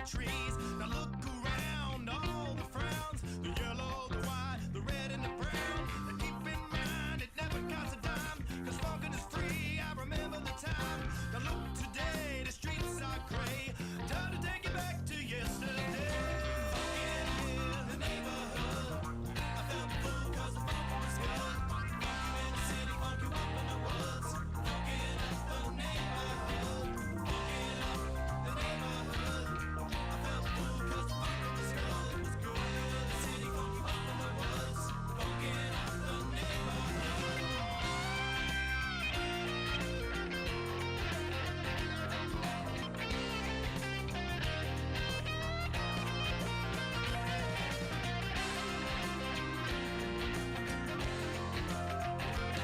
trees. Now look around, all the frowns, the yellow, the white, the red, and the brown. Now keep in mind, it never costs a dime, 'cause funkin' is free, I remember the time. Now look today, the streets are gray. Time to take it back to yesterday. Funkin' in the neighborhood, I felt the fool 'cause the funk was good. Funkin' in the city, funky up in the woods. Funkin' up the neighborhood, funkin' up the neighborhood. I felt the fool 'cause the funk was good. It was good in the city, funky up in the woods. Funkin' up the neighborhood. Funkin' up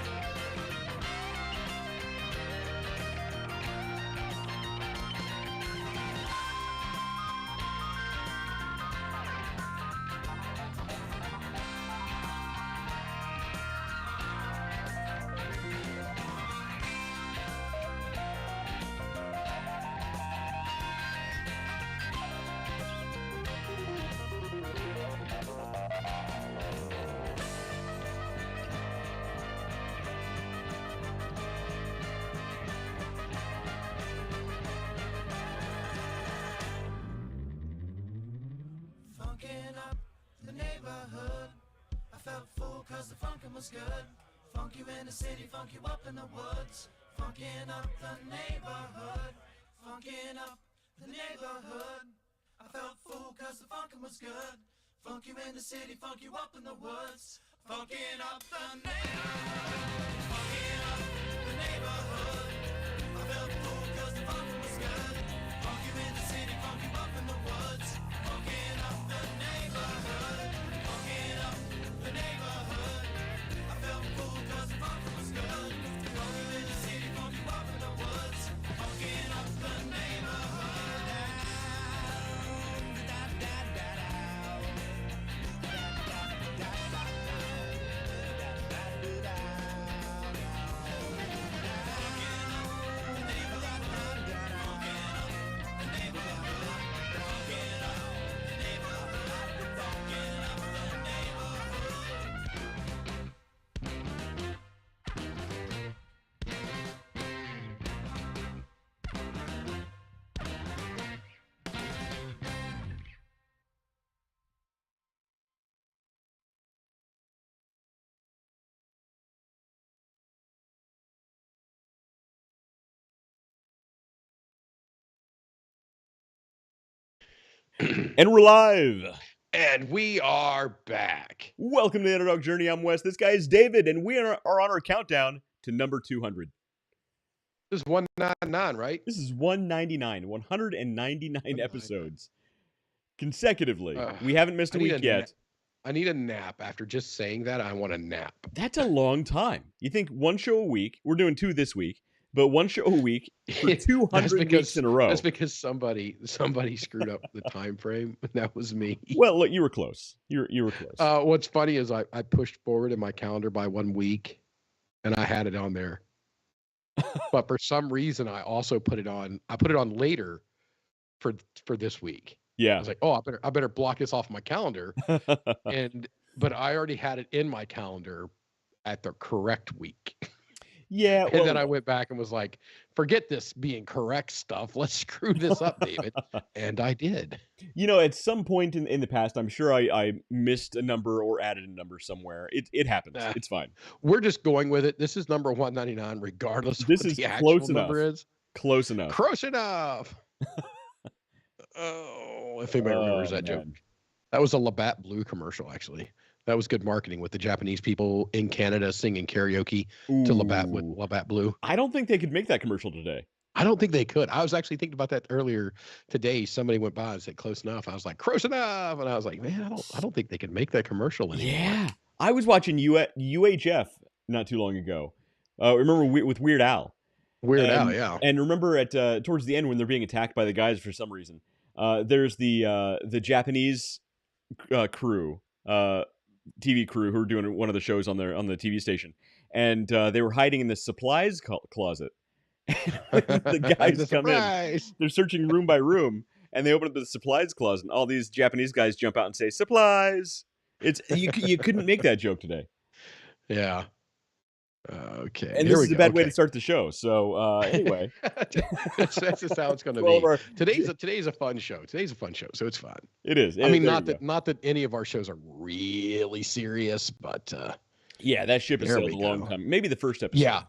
the neighborhood. I felt full 'cause the funkin' was good. Funk you in the city, funk you up in the woods. Funkin' up the neighborhood. Funkin' up the neighborhood. I felt full 'cause the funkin' was good. Funk you in the city, funk you up in the woods. Funkin' up the neighborhood. Funkin' up the neighborhood. I felt full 'cause the funkin' was good. Funk you in the city, funk you up in the woods. Funkin' up the neighborhood. Funkin' up the neighborhood. I felt full 'cause the funkin' was good. Funk you in the city, funk you up in the woods. Funkin' up the neighborhood. Da, da, da, da. And we're live. And we are back. Welcome to the Underdog Journey. I'm Wes. This guy is David, and we are on our countdown to number 200. This is 199, right? This is 199, 199 episodes consecutively. We haven't missed a week yet. I need a nap. After just saying that, I want a nap. That's a long time. You think one show a week? We're doing two this week, but one show a week for 200 weeks in a row. That's because somebody screwed up the time frame. That was me. Well, look, you were close. You were close. What's funny is I pushed forward in my calendar by 1 week, and I had it on there. But for some reason, I also put it on. I put it on later for this week. Yeah. I was like, oh, I better block this off my calendar. But I already had it in my calendar at the correct week. Yeah. And then I went back and was like, forget this being correct stuff. Let's screw this up, David. And I did. You know, at some point in the past, I'm sure I missed a number or added a number somewhere. It happens. It's fine. We're just going with it. This is number 199, regardless of what the actual number is. Close enough. Close enough. Oh, if anybody remembers that joke. That was a Labatt Blue commercial, actually. That was good marketing with the Japanese people in Canada singing karaoke to Labatt with Labatt Blue. I don't think they could make that commercial today. I don't think they could. I was actually thinking about that earlier today. Somebody went by and said close enough. I was like, close enough. And I was like, man, I don't think they could make that commercial anymore. Yeah. I was watching UHF not too long ago. Remember with Weird Al. Weird Al, yeah. And remember at towards the end when they're being attacked by the guys for some reason, there's the Japanese crew, TV crew who are doing one of the shows on the TV station, and they were hiding in the supplies closet. The guys come in, they're searching room by room, and they open up the supplies closet, and all these Japanese guys jump out and say supplies. It's you couldn't make that joke today. Yeah. Okay. And Here this we is a go. bad way to Okay. start the show. So anyway, that's just how it's going to For all of be. our- Today's a fun show. Today's a fun show, so it's fun. it is. I mean, There not you go. not that any of our shows are really serious, but Yeah, that ship has There sailed we a long go. time. Maybe the first episode. yeah.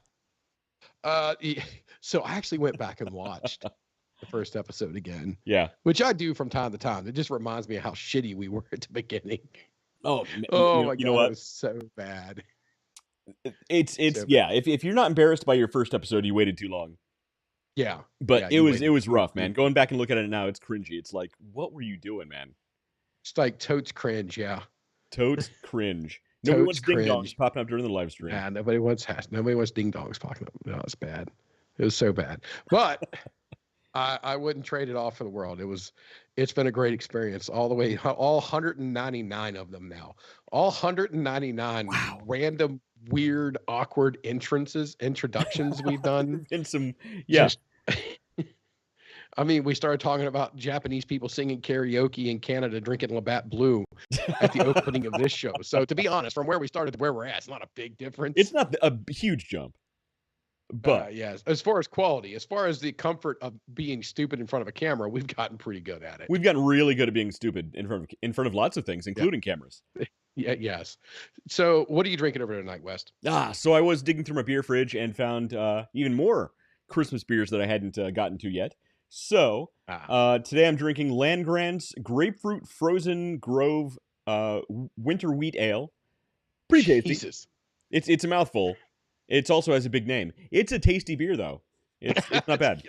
So I actually went back and watched the first episode again, Yeah. which I do from time to time. It just reminds me of how shitty we were at the beginning. Oh, Oh my you god, know what? it was so bad. It's So yeah. If you're not embarrassed by your first episode, you waited too long. Yeah, But yeah, it you was waited. it was rough, man. Going back and looking at it now, it's cringy. It's like, what were you doing, man? It's like totes cringe. Yeah, Totes cringe. Nobody Totes wants ding dongs cringe. popping up during the live stream. yeah. Nobody wants ding dongs popping up. No, it's bad. It was so bad. But I wouldn't trade it off for the world. It's been a great experience all the way. All 199 of them now. All 199 random, weird, awkward introductions we've done. And some, yeah. Just- I mean, we started talking about Japanese people singing karaoke in Canada, drinking Labatt Blue at the opening of this show. So to be honest, from where we started to where we're at, it's not a big difference. It's not a huge jump, but yes, as far as quality, as far as the comfort of being stupid in front of a camera, we've gotten pretty good at it. we've gotten really good at being stupid in front of lots of things, including cameras. Yeah, yes. So, what are you drinking over tonight, West? So I was digging through my beer fridge and found even more Christmas beers that I hadn't gotten to yet. So today I'm drinking Landgrand's Grapefruit Frozen Grove Winter Wheat Ale. Pretty tasty. Jesus. It's a mouthful. It also has a big name. It's a tasty beer though. It's not bad.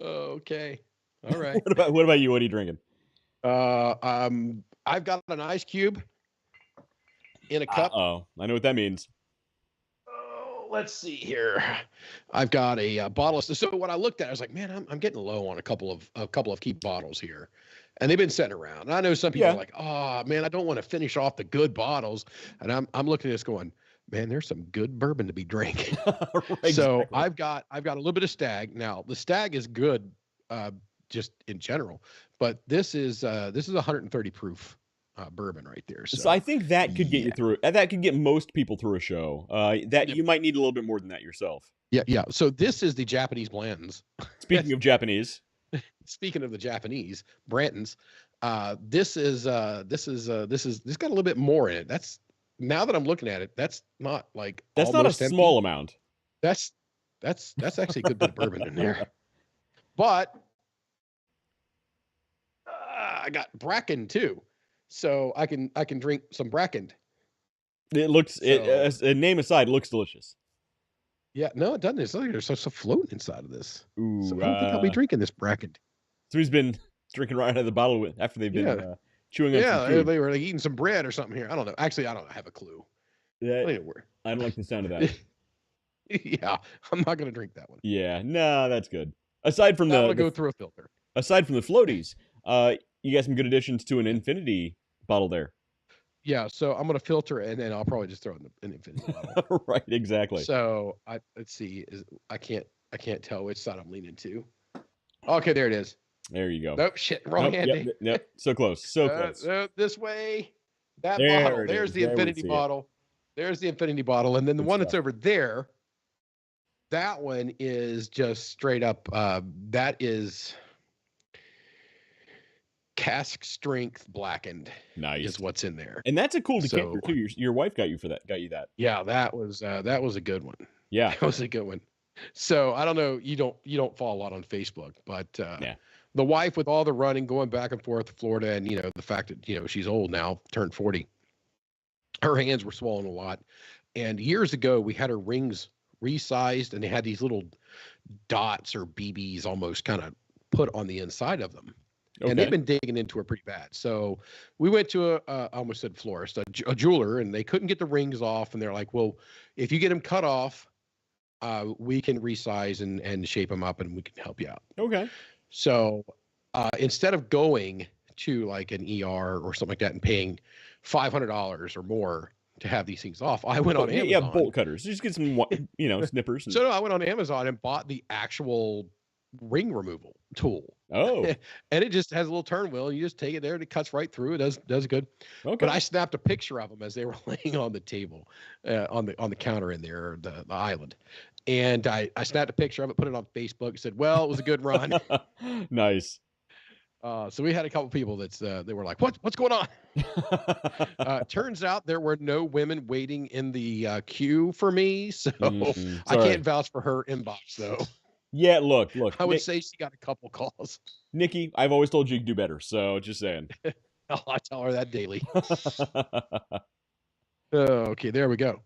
Okay. All right. What about you? What are you drinking? I've got an ice cube in a cup. Oh, I know what that means. Oh, let's see here. I've got a bottle of. So when I looked at it, I was like, man, I'm getting low on a couple of key bottles here, and they've been sitting around. And I know some people are like, oh man, I don't want to finish off the good bottles, and I'm looking at this going, man, there's some good bourbon to be drinking. Right, So exactly. I've got a little bit of Stag. Now the Stag is good, just in general, but this is 130 proof bourbon right there. So I think that could get you through it. That could get most people through a show. That you might need a little bit more than that yourself. Yeah. So this is the Japanese blends. Speaking of Japanese, Speaking of the Japanese Brantons, this got a little bit more in it. That's, now that I'm looking at it, that's not like that's not a almost empty. small amount. That's actually a good bit of bourbon in there. But I got Bracken too, so I can drink some Bracken. It looks a name aside, it looks delicious. Yeah, no, it doesn't. It's like there's stuff floating inside of this. Ooh, So I don't think I'll be drinking this Bracken. So he's been drinking right out of the bottle after they've been chewing on some Yeah, food. they were like eating some bread or something here. I don't know. Actually, I don't have a clue. Anyway. I don't like the sound of that. Yeah, I'm not gonna drink that one. Yeah, no, that's good. Aside from I'm gonna go through a filter. aside from the floaties, you got some good additions to an infinity bottle there. Yeah, so I'm gonna filter and then I'll probably just throw it in an infinity bottle. Right, exactly. So let's see. I can't tell which side I'm leaning to. Okay, there it is. There you go. Nope, shit, wrong hand. Yep, so close, so close. This way. That There bottle. it There's is. the There we infinity see it. bottle. There's the infinity bottle, and then the Good one stuff. that's over there. That one is just straight up. That is cask strength blackened. Nice. Is what's in there. And that's a cool decanter So- too. Your wife got you that. Yeah, that was a good one. Yeah. That was a good one. So I don't know. You don't follow a lot on Facebook, but Yeah. the wife with all the running, going back and forth to Florida, and the fact that she's old now, turned 40. Her hands were swollen a lot, and years ago we had her rings resized, and they had these little dots or BBs almost kind of put on the inside of them. Okay. And they've been digging into her pretty bad. So we went to I almost said florist, a jeweler, and they couldn't get the rings off. And they're like, well, if you get them cut off, we can resize and shape them up and we can help you out. Okay. So instead of going to like an ER or something like that and paying $500 or more to have these things off, I went on Amazon. Yeah, bolt cutters. Just get some, snippers. So no, I went on Amazon and bought the actual ring removal tool. Oh, And it just has a little turn wheel. You just take it there and it cuts right through. It does good. okay. But I snapped a picture of them as they were laying on the table, on the counter in there, or the island. And I snapped a picture of it, put it on Facebook, said, "Well, it was a good run." Nice. So we had a couple people they were like, "What's going on?" Turns out there were no women waiting in the queue for me, so I sorry. can't vouch for her inbox though. Yeah, look. I would say she got a couple calls. Nikki, I've always told you you can do better, so just saying. I tell her that daily. Okay, there we go.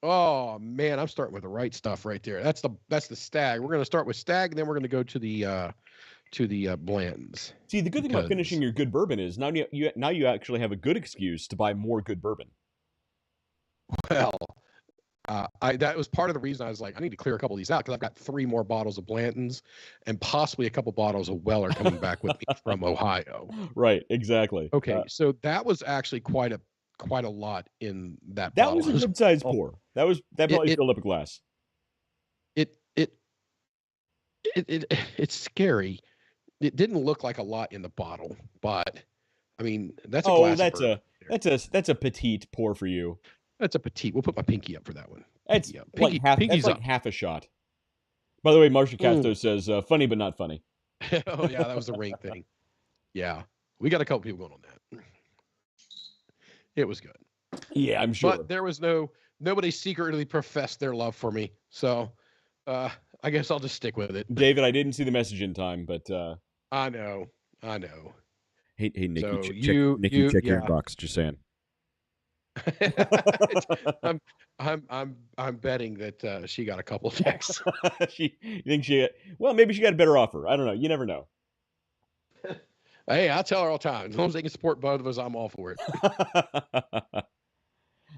Oh man, I'm starting with the right stuff right there. That's the stag. We're gonna start with stag, and then we're gonna go to the blends. See, the good thing about finishing your good bourbon is now you actually have a good excuse to buy more good bourbon. Well, that was part of the reason I was like, I need to clear a couple of these out because I've got 3 more bottles of Blanton's and possibly a couple bottles of Weller coming back with me from Ohio. Right, exactly. Okay, so that was actually quite a lot in that. That was a good sized pour. That probably filled up a glass. It's scary. It didn't look like a lot in the bottle, but I mean that's a glass. That's a petite pour for you. That's a petite. We'll put my pinky up for that one. That's pinky, like half a shot. By the way, Marcia Castro says, funny but not funny. Oh, yeah, that was the ring thing. Yeah. We got a couple people going on that. It was good. Yeah, I'm sure. But there was nobody secretly professed their love for me. So I guess I'll just stick with it. David, I didn't see the message in time, but I know. Hey Nikki, so check your inbox, just saying. I'm betting that she got a couple of texts. Maybe she got a better offer. I don't know. You never know. Hey, I tell her all the time. As long as they can support both of us, I'm all for it.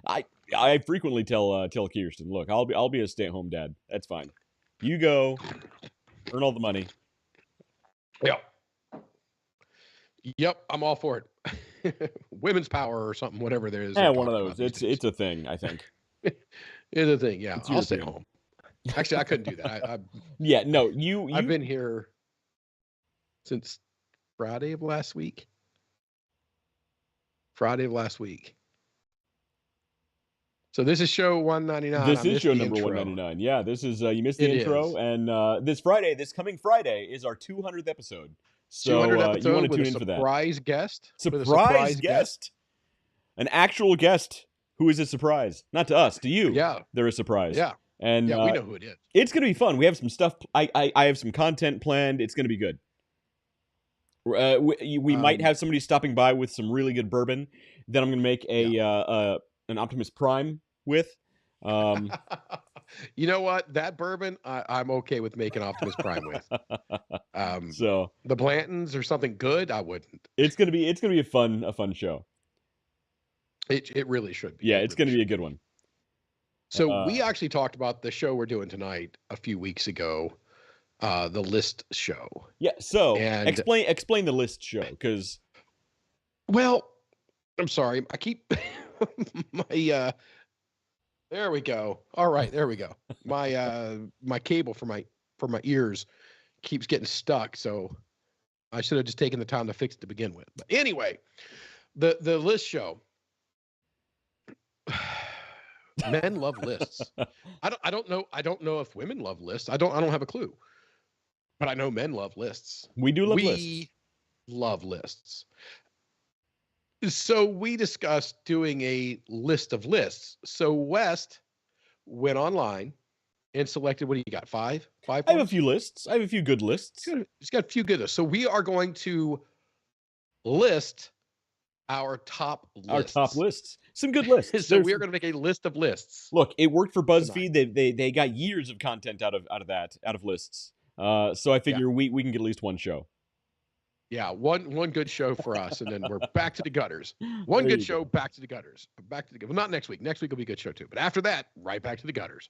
I frequently tell Kirsten, look, I'll be a stay-at-home dad. That's fine. You go, earn all the money. Yep, I'm all for it. Women's power or something, whatever there is. Yeah, one of those. It's a thing, I think. It's a thing, yeah. I'll stay home. Actually, I couldn't do that. I've been here since Friday of last week. So this is show 199. This is show number 199. Yeah, this is you missed the intro, and this coming Friday is our 200th episode. So 200 episode, you want to tune in for that. Surprise guest. Surprise guest. An actual guest who is a surprise. Not to us, to you. Yeah. They're a surprise. Yeah. And we know who it is. It's going to be fun. We have some stuff. I have some content planned. It's going to be good. We might have somebody stopping by with some really good bourbon. Then I'm going to make an Optimus Prime with. You know what? That bourbon, I'm okay with making Optimus Prime with. So the Blantons or something good, I wouldn't. It's gonna be a fun show. It really should be. Yeah, it's gonna be a good one. So we actually talked about the show we're doing tonight a few weeks ago, the list show. Yeah. So explain the list show, because. Well, I'm sorry. I keep my. There we go. All right, there we go. My cable for my ears keeps getting stuck, so I should have just taken the time to fix it to begin with. But anyway, the list show. Men love lists. I don't know if women love lists. I don't have a clue. But I know men love lists. We do love lists. We love lists. So we discussed doing a list of lists. So West went online and selected, what do you got? Five? I have a few lists. I have a few good lists. He's got a few good lists. So we are going to list our top lists. Some good lists. So we are going to make a list of lists. Look, it worked for BuzzFeed. They got years of content out of lists. So I figure we can get at least one show. Yeah, one good show for us, and then we're back to the gutters. One good show, back to the gutters. Well, not next week. Next week will be a good show too. But after that, right back to the gutters.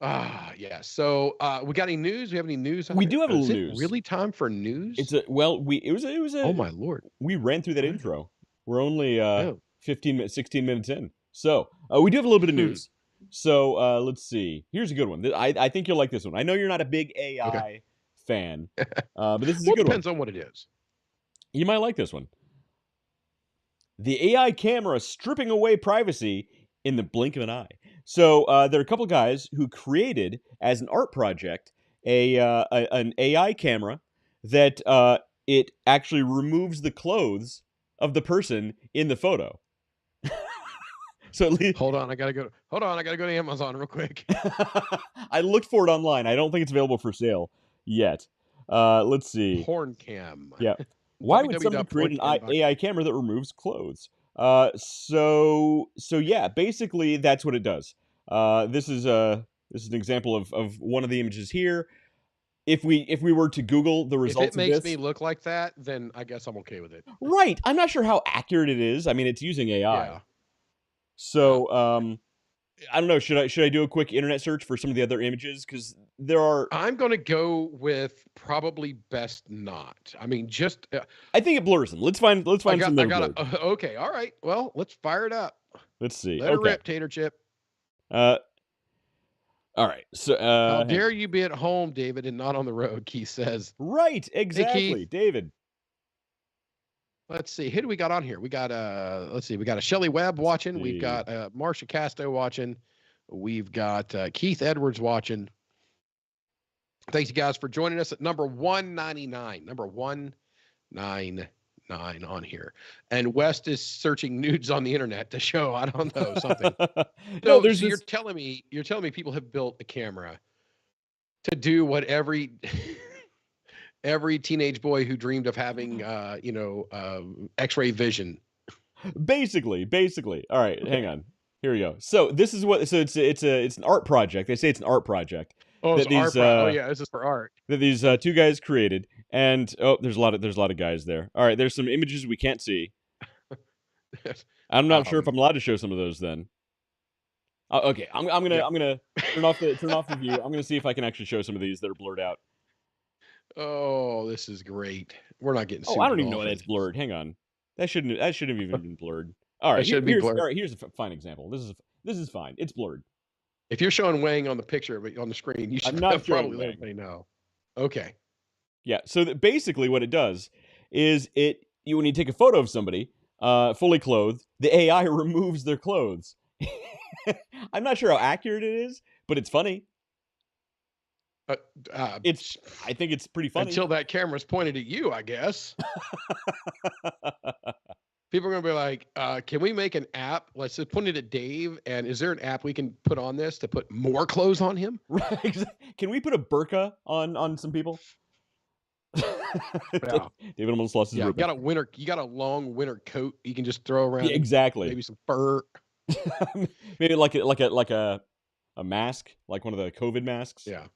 Yeah. So we got any news? We have any news? We do have a little news. Really time for news? It was a. Oh my Lord! We ran through that intro. We're only 16 minutes in. So we do have a little bit of news. So let's see. Here's a good one. I think you'll like this one. I know you're not a big AI fan. But this is a Well, it good one. depends on what it is. You might like this one. The AI camera stripping away privacy in the blink of an eye. So there are a couple guys who created, as an art project, an AI camera that it actually removes the clothes of the person in the photo. So at least Hold on, I gotta go to Amazon real quick. I looked for it online. I don't think it's available for sale yet. Let's see. Porn cam. Yeah. Why would somebody create an www.porncam.com. AI camera that removes clothes? So yeah, basically that's what it does. This is an example of one of the images here. If we were to Google the If results it makes of me this, look like that, then I guess I'm okay with it. right? I'm not sure how accurate it is. I mean, it's using AI. Yeah. So I don't know. Should I do a quick internet search for some of the other images? Because there are. I'm gonna go with probably best not. I mean, just I think it blurs them. Let's find some that are blurred. okay, all right. Well, let's fire it up. Let's see. Let her Okay. rip, Tater Chip. All right. So How dare you be at home, David, and not on the road? Keith says. Right. Exactly, Keith. David. Let's see. Who do we got on here? We got let's see. We got a Shelley Webb watching. We've got Marcia Casto watching. We've got Keith Edwards watching. Thanks you guys for joining us at number 199. Number 199 on here. And West is searching nudes on the internet to show, I don't know, something. No, so you're telling me people have built a camera to do what every teenage boy who dreamed of having X-ray vision. Basically. All right, hang on. Here we go. So this is what. So it's an art project. They say it's an art project. Oh, it's art. Oh yeah, this is for art. That these two guys created, and there's a lot of guys there. All right, there's some images we can't see. I'm not sure if I'm allowed to show some of those. Then. Okay, I'm gonna turn off the view. I'm gonna see if I can actually show some of these that are blurred out. Oh, this is great. We're not getting. I don't even know why that's blurred. Hang on, that shouldn't have even been blurred. All right, blurred. All right, here's a fine example. This is fine. It's blurred. If you're showing Wang on the picture on the screen, you should probably let everybody know. Okay. Yeah. So basically, what it does is when you take a photo of somebody fully clothed, the AI removes their clothes. I'm not sure how accurate it is, but it's funny. I think it's pretty funny until that camera's pointed at you, I guess. People are going to be like, can we make an app? Let's just point it at Dave. And is there an app we can put on this to put more clothes on him? Right. Can we put a burqa on some people? Yeah. David almost lost his you got a long winter coat you can just throw around. Yeah, exactly. Maybe some fur. Maybe like a mask, like one of the COVID masks. Yeah.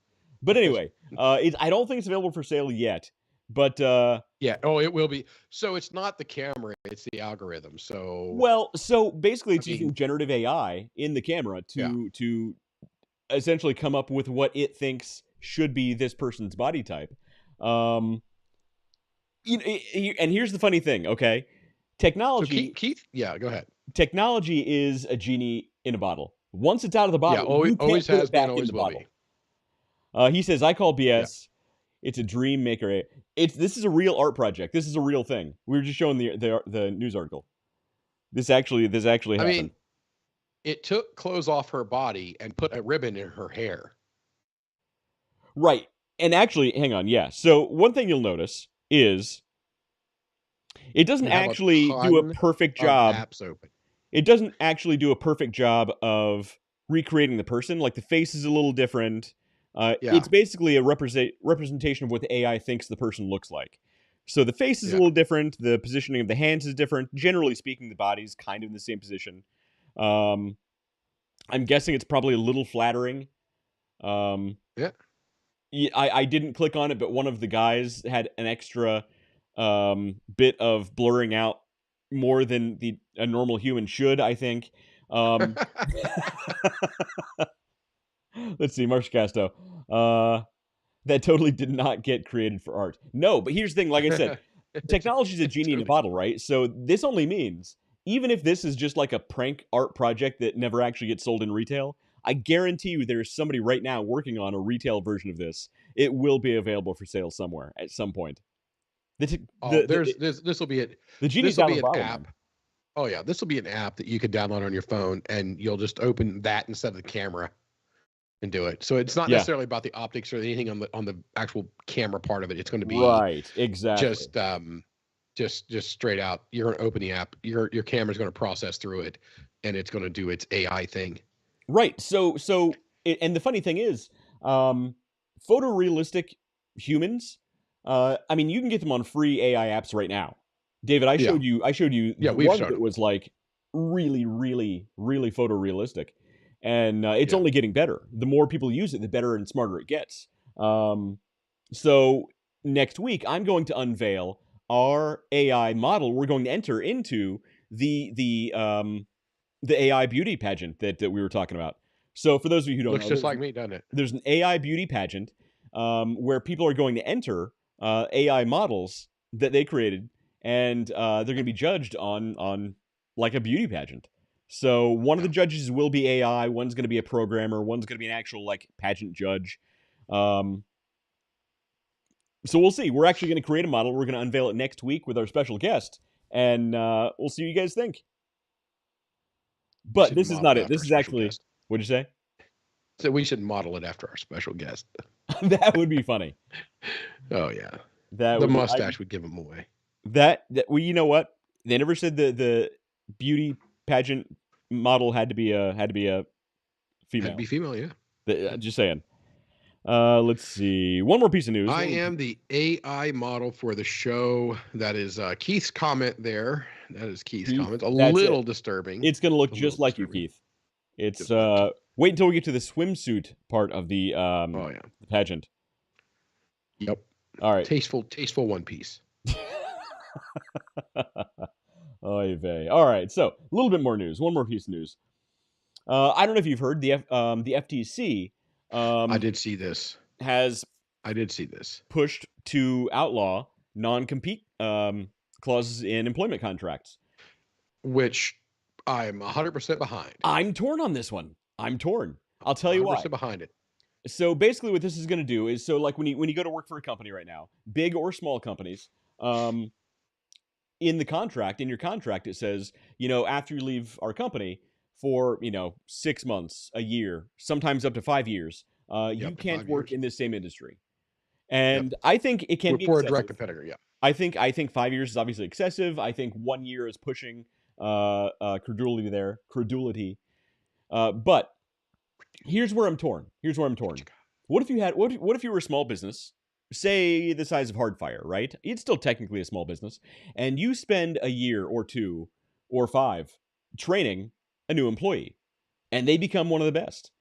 But anyway, I don't think it's available for sale yet. But yeah, it will be. So it's not the camera, it's the algorithm. So basically it's using generative AI in the camera to essentially come up with what it thinks should be this person's body type. And here's the funny thing, okay? Technology. So Keith, yeah, go ahead. Technology is a genie in a bottle. Once it's out of the bottle, you can't always put has it back been, always in the will bottle. be. He says, "I call BS. Yeah. It's a dream maker. This is a real art project. This is a real thing. We were just showing the news article. This actually happened. I mean, it took clothes off her body and put a ribbon in her hair. Right. And actually, hang on. Yeah. So one thing you'll notice is it doesn't actually do a perfect job. Apps open. It doesn't actually do a perfect job of recreating the person. Like the face is a little different. It's basically a representation of what the AI thinks the person looks like. So the face is a little different. The positioning of the hands is different. Generally speaking, the body's kind of in the same position. I'm guessing it's probably a little flattering. I didn't click on it, but one of the guys had an extra bit of blurring out more than a normal human should, I think. Let's see, Marcia Casto. That totally did not get created for art. No, but here's the thing. Like I said, technology is a genie in a bottle, right? So this only means, even if this is just like a prank art project that never actually gets sold in retail, I guarantee you there's somebody right now working on a retail version of this. It will be available for sale somewhere at some point. Oh, this will be it. The genie's This will out of be the an bottle, app. man. Oh yeah, this will be an app that you could download on your phone, and you'll just open that instead of the camera and do it. So it's not Yeah, necessarily about the optics or anything on the actual camera part of it. It's going to be right, exactly. just straight out. You're going to open the app. Your camera's going to process through it, and it's going to do its AI thing. Right. And the funny thing is, photorealistic humans. I mean, you can get them on free AI apps right now. David, I showed you. Yeah, The we've one shown that them. was like really, really, really photorealistic, and it's Yeah. only getting better. The more people use it, the better and smarter it gets. So next week, I'm going to unveil our AI model. We're going to enter into the AI beauty pageant that we were talking about. So for those of you who don't Looks know, just like me, doesn't it? there's an AI beauty pageant where people are going to enter AI models that they created, and they're going to be judged on like a beauty pageant. So one of the judges will be AI, one's going to be a programmer, one's going to be an actual like pageant judge. So we'll see. We're actually going to create a model. We're going to unveil it next week with our special guest, and we'll see what you guys think. We But should this is model not it it. after This our is special actually, guest. what'd you say? So we should model it after our special guest. That would be funny. Oh yeah, That the would be, mustache would give him away. well, you know what? They never said the beauty pageant model had to be a Had female. to be female, yeah. Just saying. Let's see. One more piece of news. I am the AI model for the show. That is Keith's comment there. That is Keith's Keith, comment. A that's little it. disturbing. It's gonna look A just little like you, disturbing. Keith. It's Just like wait until we get to the swimsuit part of the Oh yeah. the pageant. Yep. All right. Tasteful one piece. Oy vey. All right. So a little bit more news. One more piece of news. I don't know if you've heard the FTC. I did see this. Has pushed to outlaw non-compete clauses in employment contracts, which I'm 100% behind. I'm torn on this one. I'm torn. I'll tell you why. 100% behind it. So basically, what this is going to do is, so like when you go to work for a company right now, big or small companies, in your contract, it says, after you leave our company for 6 months, a year, sometimes up to 5 years, you can't work in this same industry. And I think it can be for a excessive. direct competitor. Yeah. I think 5 years is obviously excessive. I think 1 year is pushing credulity there. But here's where I'm torn. What if you were a small business, say the size of Hardfire, right? It's still technically a small business, and you spend a year or 2 or 5 training a new employee, and they become one of the best.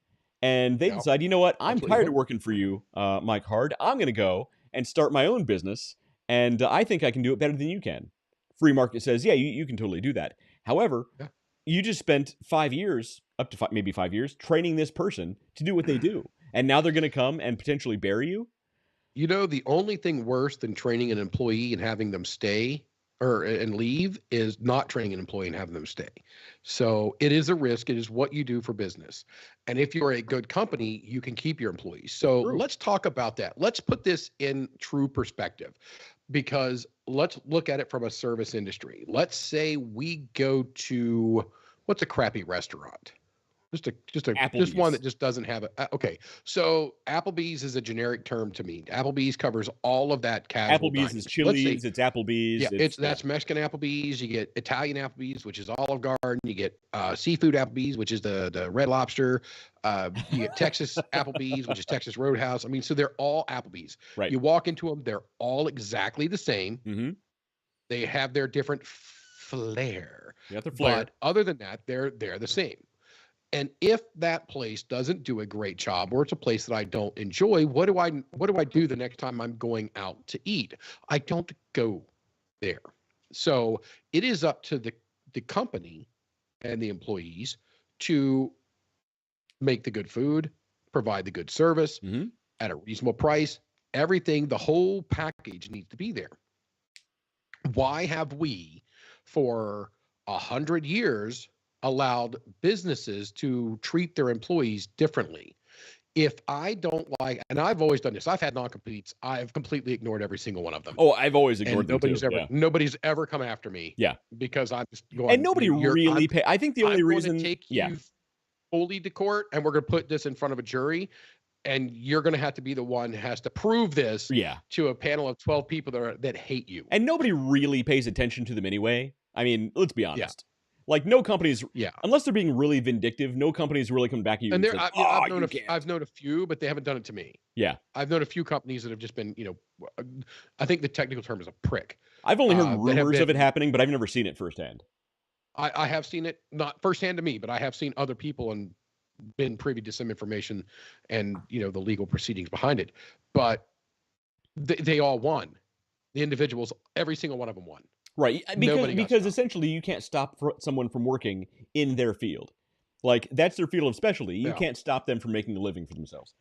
And they decide, you know what? I'm tired of working for you, Mike Hard. I'm going to go and start my own business, and I think I can do it better than you can. Free market says, yeah, you can totally do that. However, you just spent 5 years, up to maybe 5 years, training this person to do what they do. And now they're going to come and potentially bury you? The only thing worse than training an employee and having them stay and leave is not training an employee and having them stay. So it is a risk. It is what you do for business. And if you're a good company, you can keep your employees. So let's talk about that. Let's put this in true perspective, because let's look at it from a service industry. Let's say we go to, what's a crappy restaurant? Just one that just doesn't have a okay. So Applebee's is a generic term to me. Applebee's covers all of that casual Applebee's dining. is Chili's, it's Applebee's. Yeah, that's Mexican Applebee's. You get Italian Applebee's, which is Olive Garden. You get seafood Applebee's, which is the Red Lobster. You get Texas Applebee's, which is Texas Roadhouse. I mean, so they're all Applebee's. Right. You walk into them, they're all exactly the same. Mm-hmm. They have their different flair. Yeah, their flair. But other than that, they're the same. And if that place doesn't do a great job, or it's a place that I don't enjoy, what do I do the next time I'm going out to eat? I don't go there. So it is up to the company and the employees to make the good food, provide the good service at a reasonable price. Everything, the whole package needs to be there. Why have we, for 100 years, allowed businesses to treat their employees differently. If I don't like, and I've always done this, I've had non-competes. I've completely ignored every single one of them. Oh, I've always ignored And them too. nobody's ever come after me. Yeah. Because I'm just And going, nobody really pay. I think the only I'm going reason, to take you fully to court, and we're going to put this in front of a jury, and you're going to have to be the one who has to prove this to a panel of 12 people that hate you. And nobody really pays attention to them anyway. I mean, let's be honest. Like, no companies, unless they're being really vindictive, no companies really come back at you and said, I've known a few, but they haven't done it to me. Yeah. I've known a few companies that have just been, I think the technical term is a prick. I've only heard rumors of it happening, but I've never seen it firsthand. I have seen it, not firsthand to me, but I have seen other people and been privy to some information and, the legal proceedings behind it. But they all won. The individuals, every single one of them won. Right, because essentially you can't stop someone from working in their field. Like, that's their field of specialty. You can't stop them from making a living for themselves.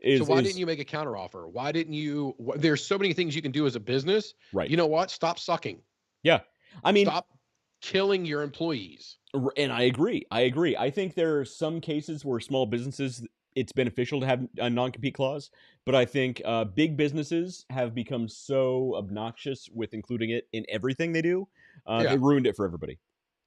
So why didn't you make a counteroffer? Why didn't you? There's so many things you can do as a business. Right. You know what? Stop sucking. Yeah. I mean, stop killing your employees. And I agree. I think there are some cases where small businesses, it's beneficial to have a non-compete clause, but I think big businesses have become so obnoxious with including it in everything they do. They ruined it for everybody.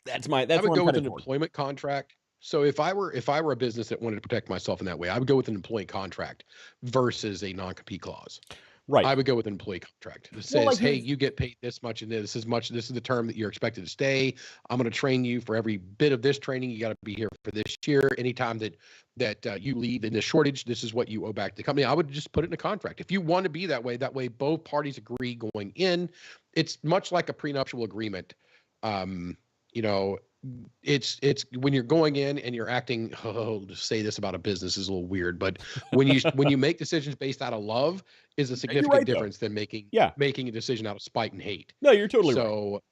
I would go with an employment contract. So if I were a business that wanted to protect myself in that way, I would go with an employee contract versus a non-compete clause. Right. I would go with an employee contract that says, hey, you get paid this much and this is much. This is the term that you're expected to stay. I'm going to train you for every bit of this training. You got to be here for this year. Anytime that you leave in the shortage, this is what you owe back to the company. I would just put it in a contract. If you want to be that way both parties agree going in. It's much like a prenuptial agreement. It's when you're going in and you're acting, to say this about a business is a little weird, but when you make decisions based out of love is a significant difference than making a decision out of spite and hate. No, you're totally right. So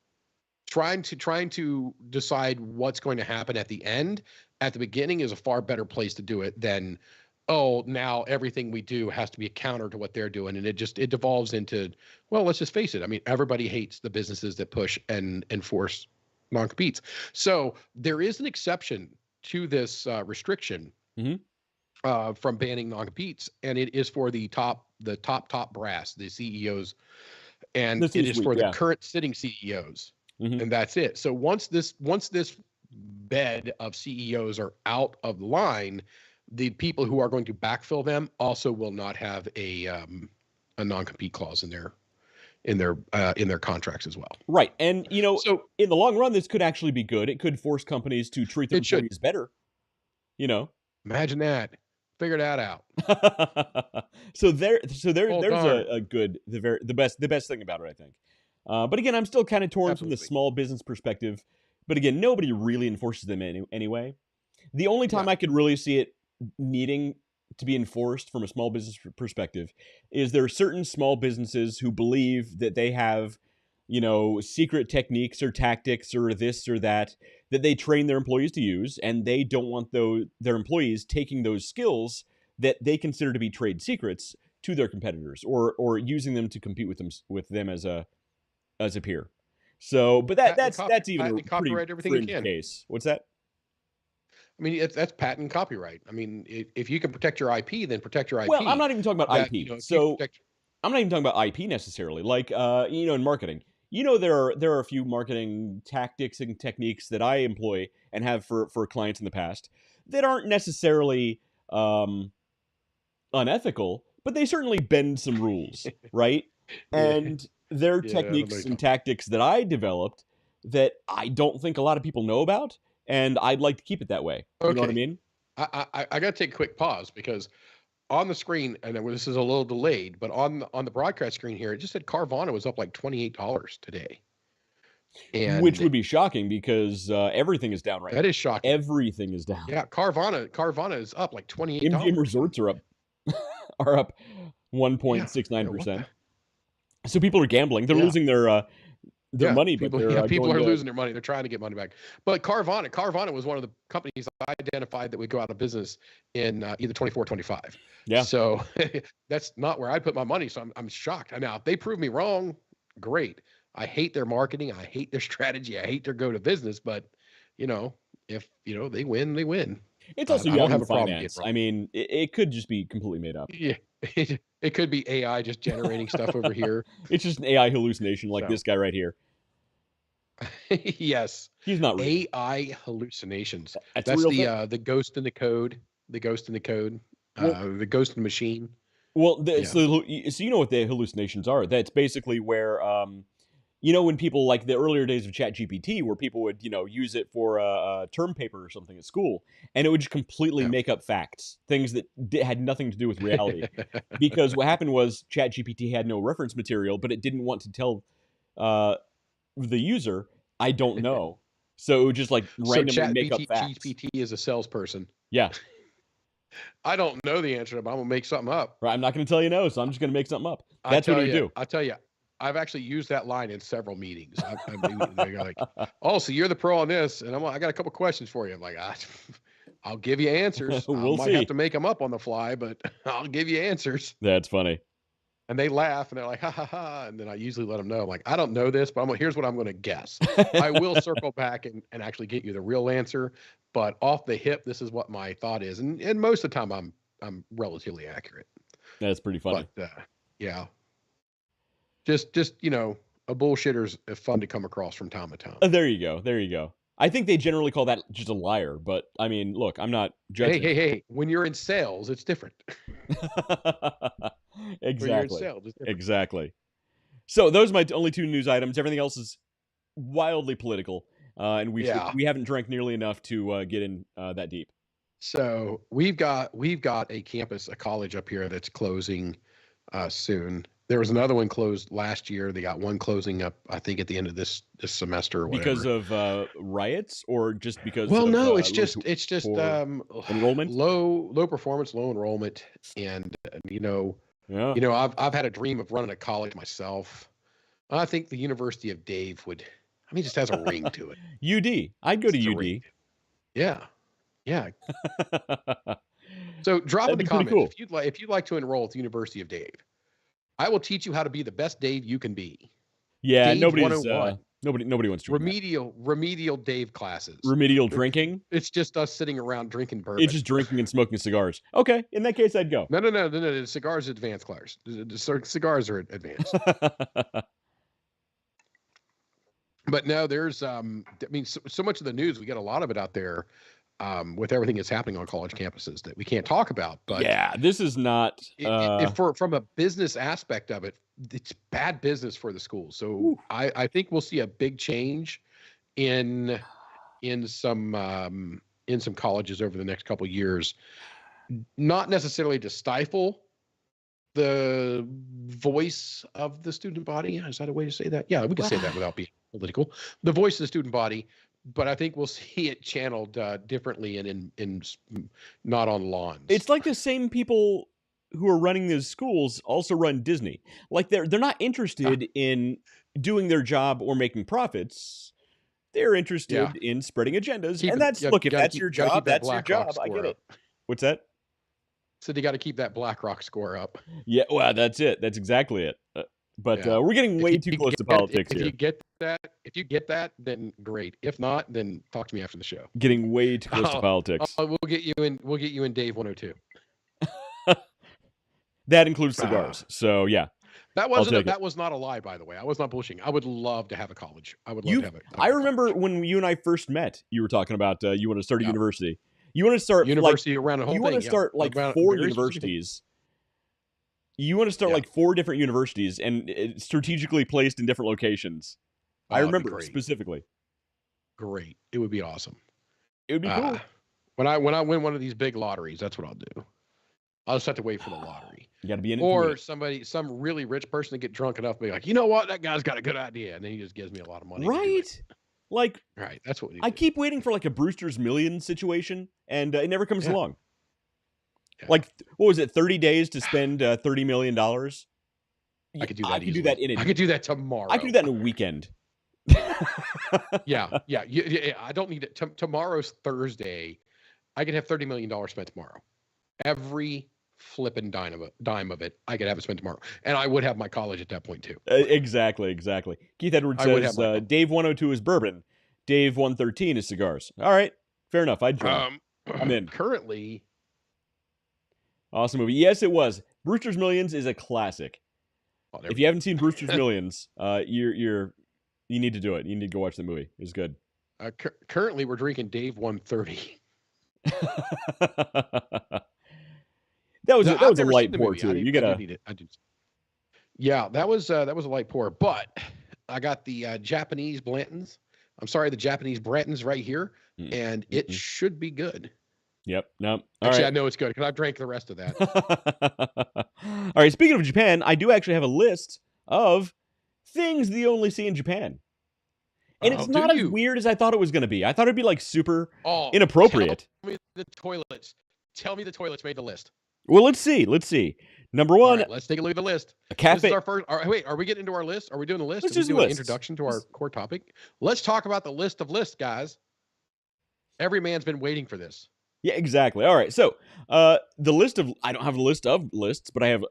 trying to decide what's going to happen at the end, at the beginning, is a far better place to do it than, now everything we do has to be a counter to what they're doing. And it devolves into, well, let's just face it. I mean, everybody hates the businesses that push and enforce non-competes. So there is an exception to this restriction from banning non-competes, and it is for the top brass, the CEOs, and it is for the current sitting CEOs, and that's it. So once this bed of CEOs are out of the line, the people who are going to backfill them also will not have a non-compete clause in their contracts as well. Right. And, so in the long run, this could actually be good. It could force companies to treat their employees better. Imagine that. Figure that out. So there's a good, the best thing about it, I think. But again, I'm still kind of torn from the small business perspective. But again, nobody really enforces them anyway. The only time I could really see it needing to be enforced from a small business perspective is there are certain small businesses who believe that they have, secret techniques or tactics or this or that they train their employees to use, and they don't want their employees taking those skills that they consider to be trade secrets to their competitors or using them to compete with them as a peer. So, but that's even a pretty fringe case. What's that? I mean, that's patent and copyright. I mean, if you can protect your IP, then protect your IP. Well, I'm not even talking about IP. I'm not even talking about IP necessarily. Like, in marketing, there are a few marketing tactics and techniques that I employ and have for clients in the past that aren't necessarily unethical, but they certainly bend some rules, right? And they're techniques and tactics that I developed that I don't think a lot of people know about. And I'd like to keep it that way. You know what I mean? I got to take a quick pause because on the screen, and this is a little delayed, but on the broadcast screen here, it just said Carvana was up like $28 today. Which would be shocking because everything is down right now. That is shocking. Everything is down. Yeah, Carvana is up like $28. MGM resorts are up 1.69%. So people are gambling. They're losing their money, people are losing their money. They're trying to get money back. But Carvana was one of the companies I identified that would go out of business in either 24 or 25. Yeah. So that's not where I put my money. So I'm shocked. Now, if they prove me wrong, great. I hate their marketing. I hate their strategy. I hate their go to business. But, if they win, they win. It's But also I don't Yahoo have a problem being Finance. wrong. I mean, it could just be completely made up. Yeah, it could be AI just generating stuff over here. It's just an AI hallucination like So this guy right here. yes, He's not real. AI hallucinations. That's a That's real thing. the ghost in the code. The ghost in the code. Well, The ghost in the machine. Yeah. so you know what the hallucinations are. That's basically where when people like the earlier days of ChatGPT, where people would use it for a term paper or something at school, and it would just completely Yeah. make up facts, things that had nothing to do with reality. Because what happened was ChatGPT had no reference material, but it didn't want to tell the user, I don't know. So it would just like So randomly make up facts. GPT is a salesperson. Yeah. I don't know the answer, but I'm gonna make something up. Right. I'm not going to tell you no, so I'm just going to make something up. That's what it would do. I tell you, I've actually used that line in several meetings. They're like, "Oh, so you're the pro on this," and I got a couple questions for you. I'm like, I'll give you answers. We'll I might see. have to make them up on the fly, but I'll give you answers. That's funny. And they laugh and they're like, ha ha ha. And then I usually let them know, I'm like, I don't know this, but here's what I'm going to guess. I will circle back and actually get you the real answer. But off the hip, this is what my thought is. And most of the time I'm relatively accurate. That's pretty funny. But yeah. Just a bullshitter's fun to come across from time to time. There you go. There you go. I think they generally call that just a liar, but I mean, look, I'm not judging. Hey. When you're in sales, it's different. Exactly. Exactly. So those are my only two news items. Everything else is wildly political, and we haven't drank nearly enough to get in that deep. So we've got a campus, a college up here that's closing soon. There was another one closed last year. They got one closing up, I think, at the end of this semester or whatever. Because of riots, or just because? Well, of, no, it's just enrollment, low performance, low enrollment, and I've had a dream of running a college myself. I think the University of Dave just has a ring to it. UD, I'd go to UD. Yeah. So drop in the comments cool. if you'd like to enroll at the University of Dave. I will teach you how to be the best Dave you can be. Yeah, Dave nobody wants to remedial Dave classes. Remedial drinking. It's just us sitting around drinking bourbon. It's just drinking and smoking cigars. Okay, in that case, I'd go. No. The cigars are advanced class. The cigars are advanced. But no, there's so much of the news, we get a lot of it out there. With everything that's happening on college campuses that we can't talk about, but yeah, this is not from a business aspect of it, it's bad business for the schools. So I think we'll see a big change in some colleges over the next couple of years. Not necessarily to stifle the voice of the student body. Is that a way to say that? Yeah, we can say that without being political. The voice of the student body. But I think we'll see it channeled differently and in not on lawns. It's like the same people who are running these schools also run Disney. Like they're not interested in doing their job or making profits. They're interested in spreading agendas. If that's your job, that's your job. I get it. What's that? So they got to keep that BlackRock score up. Yeah, well, that's it. That's exactly it. But we're getting way too close to politics here. If you get that, then great. If not, then talk to me after the show. Getting way too close to politics. We'll get you in Dave 102. That includes cigars. So yeah. That was not a lie, by the way. I was not bullshitting. I would love to have a college. I would love to have a college. I remember when you and I first met, you were talking about you want to start a university. You want to start university around the whole thing. You want to start like 4 universities. You want to start like 4 different universities and strategically placed in different locations. I remember specifically. Great. It would be awesome. It would be cool. When I win one of these big lotteries, that's what I'll do. I'll just have to wait for the lottery. You got to be in it. Or some really rich person to get drunk enough to be like, you know what? That guy's got a good idea. And then he just gives me a lot of money. Right. Like, right. That's what I keep waiting for like a Brewster's Millions situation, and it never comes along. Yeah. Like, what was it? 30 days to spend $30 million. I could do that. I could do that I could do that tomorrow. I could do that in a weekend. Yeah. I don't need it. Tomorrow's Thursday. I could have $30 million spent tomorrow. Every flipping dime of it, I could have it spent tomorrow, and I would have my college at that point too. Exactly. Keith Edwards says Dave 102 is bourbon, Dave 113 is cigars. All right, Fair enough. I'd join. I'm in. Currently, Awesome movie. Yes, it was. Brewster's Millions is a classic. oh, there If we you go. haven't seen Brewster's Millions, you need to do it. You need to go watch the movie. It's good. Currently, we're drinking Dave 130. that was I've a never light seen the pour movie. too. I You do gotta. need it. I do. Yeah, that was a light pour, but I got the Japanese Blantons. I'm sorry, the Japanese Brantons right here, and it should be good. Yep. No. Actually, I know it's good because I've drank the rest of that. All right. Speaking of Japan, I do actually have a list of things that you only see in Japan. And it's not as weird as I thought it was going to be. I thought it'd be like super inappropriate. Tell me the toilets. Tell me the toilets made the list. Well, let's see. Number one. Right, let's take a look at the list. A cafe. This is our first. Wait, are we getting into our list? Are we doing the list? Let's do do an introduction to our core topic. Let's talk about the list of lists, guys. Every man's been waiting for this. Yeah, exactly. All right. So the list of, I don't have a list of lists, but I have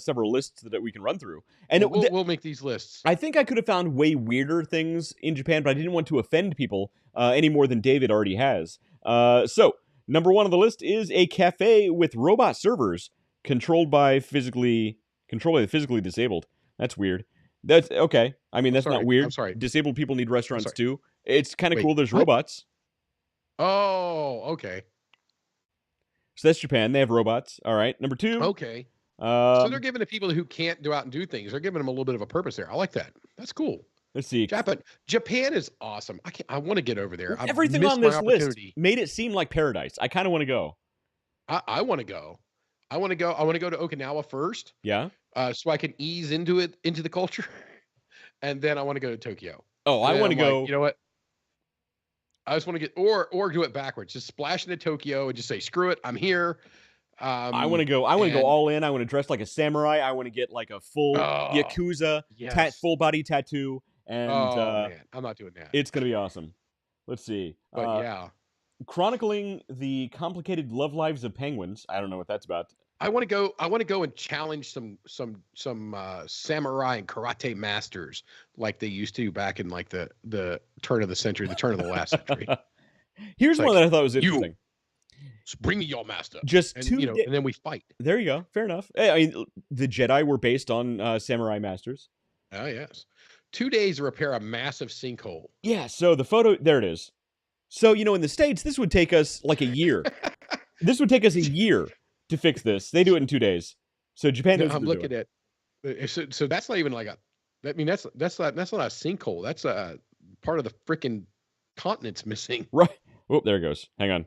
several lists that we can run through. And we'll make these lists. I think I could have found way weirder things in Japan, but I didn't want to offend people any more than David already has. So number one on the list is a cafe with robot servers controlled by the physically disabled. That's weird. That's okay. I mean, that's not weird. I'm sorry. Disabled people need restaurants too. It's kind of cool. There's robots. Oh, okay. So that's Japan. They have robots. All right. Number two. Okay. So they're giving the people who can't go out and do things, they're giving them a little bit of a purpose there. I like that. That's cool. Let's see. Japan is awesome. I want to get over there. Well, everything on this list made it seem like paradise. I kind of want to go. I want to go. I want to go to Okinawa first. Yeah. So I can ease into the culture, and then I want to go to Tokyo. Oh, I want to go. Like, you know what? I just want to get or do it backwards. Just splash into Tokyo and just say, "Screw it, I'm here." I want to go. I want to go all in. I want to dress like a samurai. I want to get like a full yakuza full body tattoo. And man, I'm not doing that. It's gonna be awesome. Let's see. But chronicling the complicated love lives of penguins. I don't know what that's about. I want to go and challenge some samurai and karate masters like they used to back in like the turn of the century, the turn of the last century. Here's one that I thought was interesting. Bring me your master. And then we fight. There you go. Fair enough. I mean, the Jedi were based on samurai masters. Oh yes. 2 days to repair a massive sinkhole. Yeah. So the photo, there it is. So in the States, this would take us like a year. This would take us a year to fix this. They do it in 2 days. So Japan knows I'm looking at. So that's not even like a. I mean, that's not a sinkhole. That's a part of the freaking continent's missing. Right. Oh, there it goes. Hang on.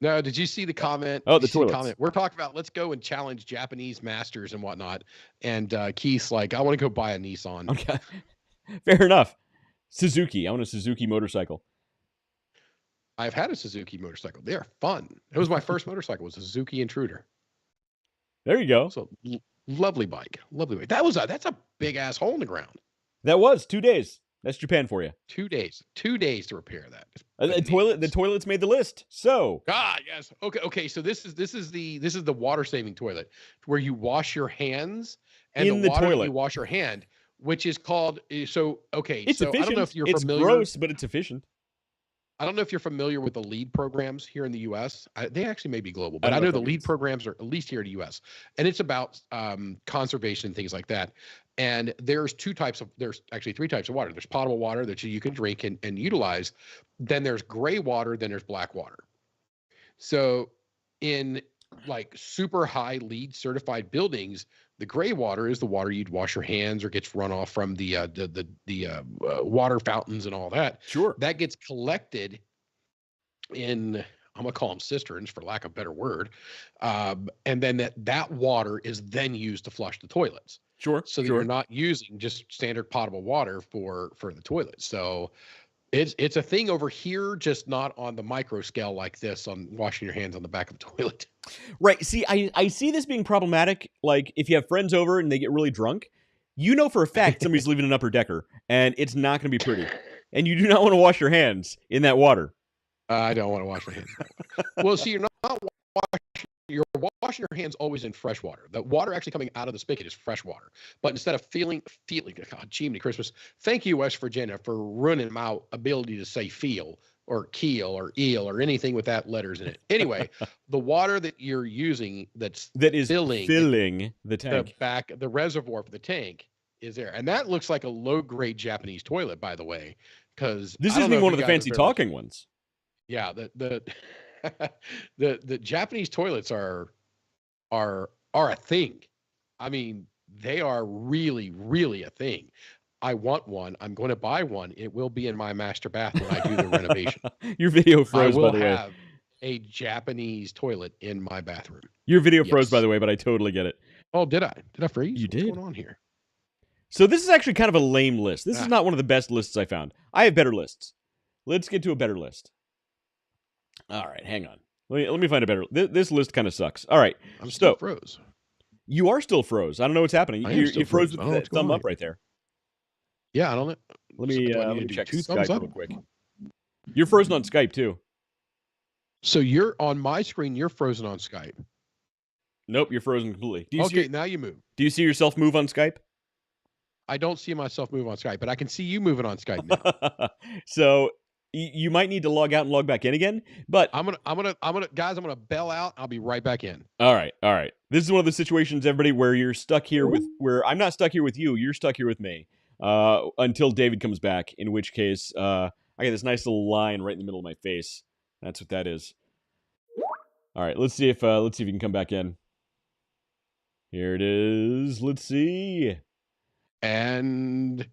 No, did you see the comment? Oh, the toilets. We're talking about let's go and challenge Japanese masters and whatnot. And Keith's like, I want to go buy a Nissan. Okay. Fair enough. Suzuki. I want a Suzuki motorcycle. I've had a Suzuki motorcycle. They are fun. It was my first motorcycle. It was a Suzuki Intruder. There you go. So lovely bike. Lovely bike. That's a big ass hole in the ground. That was 2 days. That's Japan for you. 2 days. 2 days to repair that. The toilets made the list. So yes. Okay. So this is the water saving toilet where you wash your hands and in the water toilet you wash your hand, which is called It's efficient. I don't know if you're familiar. It's gross, but it's efficient. I don't know if you're familiar with the LEED programs here in the U.S. They actually may be global, but I know the LEED programs are at least here in the U.S. And it's about conservation and things like that. And there's actually 3 types of water. There's potable water that you can drink and utilize. Then there's gray water. Then there's black water. So in like super high LEED certified buildings, the gray water is the water you'd wash your hands or gets runoff from the water fountains and all that. Sure. That gets collected in, I'm gonna call them cisterns for lack of a better word, and then that water is then used to flush the toilets. Sure. So you're not using just standard potable water for the toilet. So it's a thing over here, just not on the micro scale like this on washing your hands on the back of a toilet. Right. See, I see this being problematic. Like if you have friends over and they get really drunk, for a fact somebody's leaving an upper decker and it's not going to be pretty. And you do not want to wash your hands in that water. I don't want to wash my hands. Well, see, you're washing your hands always in fresh water. The water actually coming out of the spigot is fresh water. But instead of feeling, God, Jiminy Christmas. Thank you, West Virginia, for ruining my ability to say feel. or keel or eel or anything with that letters in it. Anyway, the water that you're using that is filling the tank. The reservoir for the tank is there. And that looks like a low-grade Japanese toilet, by the way, because this isn't even one of the fancy talking ones. Yeah, the the Japanese toilets are a thing. I mean, they are really, really a thing. I want one. I'm going to buy one. It will be in my master bath when I do the renovation. Your video froze, by the way. I will have a Japanese toilet in my bathroom. Your video froze, by the way, but I totally get it. Oh, did I? Did I freeze? You did. What's going on here? So this is actually kind of a lame list. This is not one of the best lists I found. I have better lists. Let's get to a better list. All right, hang on. Let me find a better. This list kind of sucks. All right, I'm still froze. You are still froze. I don't know what's happening. You froze with the thumb up right there. Yeah, I don't know. Let me check Skype real quick. You're frozen on Skype too. So you're on my screen. You're frozen on Skype. Nope, you're frozen completely. Now you move. Do you see yourself move on Skype? I don't see myself move on Skype, but I can see you moving on Skype now. So you might need to log out and log back in again. But I'm gonna bail out. I'll be right back in. All right. This is one of the situations, everybody, where you're stuck here where I'm not stuck here with you. You're stuck here with me until David comes back. In which case, I got this nice little line right in the middle of my face. That's what that is. All right. Let's see if you can come back in. Here it is. Let's see. And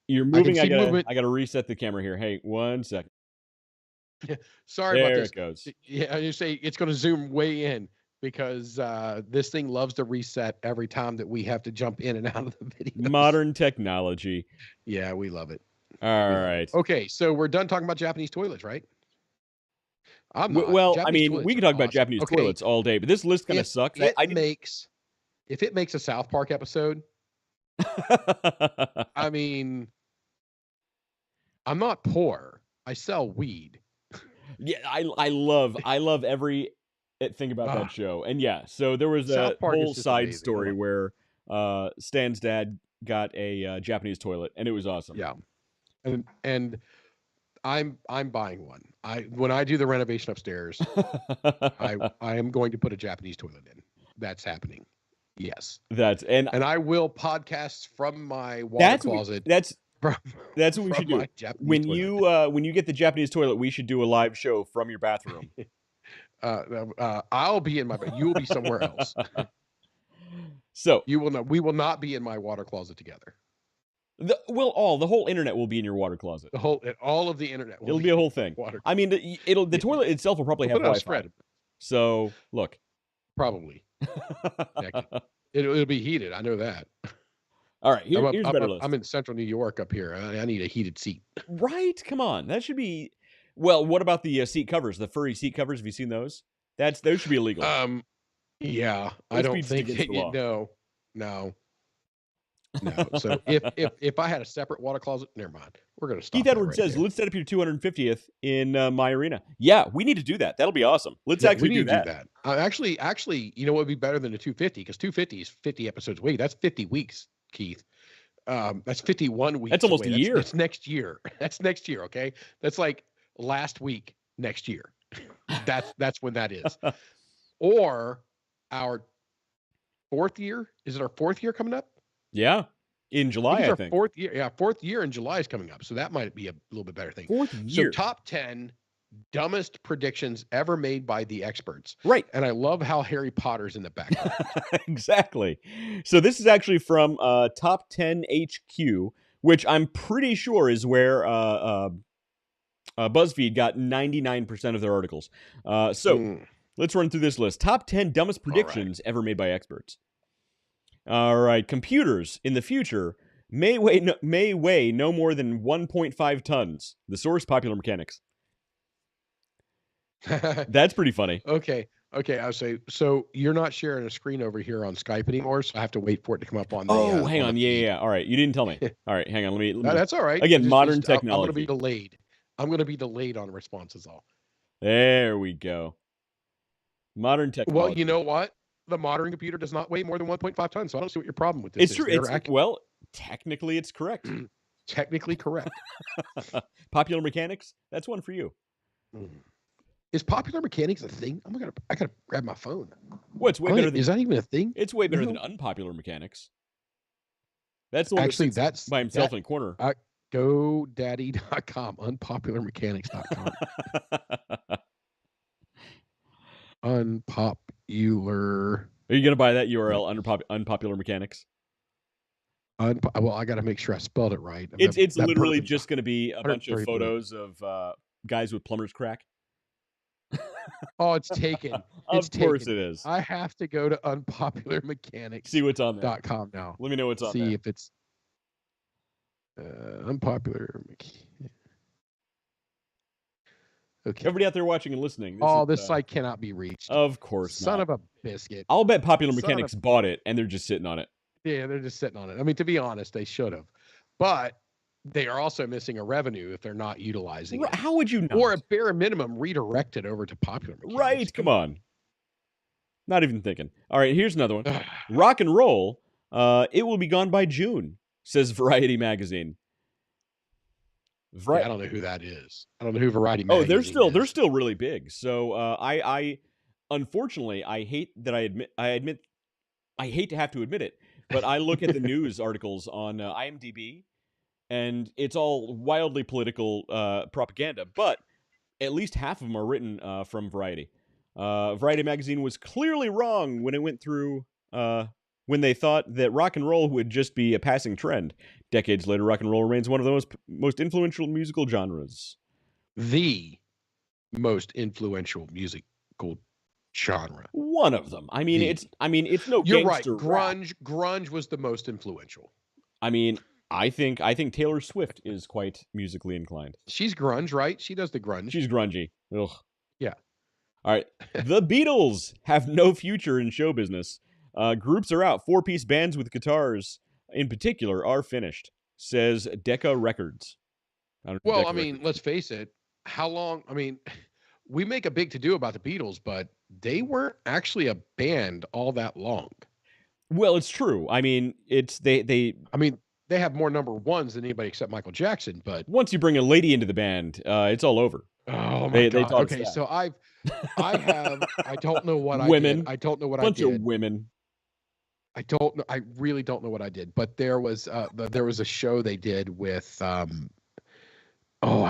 you're moving. I gotta reset the camera here. Hey, 1 second. Sorry about this. There it goes. Yeah, you say it's going to zoom way in because this thing loves to reset every time that we have to jump in and out of the video. Modern technology. Yeah, we love it. All right. Okay, so we're done talking about Japanese toilets, right? Well, I mean, we can talk about Japanese toilets all day, but this list kind of sucks. If it makes a South Park episode, I mean, I'm not poor. I sell weed. Yeah, I love every thing about that show. And yeah, so there was a whole side story where Stan's dad got a Japanese toilet, and it was awesome. Yeah, and I'm buying one. When I do the renovation upstairs, I am going to put a Japanese toilet in. That's happening. Yes, and I will podcast from my water closet. That's what we should do. When you get the Japanese toilet, we should do a live show from your bathroom. I'll be in my bed. You will be somewhere else. So we will not be in my water closet together. The whole internet will be in your water closet. All of the internet. It'll be a whole thing. I mean, the toilet itself will probably have Wi-Fi. So look, probably. It'll be heated. I know that. All right, here's a better list. I'm in central New York up here. I need a heated seat. Right? Come on. That should be... Well, what about the seat covers? The furry seat covers? Have you seen those? Those should be illegal. Yeah. I don't think... No. So if I had a separate water closet, never mind. We're going to stop. Keith Edwards says, let's set up your 250th in my arena. Yeah, we need to do that. That'll be awesome. Let's actually do that. Actually, you know what would be better than a 250? Because 250 is 50 episodes a week. That's 50 weeks, Keith. That's 51 weeks. That's almost a year. That's next year. That's next year, okay? That's like last week next year. That's when that is. Or our fourth year. Is it our fourth year coming up? Yeah. In July, I think. Fourth year. Yeah, fourth year in July is coming up. So that might be a little bit better thing. Fourth year. So top 10 dumbest predictions ever made by the experts. Right. And I love how Harry Potter's in the background. Exactly. So this is actually from Top 10 HQ, which I'm pretty sure is where BuzzFeed got 99% of their articles. Let's run through this list. Top 10 dumbest predictions ever made by experts. All right. Computers in the future may weigh no more than 1.5 tons. The source, Popular Mechanics. That's pretty funny. Okay. I'll say, so you're not sharing a screen over here on Skype anymore, so I have to wait for it to come up on the... Oh, hang on. Yeah. All right. You didn't tell me. All right. Hang on. Let me... That's all right. Again, modern technology. I'm going to be delayed on responses all. There we go. Modern technology. Well, you know what? The modern computer does not weigh more than 1.5 tons, so I don't see what your problem with this is. It's true. Well, technically, it's correct. Technically correct. Popular Mechanics, that's one for you. Is Popular Mechanics a thing? I gotta grab my phone. What's way better than? Is that even a thing? It's way better No. than Unpopular Mechanics. That's the one Actually, that sits by himself in a corner. GoDaddy.com, unpopularmechanics.com. Unpopular. Are you going to buy that URL, Unpopular Mechanics? Well, I got to make sure I spelled it right. It's literally just going to be a bunch of 130 photos of guys with plumber's crack. Oh, it's taken. Of course it is. I have to go to unpopularmechanics.com See what's on there. now. Let me know what's on there. See if it's unpopular. Okay. Everybody out there watching and listening. This site cannot be reached. Of course Son not. of a biscuit. I'll bet Popular Mechanics bought it and they're just sitting on it. Yeah, they're just sitting on it. I mean, to be honest, they should have. But they are also missing a revenue if they're not utilizing it. How would you not? Or at bare minimum, redirect it over to Popular Mechanics. Right, come on. Not even thinking. All right, here's another one. Rock and roll, it will be gone by June, says Variety Magazine. Yeah, I don't know who that is. I don't know who Variety Magazine they're is. still really big. So I unfortunately I hate to have to admit it, but I look at the news articles on IMDb, and it's all wildly political propaganda. But at least half of them are written from Variety. Variety Magazine was clearly wrong when it went through when they thought that rock and roll would just be a passing trend. Decades later, rock and roll remains one of the most influential musical genres. The most influential musical genre. One of them. I mean, it's no You're right. gangster rap. Grunge was the most influential. I mean, I think Taylor Swift is quite musically inclined. She's grunge, right? She does the grunge. She's grungy. Ugh. Yeah. All right. The Beatles have no future in show business. Groups are out. 4-piece bands with guitars, in particular, are finished, says Decca Records. Well, I mean, let's face it. How long? I mean, we make a big to-do about the Beatles, but they weren't actually a band all that long. Well, it's true. I mean, they have more number ones than anybody except Michael Jackson, but once you bring a lady into the band, it's all over. Oh my God. Okay, so I don't know what I did. I don't know what I did. Bunch of women. I don't know. I really don't know what I did. But there was a show they did with I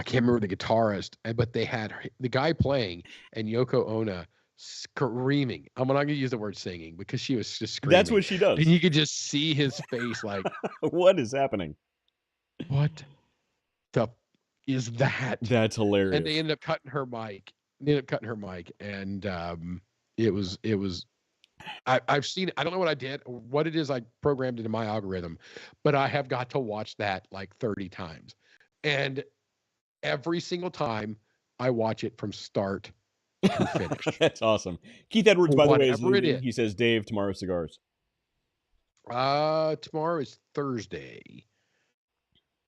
can't remember the guitarist, but they had the guy playing and Yoko Ono screaming. I'm not going to use the word singing because she was just screaming. That's what she does. And you could just see his face like, what is happening? What the is that? That's hilarious. And they ended up cutting her mic. And it was. I've seen it. I don't know what I did, or what it is I programmed into my algorithm, but I have got to watch that like 30 times. And every single time I watch it from start to finish. That's awesome. Keith Edwards, by the way, is leaving. Is. He says, Dave, tomorrow cigars. Tomorrow is Thursday.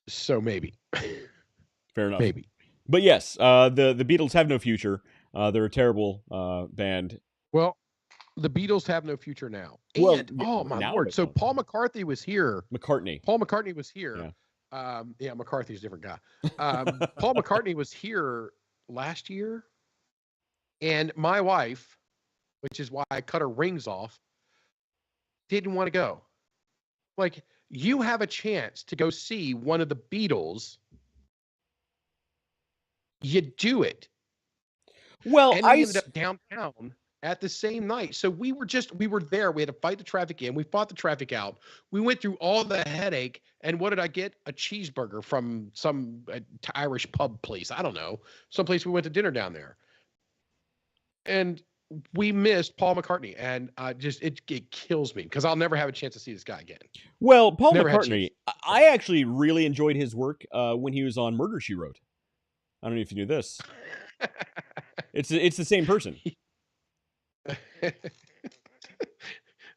So maybe. Fair enough. Maybe. But yes, the Beatles have no future. They're a terrible band. Well, the Beatles have no future now. Well, and, oh my Lord! So Paul McCartney was here. Paul McCartney was here. Yeah. McCarthy's a different guy. Paul McCartney was here last year, and my wife, which is why I cut her rings off, didn't want to go. Like, you have a chance to go see one of the Beatles, you do it. Well, and we ended up downtown at the same night. So we were there. We had to fight the traffic in. We fought the traffic out. We went through all the headache. And what did I get? A cheeseburger from some Irish pub place. I don't know. Someplace we went to dinner down there. And we missed Paul McCartney. And it kills me because I'll never have a chance to see this guy again. Well, Paul McCartney, I actually really enjoyed his work when he was on Murder, She Wrote. I don't know if you knew this. It's the same person.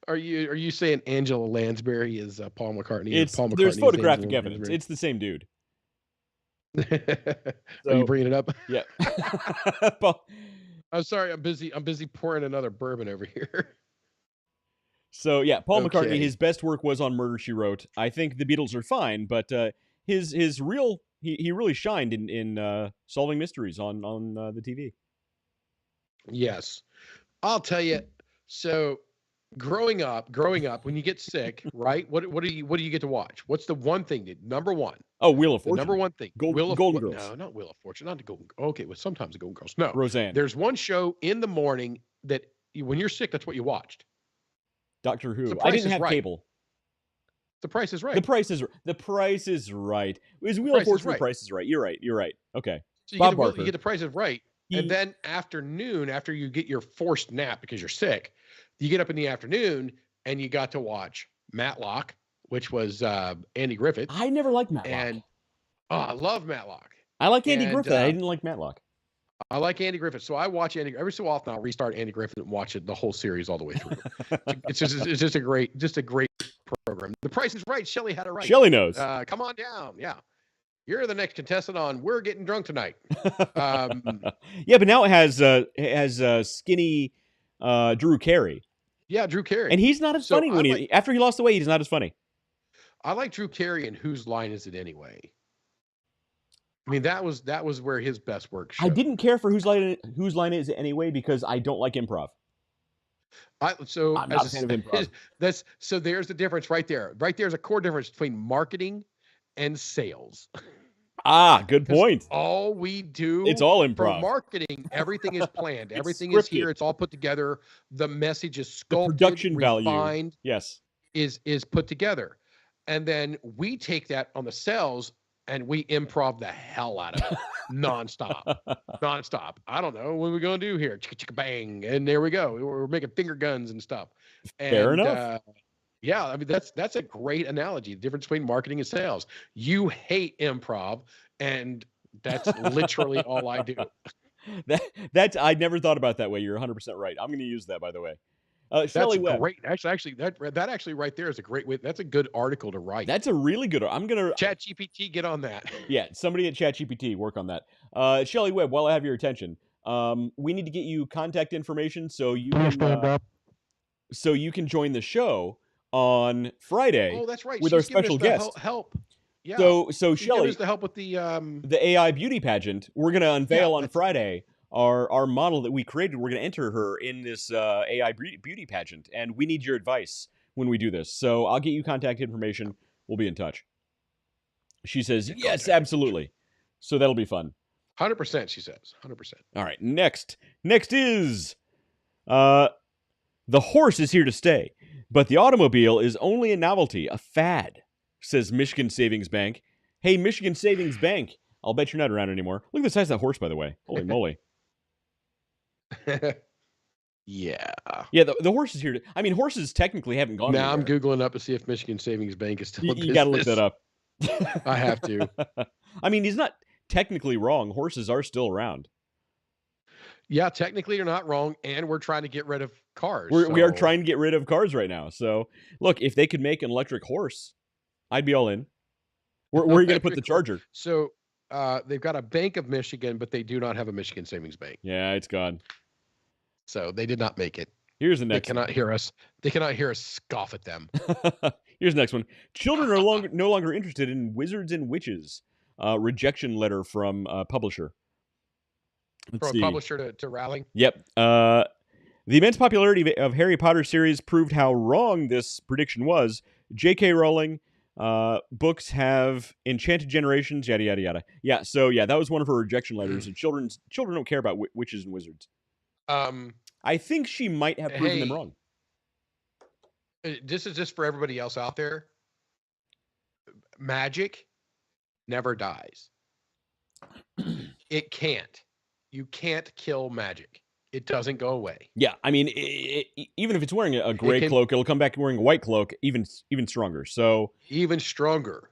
Are you saying Angela Lansbury is Paul McCartney? Paul McCartney there's photographic evidence. It's the same dude. Are you bringing it up? Yeah. I'm sorry. I'm busy pouring another bourbon over here. So yeah, Paul McCartney. His best work was on Murder, She Wrote. I think the Beatles are fine, but his real he really shined in solving mysteries on the TV. Yes. I'll tell you. So growing up, when you get sick, right? What do you get to watch? What's the one thing that number one? Oh, Wheel of The Fortune. number one thing. Golden Girls. No, not Wheel of Fortune. Not the Golden. Okay, well, sometimes the Golden Girls. No. Roseanne. There's one show in the morning that when you're sick, that's what you watched. Doctor Who. The I Price didn't is have Right. cable. The Price is Right. The Price is Right. Is Wheel of Price is Fortune Right. The Price is Right? You're right. Okay. So you Bob get Barker. you get The Price is Right, He- and then afternoon, after you get your forced nap because you're sick, you get up in the afternoon and you got to watch Matlock, which was Andy Griffith. I never liked Matlock. And I love Matlock. I like Andy and, Griffith. I didn't like Matlock. I like Andy Griffith, so I watch Andy every so often. I'll restart Andy Griffith and watch it the whole series all the way through. it's just a great program. The Price is Right. Shelley had it right. Shelley knows. Come on down. Yeah, you're the next contestant on We're Getting Drunk Tonight. Yeah, but now it has skinny Drew Carey. Yeah, Drew Carey. And he's not as funny when after he lost the weight. He's not as funny. I like Drew Carey and Whose Line Is It Anyway? I mean, that was where his best work showed. I didn't care for Whose Line Is It Anyway because I don't like improv. I'm not a fan of improv. So there's the difference right there. Right there's a core difference between marketing and sales. Good point. All we do, it's all for improv. marketing, everything is planned. Everything is here. It's all put together. The message is sculpted, the production refined, value. Yes, is put together, and then we take that on the sales and we improv the hell out of it, nonstop. I don't know what are we gonna do here. Chicka chicka bang, and there we go. We're making finger guns and stuff. Fair enough. Yeah, I mean that's a great analogy. The difference between marketing and sales. You hate improv, and that's literally all I do. That's I never thought about that way. You're 100% right. I'm going to use that, by the way. Shelley Webb. Great. Actually, that actually right there is a great way. That's a good article to write. That's a really good. I'm gonna ChatGPT, get on that. Yeah, somebody at ChatGPT work on that. Shelley Webb, while I have your attention, we need to get you contact information so you can join the show on Friday. Oh, that's right. With our special guest. Help. Yeah. So Shelley, the help with the AI beauty pageant. We're gonna unveil on Friday our model that we created. We're gonna enter her in this AI beauty pageant, and we need your advice when we do this. So I'll get you contact information. We'll be in touch. She says yes, absolutely. So that'll be fun. 100%. She says 100%. All right. Next is the horse is here to stay. But the automobile is only a novelty, a fad, says Michigan Savings Bank. Hey, Michigan Savings Bank, I'll bet you're not around anymore. Look at the size of that horse, by the way. Holy moly. Yeah. Yeah, the horse is here. Horses technically haven't gone Now anywhere. I'm Googling up to see if Michigan Savings Bank is still in You got to look that up. I have to. He's not technically wrong. Horses are still around. Yeah, technically you're not wrong, and we're trying to get rid of cars. We are trying to get rid of cars right now. So, look, if they could make an electric horse, I'd be all in. Where are you going to put the charger? So, they've got a Bank of Michigan, but they do not have a Michigan Savings Bank. Yeah, it's gone. So they did not make it. Here's the next. They cannot hear us. They cannot hear us scoff at them. Here's the next one. Children are no longer interested in wizards and witches. Rejection letter from publisher. From a publisher to Rowling. Yep. The immense popularity of Harry Potter series proved how wrong this prediction was. J.K. Rowling, books have enchanted generations, yada, yada, yada. Yeah, so that was one of her rejection letters. And children don't care about witches and wizards. I think she might have proven them wrong. This is just for everybody else out there. Magic never dies. It can't. You can't kill magic. It doesn't go away. Yeah, even if it's wearing a gray cloak, it'll come back wearing a white cloak, even stronger. So even stronger.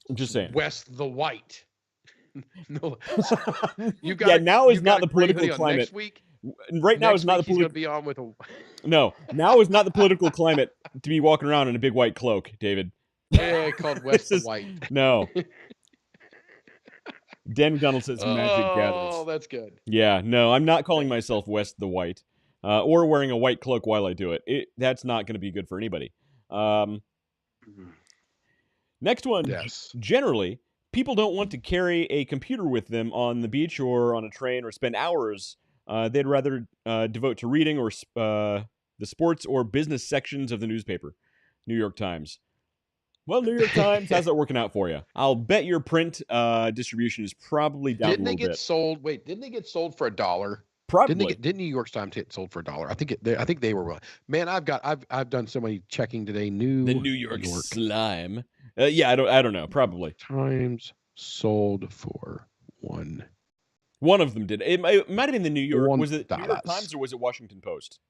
I'm just saying. West the White. No, now is not the political climate. Next week. Right now is not the political. Be on with No, now is not the political climate to be walking around in a big white cloak, David. Yeah, called West the White. No. Dan McDonald says magic gathers. Oh, that's good. Yeah, no, I'm not calling myself West the White, or wearing a white cloak while I do it. That's not going to be good for anybody. Next one. Yes. Generally, people don't want to carry a computer with them on the beach or on a train or spend hours. They'd rather devote to reading or the sports or business sections of the newspaper. New York Times. Well, New York Times, how's that working out for you? I'll bet your print distribution is probably down Didn't a they little get bit. sold? Wait, didn't they get sold for $1? Probably. Didn't New York Times get sold for $1? I think they were. Man, I've done so many checking today. The New York slime. Yeah, I don't know. Probably. Times sold for $1. One of them did. It might have been the New York. Was it New York $1. Times or was it Washington Post?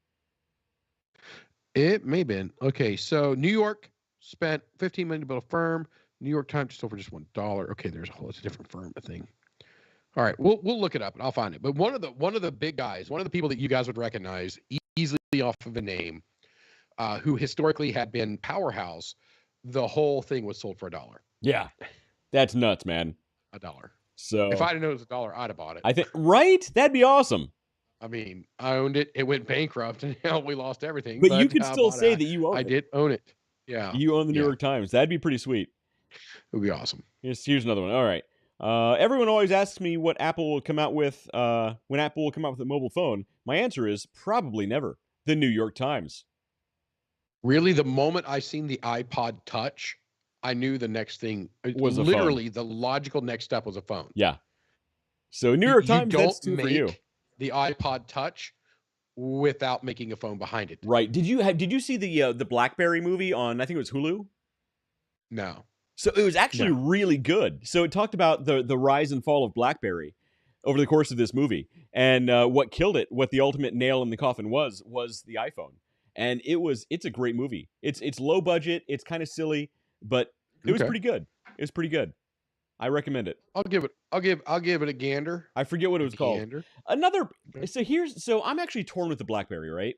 It may have been. Okay, so New York spent $15 million to build a firm. New York Times sold for just $1. Okay, it's a different firm, I think. All right, we'll look it up and I'll find it. But one of the big guys, one of the people that you guys would recognize easily off of a name, who historically had been powerhouse, the whole thing was sold for $1. Yeah, that's nuts, man. $1. So if I'd have known it was $1, I'd have bought it. I think that'd be awesome. I mean, I owned it. It went bankrupt, and now we lost everything. But you could still say that you own it. I did own it. Yeah, you own the New York Times. That'd be pretty sweet. It would be awesome. Here's another one. All right. Everyone always asks me what Apple will come out with when Apple will come out with a mobile phone. My answer is probably never. The New York Times. Really, the moment I seen the iPod Touch, I knew the next thing was literally the logical next step was a phone. Yeah. So New York Times, that's two for you. The iPod Touch without making a phone behind it. Right. Did you see the BlackBerry movie on, I think it was Hulu? No. So it was actually really good. So it talked about the rise and fall of BlackBerry over the course of this movie. And what killed it, what the ultimate nail in the coffin was the iPhone. And it's a great movie. It's low budget, it's kind of silly, but it was pretty good. It was pretty good. I recommend it. I'll give it a gander. I forget what it was called. So I'm actually torn with the BlackBerry, right?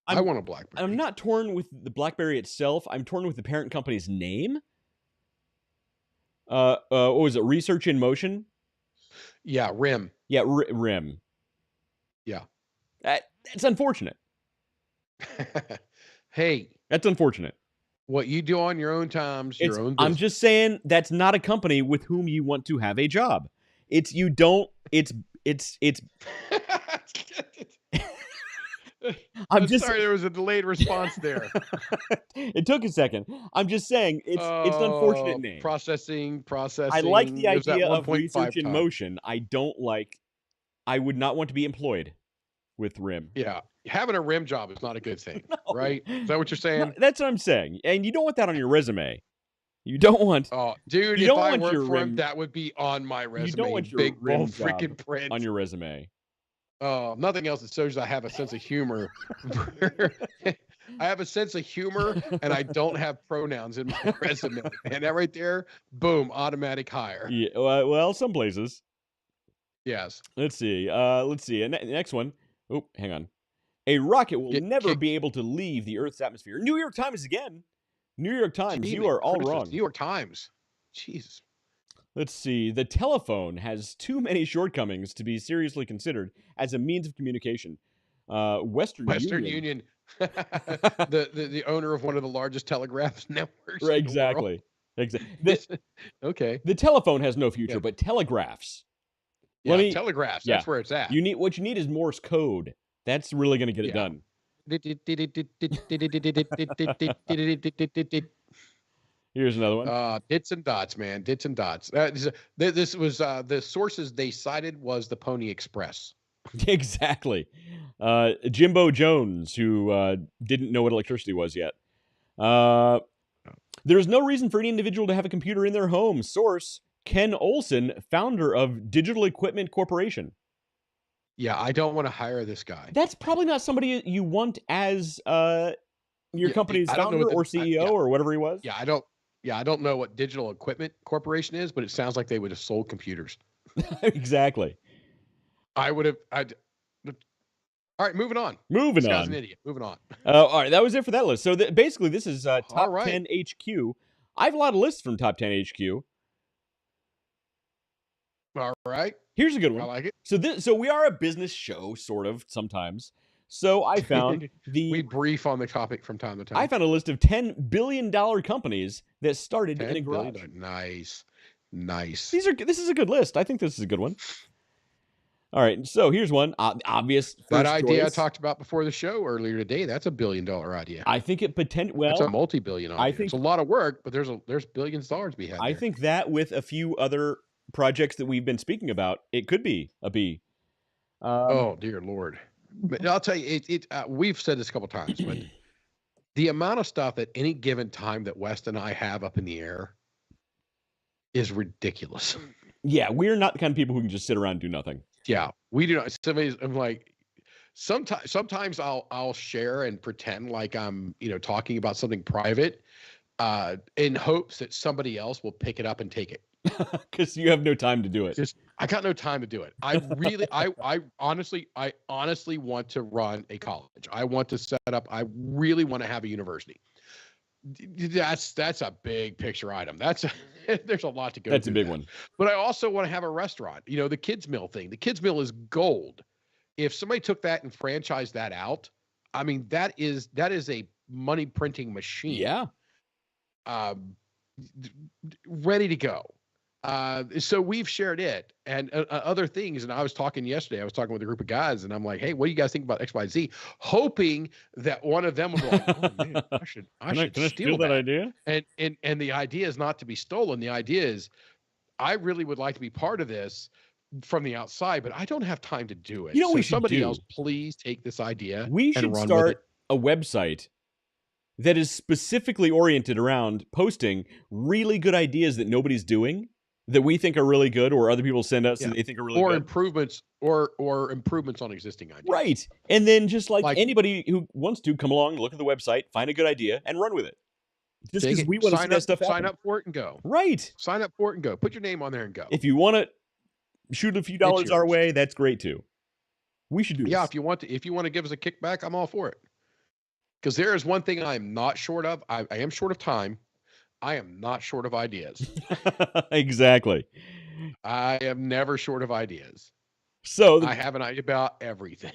I want a BlackBerry. I'm not torn with the BlackBerry itself. I'm torn with the parent company's name. What was it? Research in Motion? Yeah, RIM. Yeah, RIM. Yeah. That's unfortunate. Hey. That's unfortunate. What you do on your own time's your own business. I'm just saying that's not a company with whom you want to have a job. I'm sorry there was a delayed response there. It took a second. I'm just saying it's an unfortunate name. Processing. I like the idea of research in motion. I would not want to be employed with RIM. Yeah. Having a RIM job is not a good thing, right? Is that what you're saying? No, that's what I'm saying. And you don't want that on your resume. You don't want... Oh, dude, if I worked for him, that would be on my resume. You don't want your big RIM freaking print on your resume. Nothing else that shows I have a sense of humor. I have a sense of humor, and I don't have pronouns in my resume. And that right there, boom, automatic hire. Yeah, well, some places. Yes. Let's see. Next one. Oh, hang on. A rocket will never be able to leave the Earth's atmosphere. New York Times again. New York Times, you are all wrong. New York Times. Jeez. Let's see. The telephone has too many shortcomings to be seriously considered as a means of communication. Western Union. the owner of one of the largest telegraph networks. Right, exactly. Okay. The telephone has no future, but telegraphs. Yeah, telegraphs. That's where it's at. What you need is Morse code. That's really going to get it done. Here's another one. Dits and dots, man. Dits and dots. This was the sources they cited was the Pony Express. Exactly. Jimbo Jones, who didn't know what electricity was yet. There's no reason for any individual to have a computer in their home. Source, Ken Olson, founder of Digital Equipment Corporation. Yeah, I don't want to hire this guy. That's probably not somebody you want as your company's founder or CEO or whatever he was. Yeah, I don't know what Digital Equipment Corporation is, but it sounds like they would have sold computers. Exactly. All right, moving on. This guy's an idiot. Moving on. All right, that was it for that list. So basically, this is Top 10 HQ. I have a lot of lists from Top 10 HQ. All right. Here's a good one. I like it. So we are a business show, sort of, sometimes. So I found we brief on the topic from time to time. I found a list of $10 billion companies that started in a garage. Nice. Nice. This is a good list. I think this is a good one. All right, so here's one obvious first That idea choice. I talked about before the show earlier today, that's a $1 billion idea. I think it That's a multi-billion idea. I think it's a lot of work, but there's billions of dollars to be had. I think that with a few other projects that we've been speaking about, it could be a B. Oh dear Lord! But I'll tell you, we've said this a couple times, but the amount of stuff at any given time that West and I have up in the air is ridiculous. Yeah, we're not the kind of people who can just sit around and do nothing. Yeah, we do not. I'm like, sometimes I'll share and pretend like I'm, talking about something private, in hopes that somebody else will pick it up and take it. Because you have no time to do it. I got no time to do it. I really, I honestly want to run a college. I want to set up. I really want to have a university. That's a big picture item. There's a lot to go. That's a big one. But I also want to have a restaurant. The kids meal thing. The kids meal is gold. If somebody took that and franchised that out, I mean, that is a money printing machine. Yeah. Ready to go. So we've shared it and other things. And I was talking yesterday, I was talking with a group of guys and I'm like, hey, what do you guys think about XYZ? Hoping that one of them would be like, oh man, I should steal that idea. And the idea is not to be stolen. The idea is I really would like to be part of this from the outside, but I don't have time to do it. We should somebody else, please take this idea. We should start a website that is specifically oriented around posting really good ideas that nobody's doing, that we think are really good, or other people send us and they think are really good. Improvements or improvements on existing ideas. Right. And then just like anybody who wants to come along, look at the website, find a good idea, and run with it. Just because we want to see that stuff happen. Sign up for it and go. Right. Sign up for it and go. Put your name on there and go. If you want to shoot a few dollars our way, that's great too. We should do this. Yeah, if you want to give us a kickback, I'm all for it. Because there is one thing I am not short of. I am short of time. I am not short of ideas. Exactly. I am never short of ideas. So I have an idea about everything.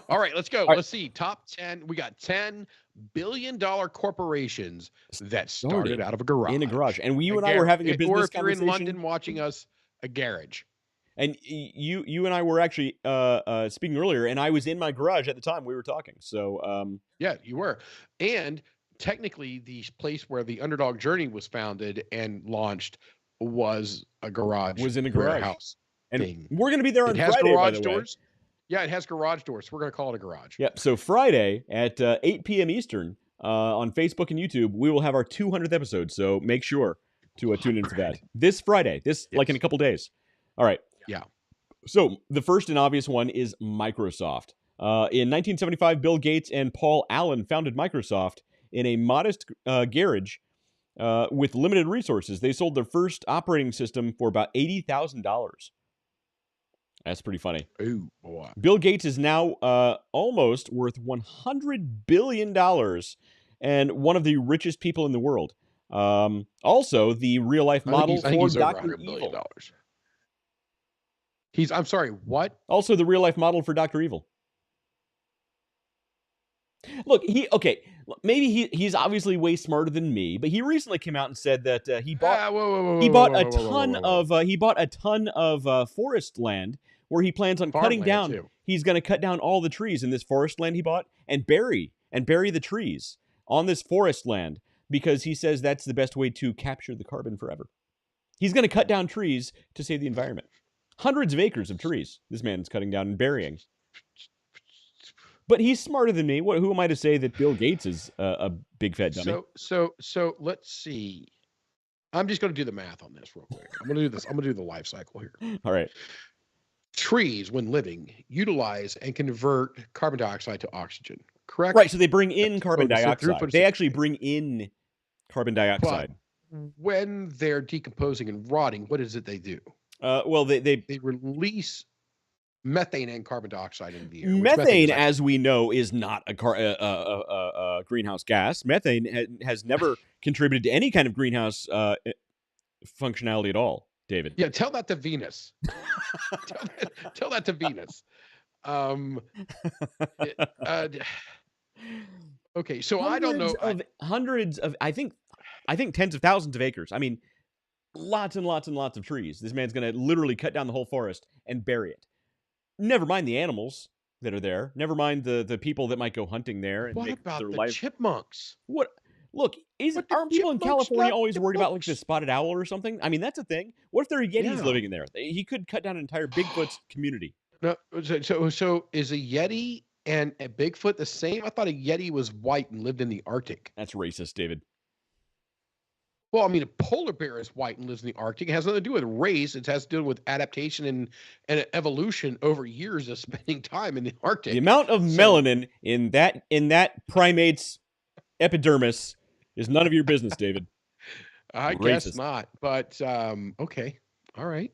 All right, let's go. Let's see. Top 10. We got $10 billion corporations that started out of a garage. In a garage. And you and I were having a business conversation. Or if you're in conversation. London watching us, a garage. And you and I were actually speaking earlier, and I was in my garage at the time we were talking. So yeah, you were. And technically, the place where the Underdog Journey was founded and launched was a garage. Was in a garage house. And we're going to be there on Friday. It has garage by the doors. Way. Yeah, it has garage doors. We're going to call it a garage. Yep. So Friday at 8 p.m. Eastern on Facebook and YouTube, we will have our 200th episode. So make sure to tune in for that. This Friday. Like in a couple days. All right. Yeah. So the first and obvious one is Microsoft. In 1975, Bill Gates and Paul Allen founded Microsoft in a modest garage with limited resources. They sold their first operating system for about $80,000. That's pretty funny. Ooh, boy. Bill Gates is now almost worth $100 billion and one of the richest people in the world. Also, the real-life model for Dr. Evil. I'm sorry, what? Also, the real-life model for Dr. Evil. Look, maybe he's obviously way smarter than me, but he recently came out and said that he bought a ton of forest land where he plans on cutting down. Too. He's going to cut down all the trees in this forest land he bought and bury the trees on this forest land because he says that's the best way to capture the carbon forever. He's going to cut down trees to save the environment. Hundreds of acres of trees this man is cutting down and burying. But he's smarter than me. Who am I to say that Bill Gates is a big fat dummy? So let's see. I'm just going to do the math on this real quick. I'm going to do this. I'm going to do the life cycle here. All right. Trees, when living, utilize and convert carbon dioxide to oxygen. Correct. Right. So they bring in carbon dioxide. They actually bring in carbon dioxide. But when they're decomposing and rotting, what is it they do? Well, they release methane and carbon dioxide into the air. Methane, as we know, is not a greenhouse gas. Methane has never contributed to any kind of greenhouse functionality at all, David. Yeah, tell that to Venus. tell that to Venus. Okay, so I don't know. Hundreds of, I think tens of thousands of acres. I mean, lots and lots and lots of trees. This man's going to literally cut down the whole forest and bury it. Never mind the animals that are there. Never mind the people that might go hunting there and What make about their the life. chipmunks? What? Look, But the aren't people in chipmunks California love always worried about like the chipmunks. spotted owl or something? I mean, that's a thing. What if there are Yetis Yeah. living in there? He could cut down an entire Bigfoot's community. No, so is a Yeti and a Bigfoot the same? I thought a Yeti was white and lived in the Arctic. That's racist, David. Well, I mean, a polar bear is white and lives in the Arctic. It has nothing to do with race. It has to do with adaptation and evolution over years of spending time in the Arctic. The amount of melanin in that primate's epidermis is none of your business, David. I Racist. guess not. But okay, all right.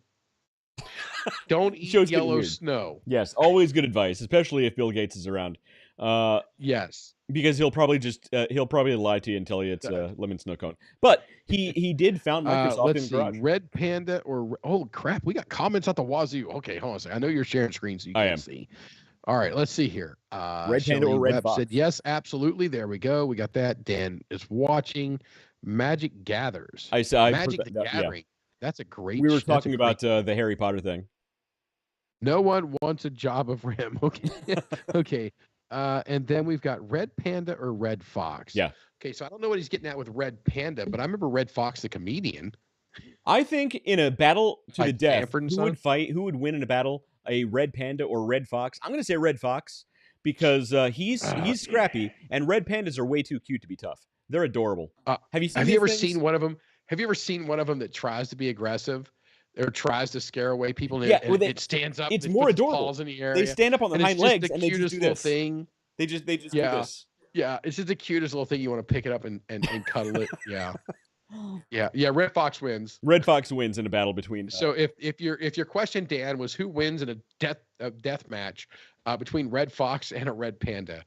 Don't eat Show's getting yellow weird. snow. Yes, always good advice, especially if Bill Gates is around. Yes. Because he'll probably lie to you and tell you it's lemon snow cone. But he did found Microsoft Let's in see. the garage. Red Panda or oh crap, we got comments at the wazoo. Okay, hold on a second. I know you're sharing screen, so you can't see. All right, let's see here. Red Panda or Red Webb Fox? said yes, absolutely. There we go. We got that. Dan is watching. Magic Gathers. I Magic the yeah. Gathering. That's a great. We were talking about the Harry Potter thing. No one wants a job of Rim. Okay. Okay. And then we've got Red Panda or Red Fox. Yeah. Okay, so I don't know what he's getting at with Red Panda, but I remember Red Fox, the comedian. I think in a battle to the Like death, Sanford and who Son? would fight? Who would win in a battle? A Red Panda or Red Fox? I'm going to say Red Fox because he's scrappy, and Red Pandas are way too cute to be tough. They're adorable. Have you seen? Have you ever seen one of them? Have you ever seen one of them that tries to be aggressive? Or tries to scare away people, and, it stands up. It's and more puts adorable. paws in the area. They stand up on their and hind it's just legs the and they just cutest do little this. thing. They just do this. Yeah, it's just the cutest little thing. You want to pick it up and cuddle it. Yeah. Yeah. Red Fox wins. Red Fox wins in a battle between. So if your question, Dan, was who wins in a death match between Red Fox and a Red Panda,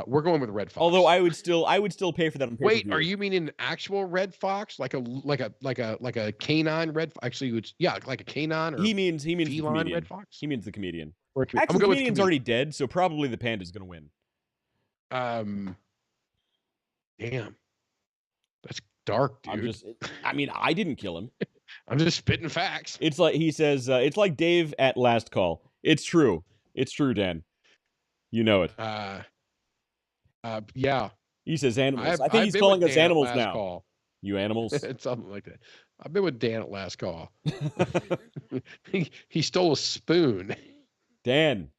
we're going with Red Fox. Although I would still pay for that. On Wait, pay-per-view. are you meaning an actual Red Fox, like a canine red? Actually, like a canine. Or he means the feline comedian. Red Fox. He means the comedian. I'm Actually, the going with comedian's already dead, so probably the Panda's going to win. Damn, that's dark, dude. I didn't kill him. I'm just spitting facts. It's like he says. It's like Dave at Last Call. It's true. It's true, Dan. You know it. Yeah. He says animals. I think he's calling us animals now. Call. You animals. It's something like that. I've been with Dan at Last Call. he stole a spoon. Dan,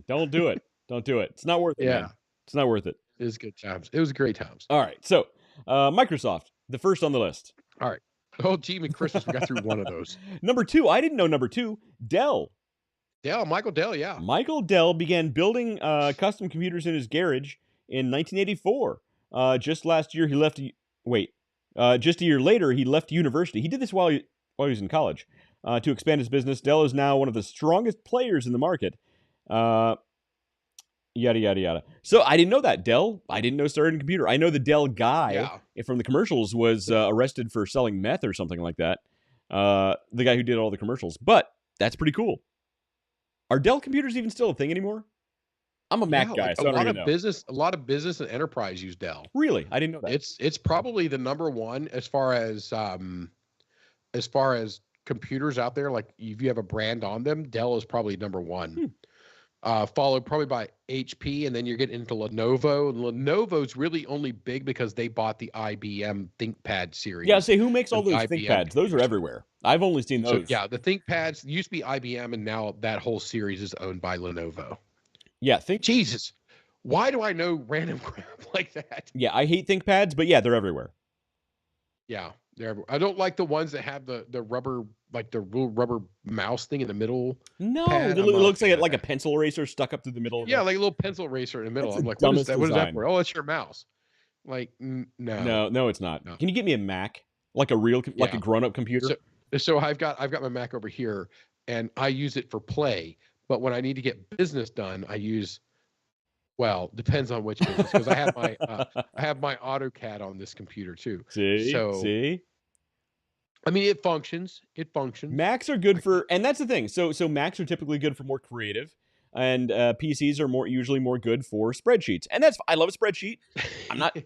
don't do it. Don't do it. It's not worth it. Yeah. Man. It's not worth it. It was good times. It was great times. All right. So, Microsoft, the first on the list. All right. Oh, gee, Christmas, we got through one of those. Number 2, I didn't know number 2, Dell. Michael Dell, yeah. Michael Dell began building custom computers in his garage in 1984. Just last year, he left. Just a year later, he left university. He did this while he was in college to expand his business. Dell is now one of the strongest players in the market. Yada, yada, yada. So I didn't know that. Dell, I didn't know started in computer. I know the Dell guy from the commercials was arrested for selling meth or something like that. The guy who did all the commercials. But that's pretty cool. Are Dell computers even still a thing anymore? I'm a Mac guy, so I don't even know. A lot of business and enterprise use Dell. Really? I didn't know that. It's probably the number one as far as computers out there. Like if you have a brand on them, Dell is probably number one. Followed probably by HP, and then you're getting into Lenovo. And Lenovo's really only big because they bought the IBM ThinkPad series. Yeah, say who makes all those ThinkPads? Those are everywhere. I've only seen those. So, yeah, the ThinkPads used to be IBM, and now that whole series is owned by Lenovo. Yeah, Jesus, why do I know random crap like that? Yeah, I hate ThinkPads, but yeah, they're everywhere. Yeah, they're everywhere. I don't like the ones that have the rubber, like the little rubber mouse thing in the middle. No, it looks like a pencil eraser stuck up through the middle. Yeah, like a little pencil eraser in the middle. That's I'm like, what is that? What is that for? Oh, it's your mouse. Like, no. No, it's not. No. Can you get me a Mac, like a real, like a grown-up computer? So I've got my Mac over here, and I use it for play. But when I need to get business done, I use. Well, depends on which business, because I have my AutoCAD on this computer too. See. I mean, it functions. Macs are good for, and that's the thing. So Macs are typically good for more creative, and PCs are usually more good for spreadsheets. And I love a spreadsheet. I'm not.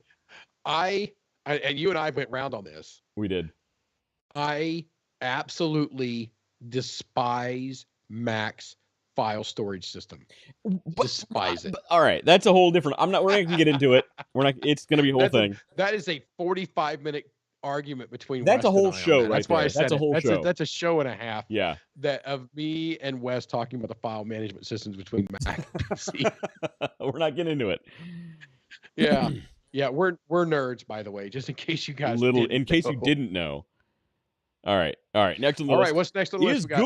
And you and I went round on this. We did. I absolutely despise Mac's file storage system. Despise it. All right, that's a whole different. We're not going to get into it. We're not. It's going to be a whole thing. That is a 45-minute argument between That's West a whole and I show on that. right That's why there. I said That's a whole show. That's a show and a half. Yeah. That of me and Wes talking about the file management systems between Mac and PC. We're not getting into it. Yeah. Yeah, we're nerds, by the way, just in case you guys you didn't know. All right. Next on the list. All right, what's next on the list? We got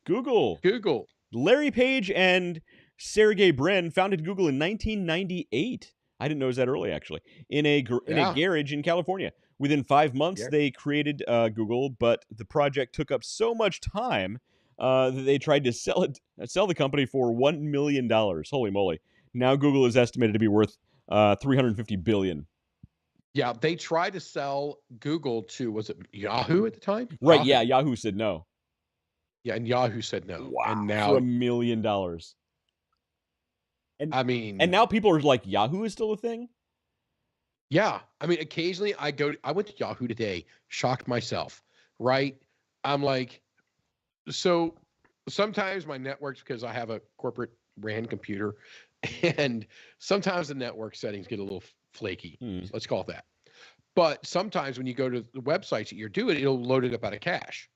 Google. Google. Larry Page and Sergey Brin founded Google in 1998. I didn't know that early, actually. In a garage in California. Within 5 months, they created Google, but the project took up so much time that they tried to sell the company for $1 million. Holy moly! Now Google is estimated to be worth $350 billion. Yeah, they tried to sell Google to, was it Yahoo at the time? Right. Yahoo. Yeah, Yahoo said no. Yeah, and Yahoo said no. Wow. And now for $1 million. And I mean, and now people are like, Yahoo is still a thing. Yeah, I mean, occasionally I went to Yahoo today, shocked myself. Right, I'm like, so sometimes my networks, because I have a corporate RAN computer, and sometimes the network settings get a little flaky. Let's call it that. But sometimes when you go to the websites that you're doing, it'll load it up out of cache.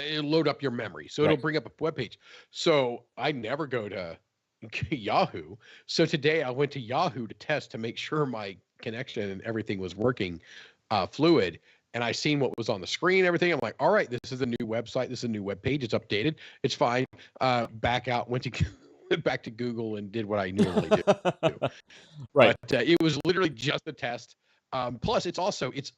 It'll load up your memory, so it'll bring up a web page. So I never go to Yahoo. So today I went to Yahoo to test to make sure my connection and everything was working fluid. And I seen what was on the screen, everything. I'm like, all right, this is a new website. This is a new web page. It's updated. It's fine. Back out, went back to Google and did what I normally do. Right. But it was literally just a test. Plus, it's also its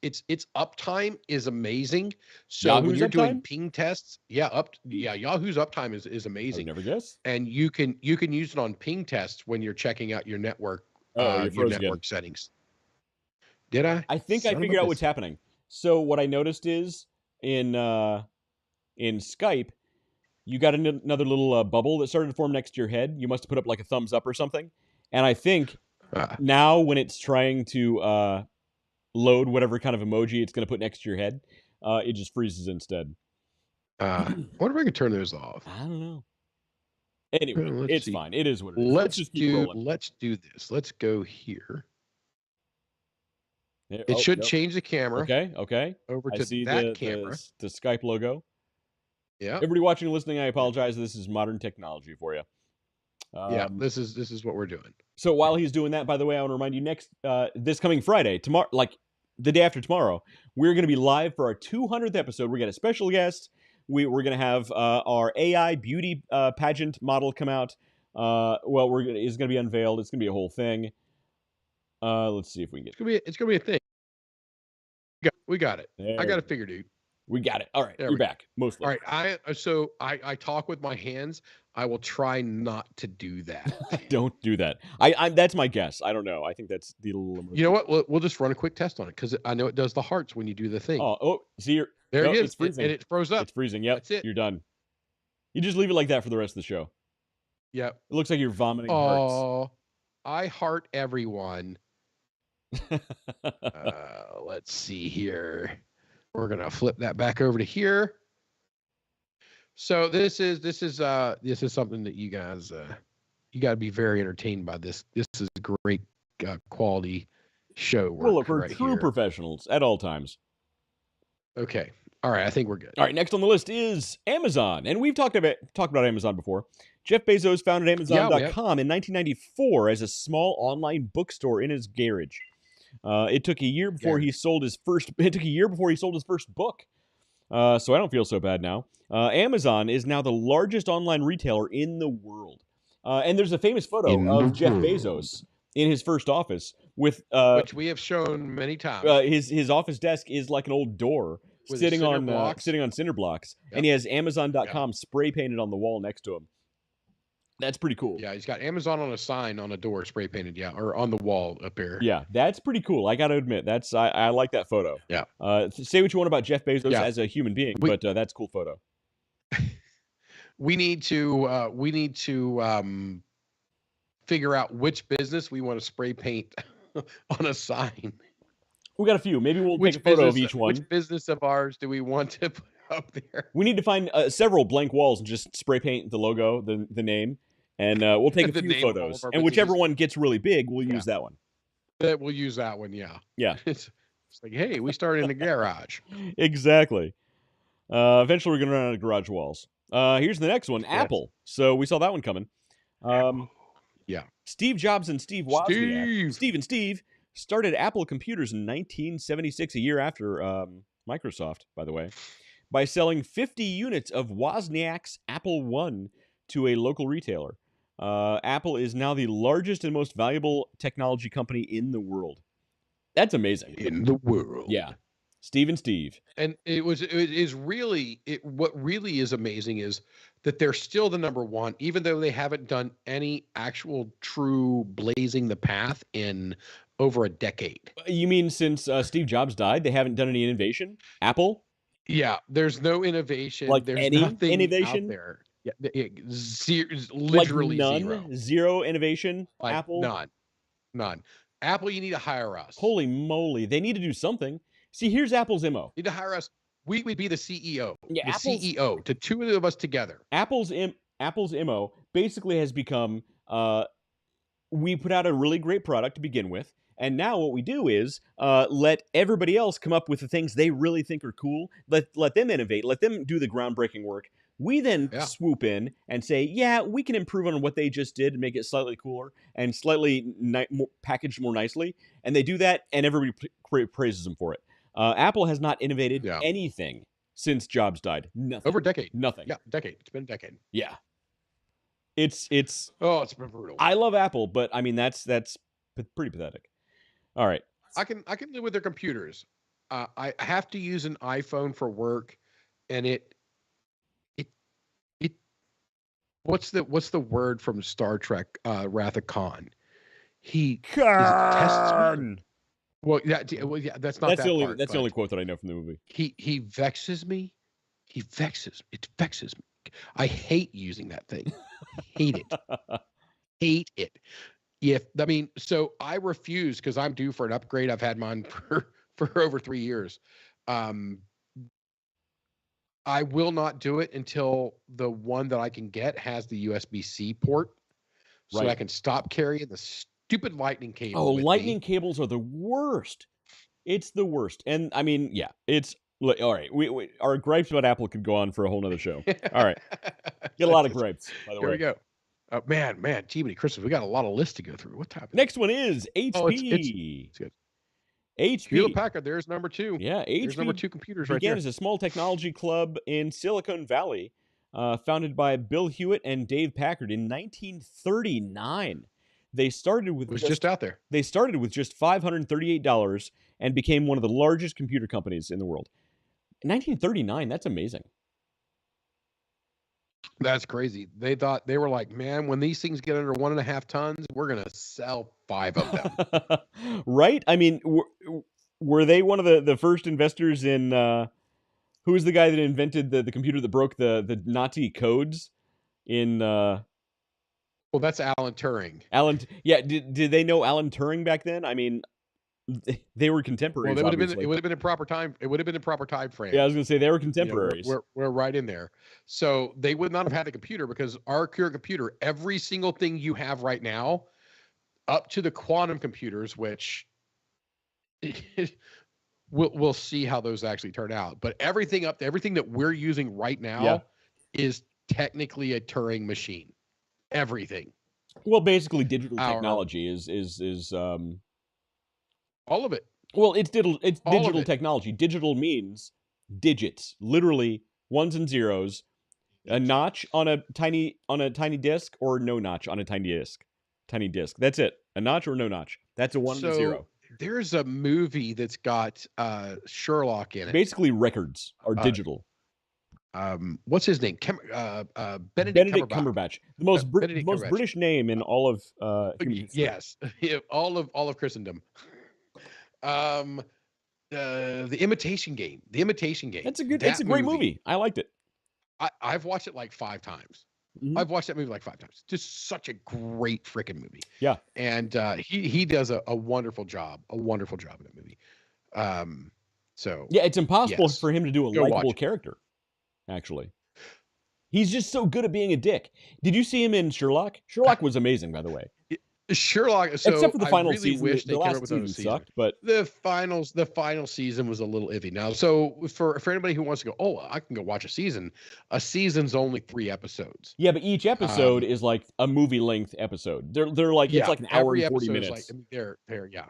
uptime is amazing. So Yahoo's when you're uptime? doing ping tests, Yahoo's uptime is amazing. I never guess. And you can use it on ping tests when you're checking out your network your network settings. Did I? I think I figured out what's happening. So what I noticed is in Skype, you got another little bubble that started to form next to your head. You must have put up like a thumbs up or something. And I think now when it's trying to load whatever kind of emoji it's going to put next to your head, it just freezes instead. I wonder if I can turn those off. I don't know. Anyway, it's fine. It is what it is. Let's do this. Let's go here. It should change the camera. Okay. Over to that camera. The Skype logo. Yeah. Everybody watching and listening, I apologize. This is modern technology for you. This is what we're doing. So while he's doing that, by the way, I want to remind you this coming Friday, tomorrow, like the day after tomorrow, we're going to be live for our 200th episode. We got a special guest. We're going to have our AI beauty pageant model come out. It's going to be unveiled. It's going to be a whole thing. Let's see if we can get it. It's gonna be a thing. We got it. I got it figured, dude. We got it. All right, you're back. Mostly. All right. I talk with my hands. I will try not to do that. Don't do that. I that's my guess. I don't know. I think that's the little. You know what? We'll just run a quick test on it because I know it does the hearts when you do the thing. See, there it is. It's freezing. And it froze up. It's freezing. Yep. That's it. You're done. You just leave it like that for the rest of the show. Yep. It looks like you're vomiting hearts. I heart everyone. Let's see here. We're gonna flip that back over to here. So this is something that you guys you got to be very entertained by this. This is great quality show work. We're true professionals at all times. Okay. All right. I think we're good. All right. Next on the list is Amazon, and we've talked about Amazon before. Jeff Bezos founded Amazon.com in 1994 as a small online bookstore in his garage. It took a year before he sold his first. It took a year before he sold his first book. So I don't feel so bad now. Amazon is now the largest online retailer in the world. And there's a famous photo of Jeff Bezos in his first office with which we have shown many times. His office desk is like an old door with sitting on cinder blocks, and he has Amazon.com spray painted on the wall next to him. That's pretty cool. Yeah, he's got Amazon on a sign on a door, spray painted. Yeah, or on the wall up there. Yeah, that's pretty cool. I got to admit, I like that photo. Yeah. Say what you want about Jeff Bezos as a human being, but that's a cool photo. We need to figure out which business we want to spray paint on a sign. We got a few. Maybe we'll Which take a photo of business? each one. Which business of ours do we want to put up there? We need to find several blank walls and just spray paint the logo, the name, and we'll take a The few name of all photos. of our And whichever businesses. one gets really big, we'll use that one. We'll use that one. Yeah. Yeah. It's like, hey, we started in the garage. Exactly. Eventually, we're going to run out of garage walls. Here's the next one, Yes. Apple. So we saw that one coming. Yeah. Steve Jobs and Steve Wozniak. Steve and Steve started Apple Computers in 1976, a year after Microsoft, by the way, by selling 50 units of Wozniak's Apple I to a local retailer. Apple is now the largest and most valuable technology company in the world. That's amazing. In the world. Yeah. Steve and Steve. And what really is amazing is that they're still the number one, even though they haven't done any actual true blazing the path in over a decade. You mean since Steve Jobs died, they haven't done any innovation? Apple? Yeah, there's no innovation. Like there's any nothing innovation out there. Yeah, literally like none? Zero innovation? Like Apple? None. Apple, you need to hire us. Holy moly. They need to do something. See, here's Apple's MO. You need to hire us. We would be the CEO. Yeah, the CEO to two of us together. Apple's MO basically has become we put out a really great product to begin with, and now what we do is let everybody else come up with the things they really think are cool. Let them innovate. Let them do the groundbreaking work. We then swoop in and say, yeah, we can improve on what they just did and make it slightly cooler and slightly more packaged more nicely. And they do that, and everybody praises them for it. Apple has not innovated anything since Jobs died. Nothing. Over a decade. Nothing. Yeah, decade. It's been a decade. Yeah. It's been brutal. I love Apple, but I mean that's pretty pathetic. All right. I can live with their computers. I have to use an iPhone for work, and it what's the word from Star Trek Wrath of Khan? He tests me. Well, yeah, that's not that's the only quote that I know from the movie. He vexes me. It vexes me. I hate using that thing. Hate it. So I refuse because I'm due for an upgrade. I've had mine for over 3 years. I will not do it until the one that I can get has the USB-C port, so I can stop carrying the stupid lightning cable. Oh, lightning cables are the worst. It's the worst. And I mean, yeah, it's all right. We our gripes about Apple could go on for a whole nother show. All right, get a lot of gripes. By the way, here we go. Man, Jiminy Christmas, we got a lot of lists to go through. What's happening? Next one is HP. Oh, it's good. HP. Hewlett-Packard, there's number 2. Yeah, HP. There's number 2 computers right there. Began as a small technology club in Silicon Valley, founded by Bill Hewitt and Dave Packard in 1939. They started with just out there. They started with just $538 and became one of the largest computer companies in the world. In 1939, that's amazing. That's crazy. They were like, man, when these things get under 1.5 tons, we're gonna sell 5 of them. Right? I mean, were they one of the first investors in? Who was the guy that invented the computer that broke the Nazi codes? In well, that's Alan Turing. Yeah. Did they know Alan Turing back then? I mean, they were contemporaries. Well, it would have been a proper time. It would have been a proper time frame. Yeah, I was going to say they were contemporaries. We're right in there. So they would not have had a computer because our current computer, every single thing you have right now, up to the quantum computers, which we'll see how those actually turn out. But everything that we're using right now is technically a Turing machine. Everything. Well, basically, digital technology is all of it. Well, it's digital technology. Digital means digits, literally ones and zeros, a notch on a tiny disc, or no notch on a tiny disc. That's it. A notch or no notch. That's a 1 and a 0. There's a movie that's got Sherlock in it. Basically, records are digital. What's his name? Benedict Cumberbatch. The most British name in all of yes, all of Christendom. The Imitation Game. It's a great movie. I liked it. I've watched it like 5 times. Mm-hmm. I've watched that movie like 5 times. Just such a great freaking movie. Yeah. And he does a wonderful job. A wonderful job in that movie. So Yeah, it's impossible yes, for him to do a go watch likable it. character. Actually, he's just so good at being a dick. Did you see him in Sherlock? Sherlock was amazing, by the way. Sherlock. Except So for the I final really season. wish The they came up last with another season season. sucked, but The final season was a little iffy. Now, so for anybody who wants to go, oh, I can go watch a season. A season's only 3 episodes. yeah, but each episode is like a movie length episode. They're like it's Yeah, like an hour every and 40 episode is like, minutes. I mean, they're yeah.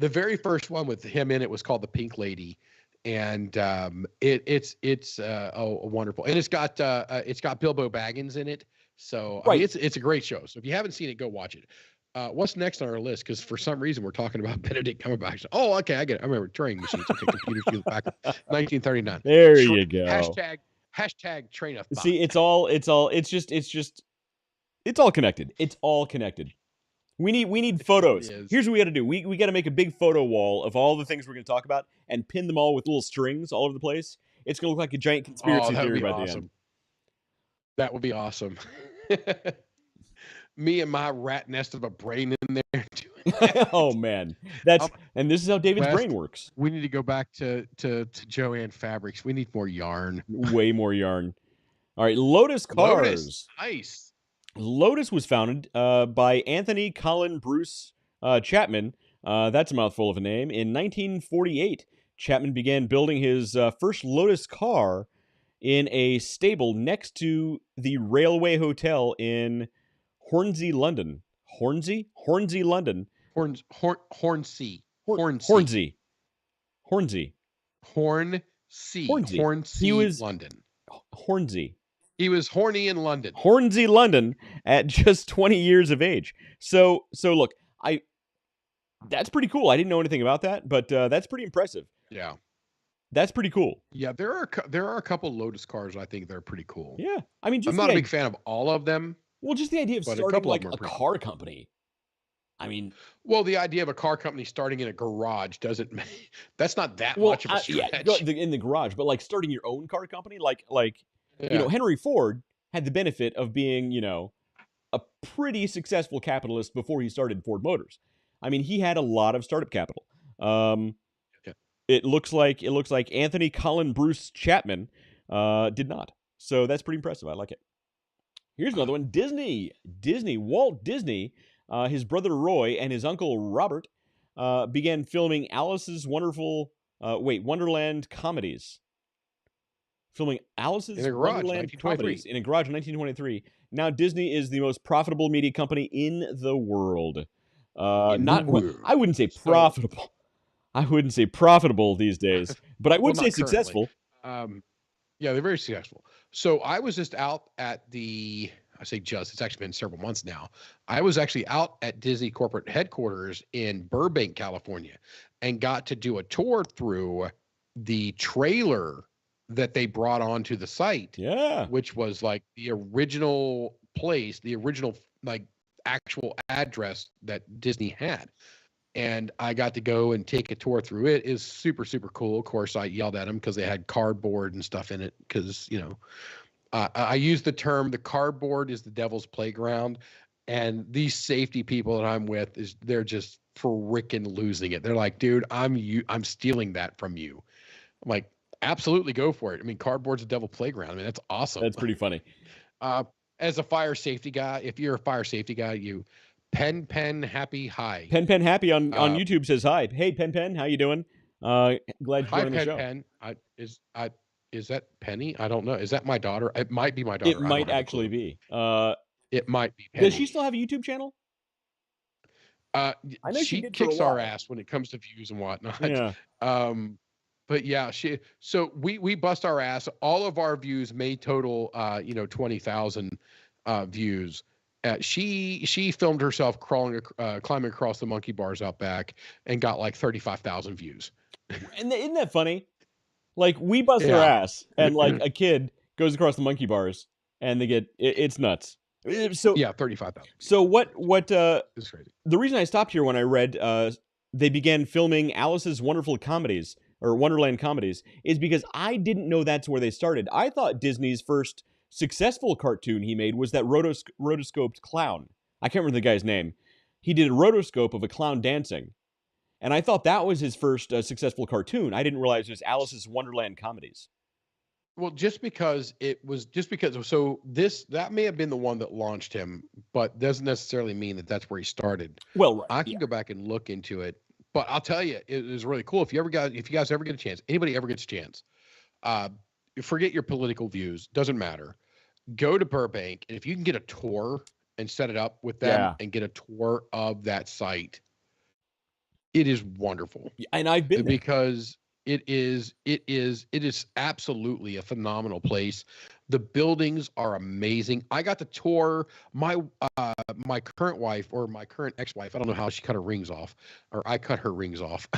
The very first one with him in it was called The Pink Lady, and it's wonderful, and it's got Bilbo Baggins in it. So I mean, Right. it's a great show. So if you haven't seen it, go watch it. What's next on our list? Because for some reason we're talking about Benedict Cumberbatch. Oh, okay, I get it. I remember Turing machines. Okay, computers do the back. 1939. There you go. Hashtag train of thought. See, it's all it's all connected. It's all connected. We need photos. It is. Here's what we got to do. We got to make a big photo wall of all the things we're going to talk about and pin them all with little strings all over the place. It's going to look like a giant conspiracy theory by the end. That would be awesome. Me and my rat nest of a brain in there doing that. Oh man, and this is how David's brain works. We need to go back to Joanne Fabrics. We need more yarn. Way more yarn. All right, Lotus Cars. Lotus. Nice. Lotus was founded by Anthony Colin Bruce Chapman. That's a mouthful of a name. In 1948, Chapman began building his first Lotus car in a stable next to the Railway Hotel in Hornsey, London. Hornsey, London. Hornsey. Hornsey. Hornsey, London. Hornsey. He was horny in London. Hornsey, London, at just 20 years of age. So look, that's pretty cool. I didn't know anything about that, but that's pretty impressive. Yeah. That's pretty cool. Yeah, there are a couple Lotus cars I think they're pretty cool. Yeah. I mean, I'm not a big fan of all of them. Well, just the idea of starting like a car company. I mean, well, the idea of a car company starting in a garage doesn't that's not that much of a stretch. Yeah, in the garage, but like starting your own car company, like you know, Henry Ford had the benefit of being, you know, a pretty successful capitalist before he started Ford Motors. I mean, he had a lot of startup capital. It looks like Anthony Colin Bruce Chapman did not. So that's pretty impressive. I like it. Here's another one. Disney. Walt Disney, his brother Roy, and his uncle Robert began filming Alice's Wonderland comedies. Filming Alice's Wonderland comedies in a garage in 1923. Now Disney is the most profitable media company in the world. I wouldn't say profitable. I wouldn't say profitable these days, but I would say successful. Yeah, they're very successful. So I was just out at it's actually been several months now. I was actually out at Disney corporate headquarters in Burbank, California, and got to do a tour through the trailer that they brought onto the site. Yeah. Which was like the original place, the original like actual address that Disney had. And I got to go and take a tour through it. It's super, super cool. Of course, I yelled at them because they had cardboard and stuff in it. Because, you know, I use the term, the cardboard is the devil's playground. And these safety people that I'm with, they're just freaking losing it. They're like, dude, I'm stealing that from you. I'm like, absolutely, go for it. I mean, cardboard's the devil's playground. I mean, that's awesome. That's pretty funny. As a fire safety guy, if you're a fire safety guy, Pen Happy hi. Pen Happy on YouTube says hi. Hey Pen, how you doing? Glad you're joining the show. Pen. Is that Penny? I don't know. Is that my daughter? It might be my daughter. It might actually be. It might be Penny. Does she still have a YouTube channel? I know she kicks our ass when it comes to views and whatnot. Yeah. But yeah, we bust our ass. All of our views may total 20,000 views. She filmed herself climbing across the monkey bars out back and got like 35,000 views. And isn't that funny? Like we bust our ass and like a kid goes across the monkey bars and they get it's nuts. So yeah, 35,000. So what it's crazy. The reason I stopped here when I read they began filming Alice's Wonderful Comedies or Wonderland comedies is because I didn't know that's where they started. I thought Disney's first successful cartoon he made was that rotoscoped clown. I can't remember the guy's name. He did a rotoscope of a clown dancing. And I thought that was his first successful cartoon. I didn't realize it was Alice's Wonderland Comedies. Well, just because that may have been the one that launched him, but doesn't necessarily mean that that's where he started. Well, right. I can go back and look into it, but I'll tell you, it is really cool. If you guys ever get a chance, anybody ever gets a chance, forget your political views, doesn't matter. Go to Burbank, and if you can get a tour and set it up with them and get a tour of that site, it is wonderful. And I've been there. Because it is absolutely a phenomenal place. The buildings are amazing. I got to tour my current wife, or my current ex-wife. I don't know how she cut her rings off, or I cut her rings off.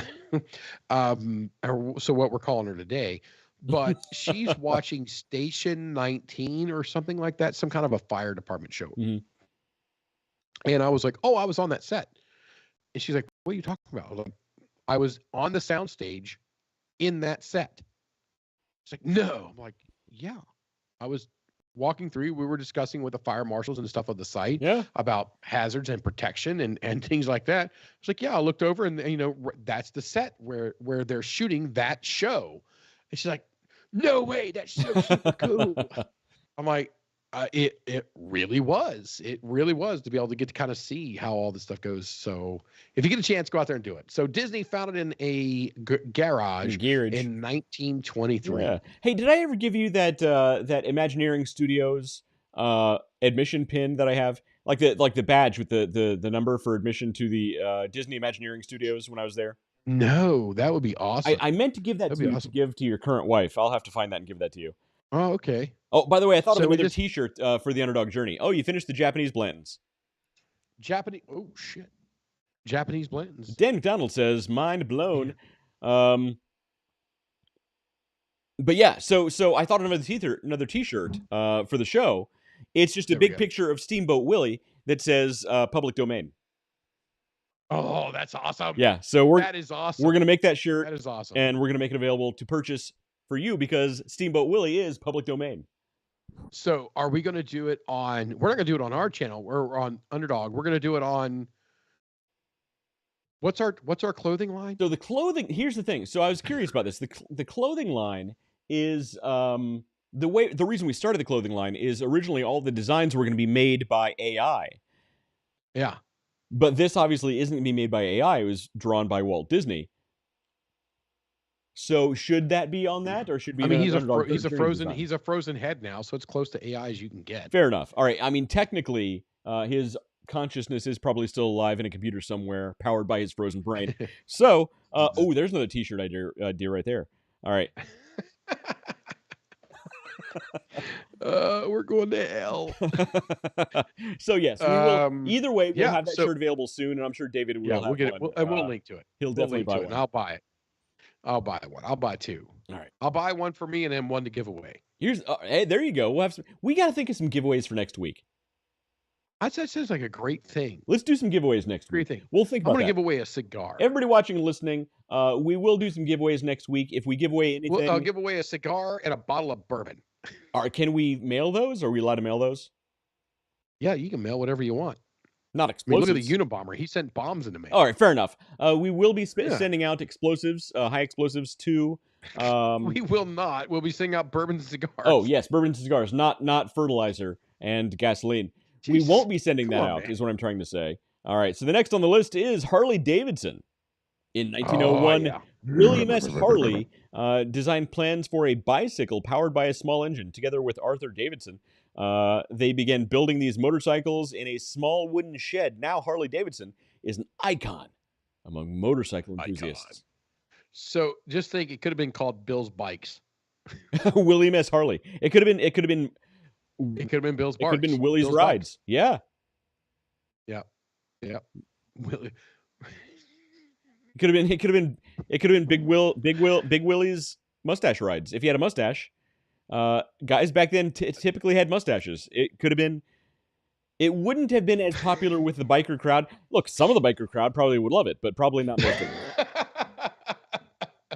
So what we're calling her today. But she's watching Station 19 or something like that, some kind of a fire department show. Mm-hmm. And I was like, "Oh, I was on that set." And she's like, "What are you talking about?" I was like, "I was on the soundstage in that set." It's like, "No." I'm like, "Yeah." I was walking through. We were discussing with the fire marshals and stuff of the site about hazards and protection and things like that. It's like, "Yeah." I looked over, and that's the set where they're shooting that show. And she's like, "No way, that show's super cool." I'm like, it really was. It really was, to be able to get to kind of see how all this stuff goes. So if you get a chance, go out there and do it. So Disney found it in a garage in 1923. Yeah. Hey, did I ever give you that that Imagineering Studios admission pin that I have? Like the badge with the number for admission to the Disney Imagineering Studios when I was there? No, that would be awesome. I meant to give that to you to give to your current wife. I'll have to find that and give that to you. Oh, okay. Oh, by the way, I thought of another T-shirt for the Underdog Journey. Oh, you finished the Japanese Blantons. Oh, shit. Japanese Blantons. Dan McDonald says, mind blown. But yeah, so I thought of another T-shirt for the show. It's just a big picture of Steamboat Willie that says public domain. Oh, that's awesome. Yeah, so that is awesome. We're going to make that shirt. That is awesome. And we're going to make it available to purchase for you because Steamboat Willie is public domain. So are we going to do it on, we're not going to do it on our channel. We're on Underdog. We're going to do it on, what's our clothing line? So the clothing, here's the thing. So I was curious about this. The clothing line is, the reason we started the clothing line is originally all the designs were going to be made by AI. Yeah. But this obviously isn't going to be made by AI. It was drawn by Walt Disney. So should that be on that, or should we? I mean, he's a frozen head now, so it's close to AI as you can get. Fair enough. All right. I mean, technically, his consciousness is probably still alive in a computer somewhere, powered by his frozen brain. So, there's another T-shirt idea right there. All right. We're going to hell. So yes, we will. Either way, we'll have that shirt available soon, and I'm sure David will. We'll get it. We'll link to it. He'll definitely buy one. And I'll buy it. I'll buy one. I'll buy two. All right. I'll buy one for me and then one to give away. Hey, there you go. We'll have some. We got to think of some giveaways for next week. That sounds like a great thing. Let's do some giveaways next week. Great thing. We'll think about I'm going to give away a cigar. Everybody watching and listening, we will do some giveaways next week. If we give away anything, I'll give away a cigar and a bottle of bourbon. All right, can we mail those? Are we allowed to mail those? Yeah, you can mail whatever you want. Not explosives. Look at the Unabomber. He sent bombs in the mail. All right, fair enough. We will be sending out explosives, high explosives to. We will not. We'll be sending out bourbon and cigars. Oh yes, bourbon and cigars, not fertilizer and gasoline. Jeez, we won't be sending that out, is what I'm trying to say. All right, so the next on the list is Harley Davidson. In 1901, William S. Harley designed plans for a bicycle powered by a small engine. Together with Arthur Davidson, they began building these motorcycles in a small wooden shed. Now Harley Davidson is an icon among motorcycle enthusiasts. So just think, it could have been called Bill's Bikes. William S. Harley. It could have been Bill's Bikes. It could have been Willie's Bill's Rides. Bikes. Yeah. Willie. It could have been Big Willie's mustache rides. If he had a mustache, guys back then typically had mustaches. It could have been. It wouldn't have been as popular with the biker crowd. Look, some of the biker crowd probably would love it, but probably not most of them.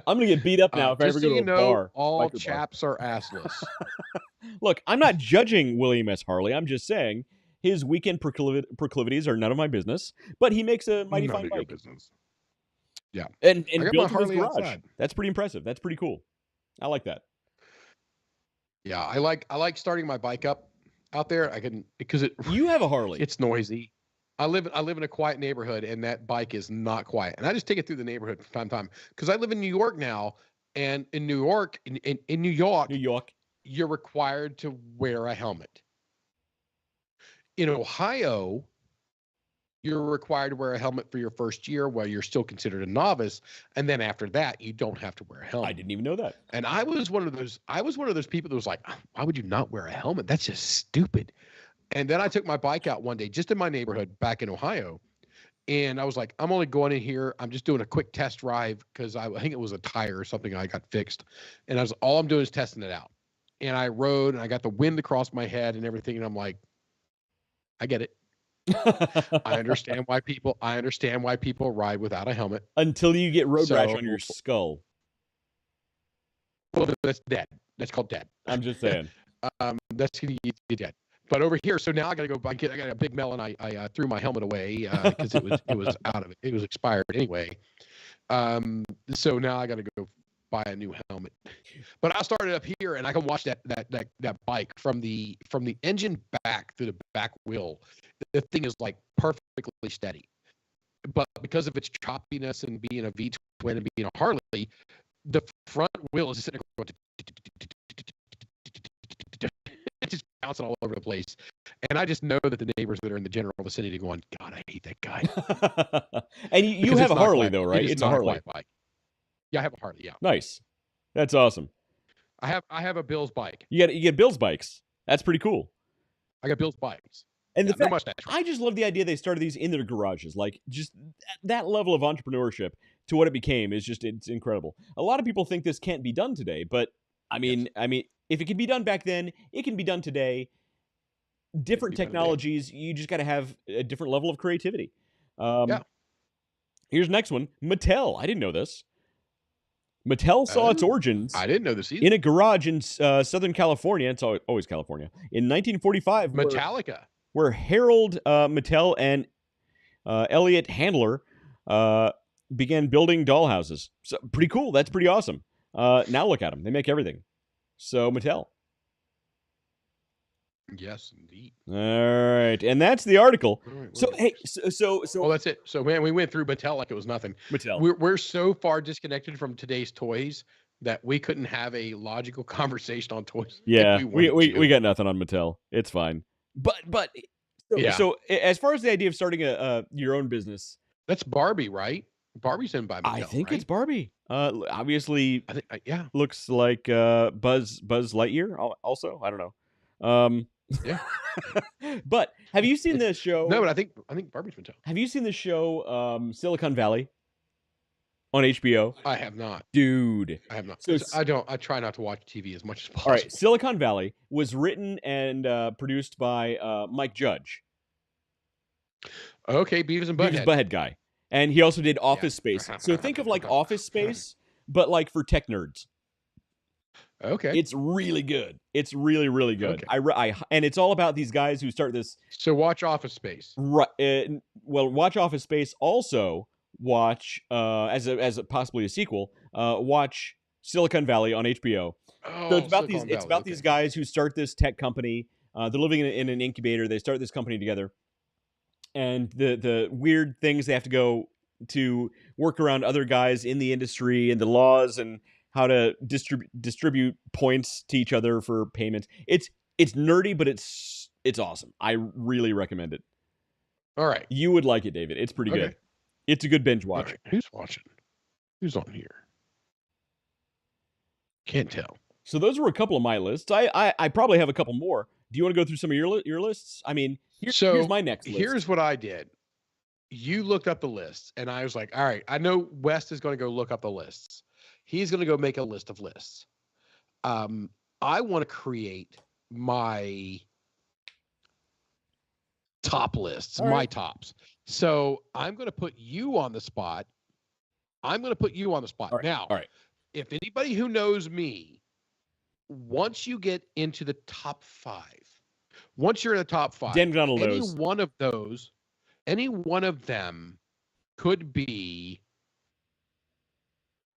I'm gonna get beat up now if I ever go to a bar. All chaps are assless. Look, I'm not judging William S. Harley. I'm just saying his weekend proclivities are none of my business. But he makes a mighty fine bike. Yeah. And I got built my in his Harley garage. outside. That's pretty impressive. That's pretty cool. I like that. Yeah, I like starting my bike up out there. I can because You have a Harley. it's noisy. I live in a quiet neighborhood, and that bike is not quiet. And I just take it through the neighborhood from time to time because I live in New York now, and in New York, in New York, New York. you're required to wear a helmet. In Ohio, you're required to wear a helmet for your first year while you're still considered a novice, and then after that, you don't have to wear a helmet. I didn't even know that. And I was one of those people that was like, why would you not wear a helmet? That's just stupid. And then I took my bike out one day just in my neighborhood back in Ohio. And I was like, I'm only going in here. I'm just doing a quick test drive because I think it was a tire or something I got fixed. And all I'm doing is testing it out. And I rode and I got the wind across my head and everything. And I'm like, I get it. I understand why people ride without a helmet. Until you get road rash on your skull. Well, that's dead. That's called dead. I'm just saying. That's gonna get dead. But over here, so now I got to go. I got a big melon. I threw my helmet away because it was out of it. It was expired anyway. So now I got to go buy a new helmet. But I started up here, and I can watch that bike from the engine back through the back wheel. The thing is like perfectly steady. But because of its choppiness and being a V twin and being a Harley, the front wheel is sitting there just bouncing all over the place. And I just know that the neighbors that are in the general vicinity are going, God, I hate that guy. And you have a Harley, though, right? It's a Harley bike. Yeah, I have a Harley. Yeah, nice. That's awesome. I have a Bill's bike. You get Bill's bikes. That's pretty cool. I got Bill's bikes. And yeah, the fact, I just love the idea they started these in their garages. Like, just that level of entrepreneurship to what it became is just, it's incredible. A lot of people think this can't be done today, but I mean, if it can be done back then, it can be done today. Different technologies, you just got to have a different level of creativity. Yeah. Here's the next one. Mattel. I didn't know this. Mattel saw its origins. I didn't know this either. In a garage in Southern California. It's always California. In 1945. Metallica. Where Harold Mattel and Elliot Handler began building dollhouses. So pretty cool. That's pretty awesome. Now look at them. They make everything. So Mattel. Yes, indeed. All right, and that's the article. Right, so hey, so well, that's it. So man, we went through Mattel like it was nothing. Mattel. We're so far disconnected from today's toys that we couldn't have a logical conversation on toys. Yeah, we got nothing on Mattel. It's fine. But so as far as the idea of starting your own business, that's Barbie, right? Barbie's in by Mattel. I think right? it's Barbie. Obviously, I think yeah. Looks like Buzz Lightyear. Also, I don't know. Yeah. But have you seen this show? No, but I think Barbie's Mattel. Have you seen the show Silicon Valley on HBO? I have not. Dude. I have not. So I try not to watch TV as much as possible. All right, Silicon Valley was written and produced by Mike Judge. Okay, Beavis and Butthead. Beavis Butthead guy. And he also did Office Space. So think of like Office Space, but like for tech nerds. Okay. It's really good. It's really, really good. Okay. And it's all about these guys who start this. So watch Office Space. Right. Well, watch Office Space. Also watch as possibly a sequel. Watch Silicon Valley on HBO. Oh, so it's about Silicon Valley. these guys who start this tech company. They're living in an incubator. They start this company together, and the weird things they have to go to work around other guys in the industry and the laws and how to distribute points to each other for payments. It's nerdy, but it's awesome. I really recommend it. All right. You would like it, David. It's pretty good. It's a good binge watch. Right. Who's watching? Who's on here? Can't tell. So those were a couple of my lists. I probably have a couple more. Do you want to go through some of your lists? I mean, here's my next list. Here's what I did. You looked up the lists, and I was like, all right, I know West is going to go look up the lists. He's going to go make a list of lists. I want to create my top lists, my tops. So I'm going to put you on the spot. Now, All right. If anybody who knows me, once you get into the top 5, once you're in the top 5, Dan McDonald any knows. one of them could be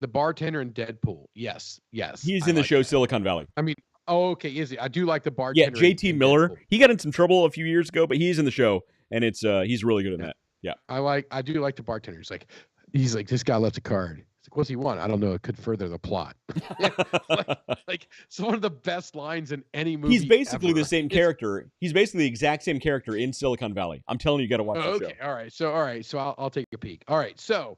The bartender in Deadpool. Yes, He's I in the like show that. Silicon Valley. I mean, oh, okay, is he? I do like the Yeah, bartender JT in Miller. Deadpool. He got in some trouble a few years ago, but he's in the show, and he's really good in Yeah. that. Yeah. I do like the bartender. He's like, this guy left a card. He's like, what's he want? I don't know. It could further the plot. It's one of the best lines in any movie. He's basically ever. the same character. He's basically the exact same character in Silicon Valley. I'm telling you, got to watch the show. Okay, all right. So I'll take a peek. All right, so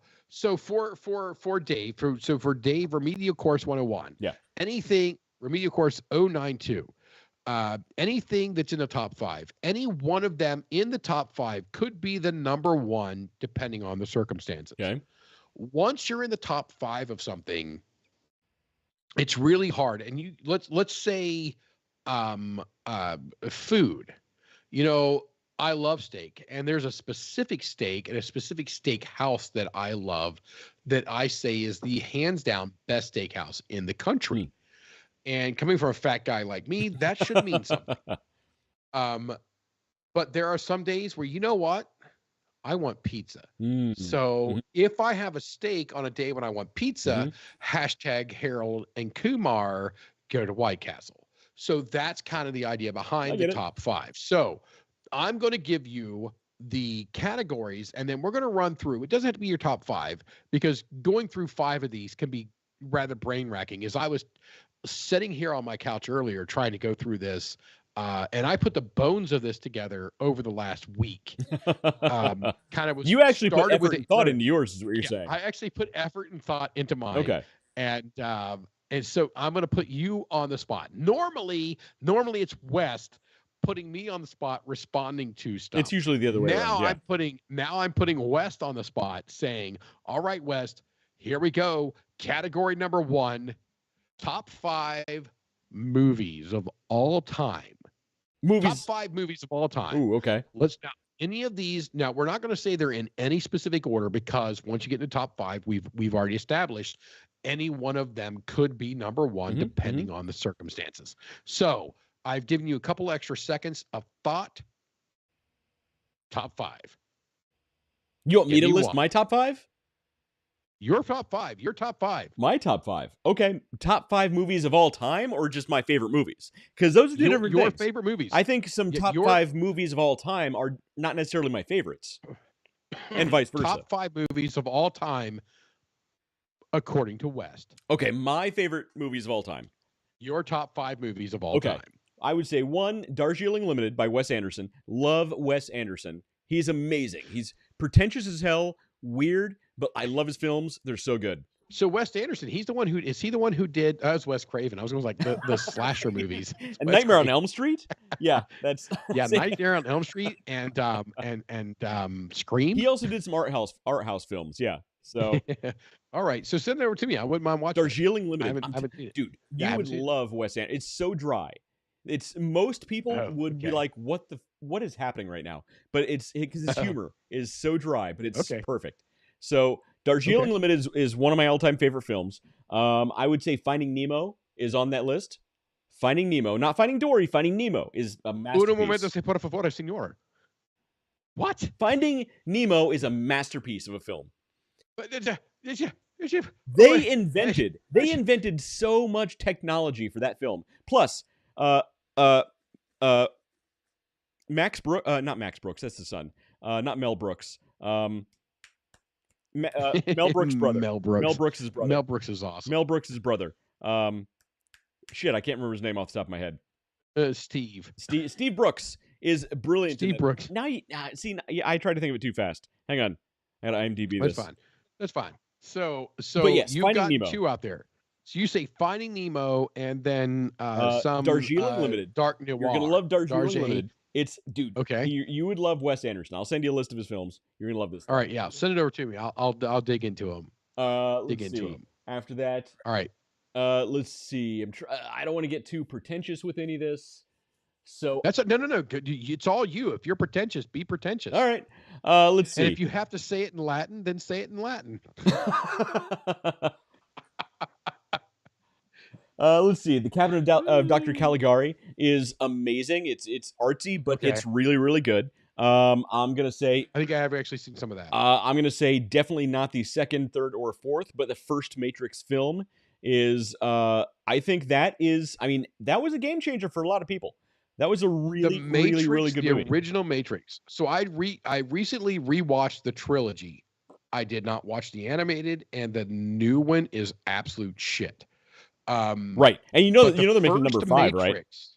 for Dave, for Dave, Remedial Course 101. Yeah. Anything Remedial Course 092. Anything that's in the top 5, any one of them in the top 5 could be the number one, depending on the circumstances. Okay. Once you're in the top 5 of something, it's really hard. And let's say food. I love steak, and there's a specific steak and a specific steak house that I love that I say is the hands down best steakhouse in the country. And coming from a fat guy like me, that should mean something. But there are some days where, you know what? I want pizza. So if I have a steak on a day when I want pizza, hashtag Harold and Kumar go to White Castle. So that's kind of the idea behind the top 5. So I'm going to give you the categories, and then we're going to run through. It doesn't have to be your top 5, because going through 5 of these can be rather brain racking. As I was sitting here on my couch earlier trying to go through this, and I put the bones of this together over the last week. Kind of was you actually put effort with and thought into yours, is what you're saying. I actually put effort and thought into mine. Okay. And so I'm going to put you on the spot. Normally it's West putting me on the spot, responding to stuff. It's usually the other way around. Yeah. I'm putting West on the spot, saying, "All right, West, here we go. Category number 1, top 5 movies of all time." Top 5 movies of all time. Ooh, okay. Let's now. Any of these, now we're not going to say they're in any specific order, because once you get into top 5, we've already established any one of them could be number 1, depending on the circumstances. So I've given you a couple extra seconds of thought. Top 5. You want me to list my top 5? Your top 5. Your top 5. My top 5. Okay. Top 5 movies of all time, or just my favorite movies? Because those are two different things. Your favorite movies. I think some top 5 movies of all time are not necessarily my favorites. And vice versa. Top 5 movies of all time, according to West. Okay. My favorite movies of all time. Your top 5 movies of all time. I would say 1, Darjeeling Limited by Wes Anderson. Love Wes Anderson. He's amazing. He's pretentious as hell, weird, but I love his films. They're so good. So Wes Anderson, is he the one who did? That was Wes Craven. I was going like the slasher movies. And Nightmare on Elm Street. Yeah, that's Nightmare on Elm Street and Scream. He also did some art house films. Yeah. So, all right. So send it over to me. I wouldn't mind watching. Darjeeling Limited. I haven't seen it. Dude, you would love Wes Anderson. It's so dry. Most people would be like, what is happening right now? But it's because his humor is so dry, but it's perfect. So Darjeeling Limited is one of my all-time favorite films. I would say Finding Nemo is on that list. Finding Nemo, not Finding Dory. Finding Nemo is a masterpiece. Un momento, se por favor, señor. What? Finding Nemo is a masterpiece of a film. They invented so much technology for that film. Plus, Max Brooks, not Max Brooks, that's the son. Not Mel Brooks. Mel Brooks' brother. Mel Brooks' brother. Mel Brooks is awesome. Mel Brooks' brother. Shit, I can't remember his name off the top of my head. Steve Brooks is brilliant. Steve Brooks. Now, I tried to think of it too fast. Hang on. I got to IMDb this. That's fine. So but yes, you've got Nemo. 2 out there. So you say Finding Nemo, and then some Darjeeling Limited. Dark Noir. You're gonna love Darjeeling Limited. It's Okay. You would love Wes Anderson. I'll send you a list of his films. You're gonna love this. All right, yeah. Send it over to me. I'll dig into him. Dig into him. After that. All right. Let's see. I don't want to get too pretentious with any of this. So no. It's all you. If you're pretentious, be pretentious. All right. Let's see. And if you have to say it in Latin, then say it in Latin. Let's see. The Cabinet of Dr. Caligari is amazing. It's artsy, but it's really, really good. I'm gonna say I think I have actually seen some of that. I'm gonna say definitely not the second, third, or fourth, but the first Matrix film is. I think that is. I mean, that was a game changer for a lot of people. That was a The really, really, really Matrix, good the movie. original Matrix. So I recently rewatched the trilogy. I did not watch the animated, and the new one is absolute shit. Right, and But they're making number first 5, right? Matrix.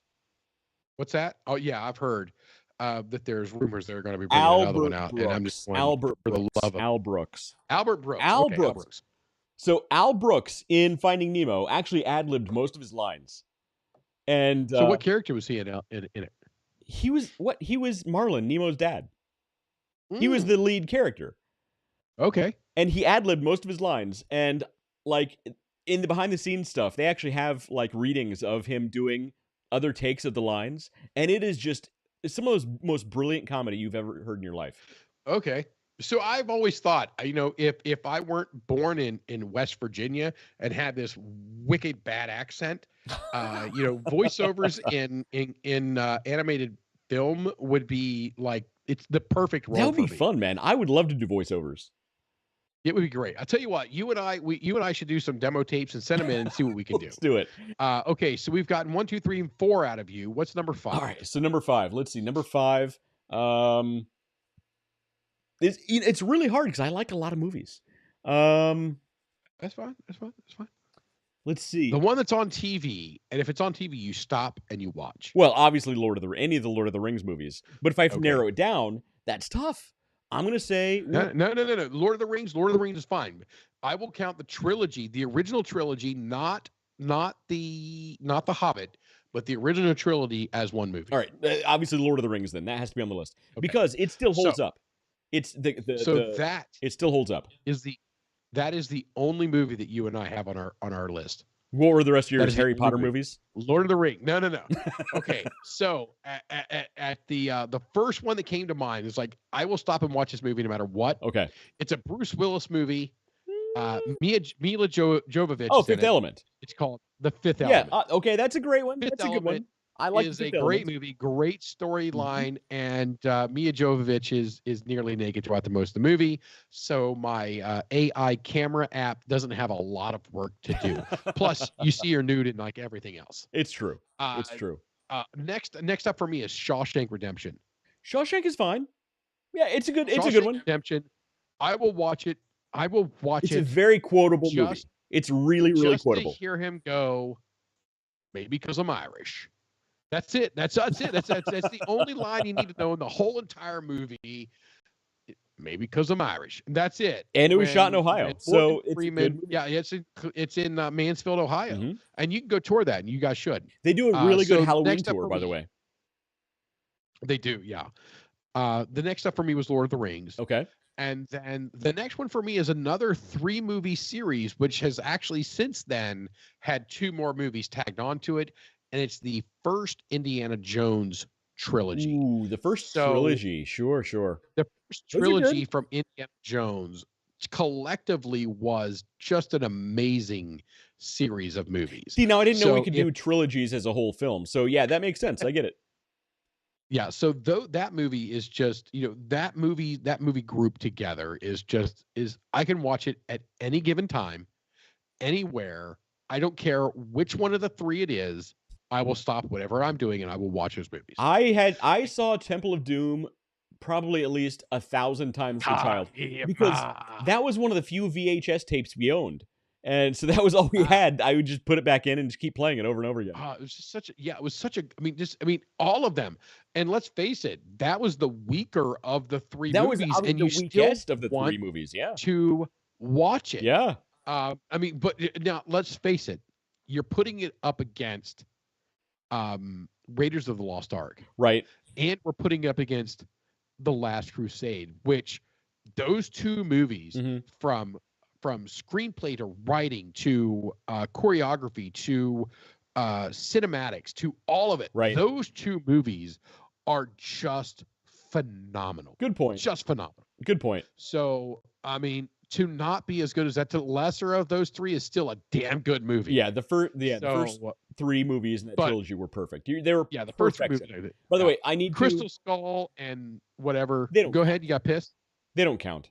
What's that? Oh yeah, I've heard that there's rumors they're going to be bringing another one Albert out, and I'm just Brooks. going Albert for the Brooks. love of Al Brooks. Albert Brooks. Al Okay, Al Brooks. Brooks. So Al Brooks in Finding Nemo actually ad-libbed most of his lines, and So what character was he in it? he was Marlin, Nemo's dad. He was Mm, the lead character, okay. and he ad-libbed most of his lines. And like in the behind-the-scenes stuff, they actually have like readings of him doing other takes of the lines, and it is just some of those most brilliant comedy you've ever heard in your life. Okay. So I've always thought, if I weren't born in West Virginia and had this wicked bad accent, voiceovers in animated film would be like it's the perfect role. That would be for me. fun, man. I would love to do voiceovers. It would be great. I'll tell you what, you and I should do some demo tapes and send them in and see what we can do. Let's do it. Okay, so we've gotten 1, 2, 3, and 4 out of you. What's number 5? All right, so number 5. Let's see. Number 5. It's really hard because I like a lot of movies. That's fine. Let's see. The one that's on TV, and if it's on TV, you stop and you watch. Well, obviously any of the Lord of the Rings movies. But if I have to narrow it down, that's tough. I'm gonna say No. Lord of the Rings is fine. I will count the trilogy, the original trilogy, not the Hobbit, but the original trilogy as one movie. All right, obviously Lord of the Rings. Then that has to be on the list because it still holds up. It's it still holds up. That is the only movie that you and I have on our list. What were the rest of your Harry Potter movies? Lord of the Rings. No. Okay, so at the first one that came to mind is like I will stop and watch this movie no matter what. Okay, it's a Bruce Willis movie. Mila Jovovich. Oh, Fifth Element. It's called The Fifth Element. Yeah. Okay, that's a great one. That's a good one. I like it. Is a great movie, great storyline, and Mia Jovovich is nearly naked throughout the most of the movie. So my AI camera app doesn't have a lot of work to do. Plus, you see her nude in like everything else. It's true. It's true. Next up for me is Shawshank Redemption. Shawshank is fine. Yeah, it's a good one. Redemption. I will watch it. It's a very quotable movie. It's really, really quotable. To hear him go, maybe because I'm Irish. That's it. That's it. That's the only line you need to know in the whole entire movie. Maybe because I'm Irish. That's it. And it was shot in Ohio, so it's good. Yeah, it's in Mansfield, Ohio, and you can go tour that, and you guys should. They do a really good Halloween tour, by the way. They do, yeah. The next up for me was Lord of the Rings. Okay. And then the next one for me is another 3-movie series, which has actually since then had 2 more movies tagged onto it. And it's the first Indiana Jones trilogy. Ooh, the first trilogy. Sure. The first trilogy from Indiana Jones collectively was just an amazing series of movies. See, now I didn't know we could do trilogies as a whole film. So yeah, that makes sense. I get it. Yeah, so that movie is just, that movie group together is I can watch it at any given time, anywhere. I don't care which one of the 3 it is. I will stop whatever I'm doing and I will watch those movies. I saw Temple of Doom probably at least 1,000 times as a child because that was one of the few VHS tapes we owned. And so that was all we had. I would just put it back in and just keep playing it over and over again. It was just all of them. And let's face it, that was the weaker of the 3 movies. That was and the weakest of the 3 movies, yeah. To watch it. Yeah. But now let's face it, you're putting it up against Raiders of the Lost Ark. Right. And we're putting it up against The Last Crusade, which those 2 movies from screenplay to writing to choreography to cinematics to all of it. Right. Those 2 movies are just phenomenal. Good point. Just phenomenal. Good point. So, to not be as good as that, to the lesser of those 3 is still a damn good movie. Yeah, the first three movies in that But- trilogy were perfect. They were Yeah, the first perfection. movie. By the way, I need Crystal to. Skull and whatever. They don't Go count. ahead. You got pissed. They don't count.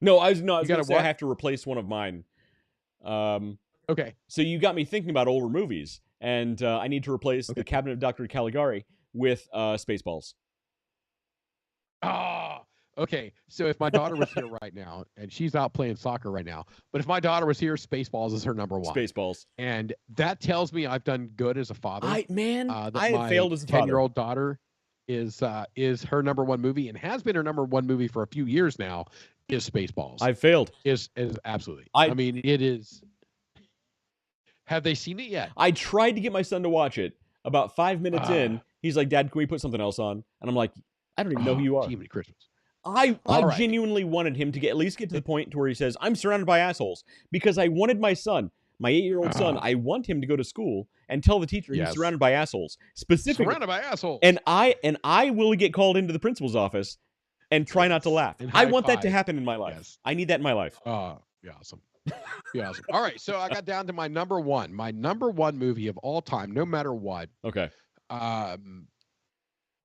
No, I was You going gotta to say I what? have to replace one of mine. Okay. So you got me thinking about older movies, and I need to replace The Cabinet of Dr. Caligari with Spaceballs. Ah, okay. So if my daughter was here right now, and she's out playing soccer right now, but if my daughter was here, Spaceballs is her number one. Spaceballs. And that tells me I've done good as a father. I that have failed as a father. 10-year-old daughter is her number one movie and has been her number one movie for a few years now. Is Spaceballs? I've failed. Is absolutely. I mean, it is. Have they seen it yet? I tried to get my son to watch it. About 5 minutes in, he's like, "Dad, can we put something else on?" And I'm like, "I don't even know who you are." Jiminy Christmas. I right. genuinely wanted him to at least get to the point to where he says, "I'm surrounded by assholes," because I wanted my son, my 8-year-old son, I want him to go to school and tell the teacher he's surrounded by assholes. Specifically, surrounded by assholes. And I will get called into the principal's office and try not to laugh. I want that to happen in my life. Yes. I need that in my life. Be awesome. Be awesome. All right, so I got down to my number one movie of all time, no matter what. Okay.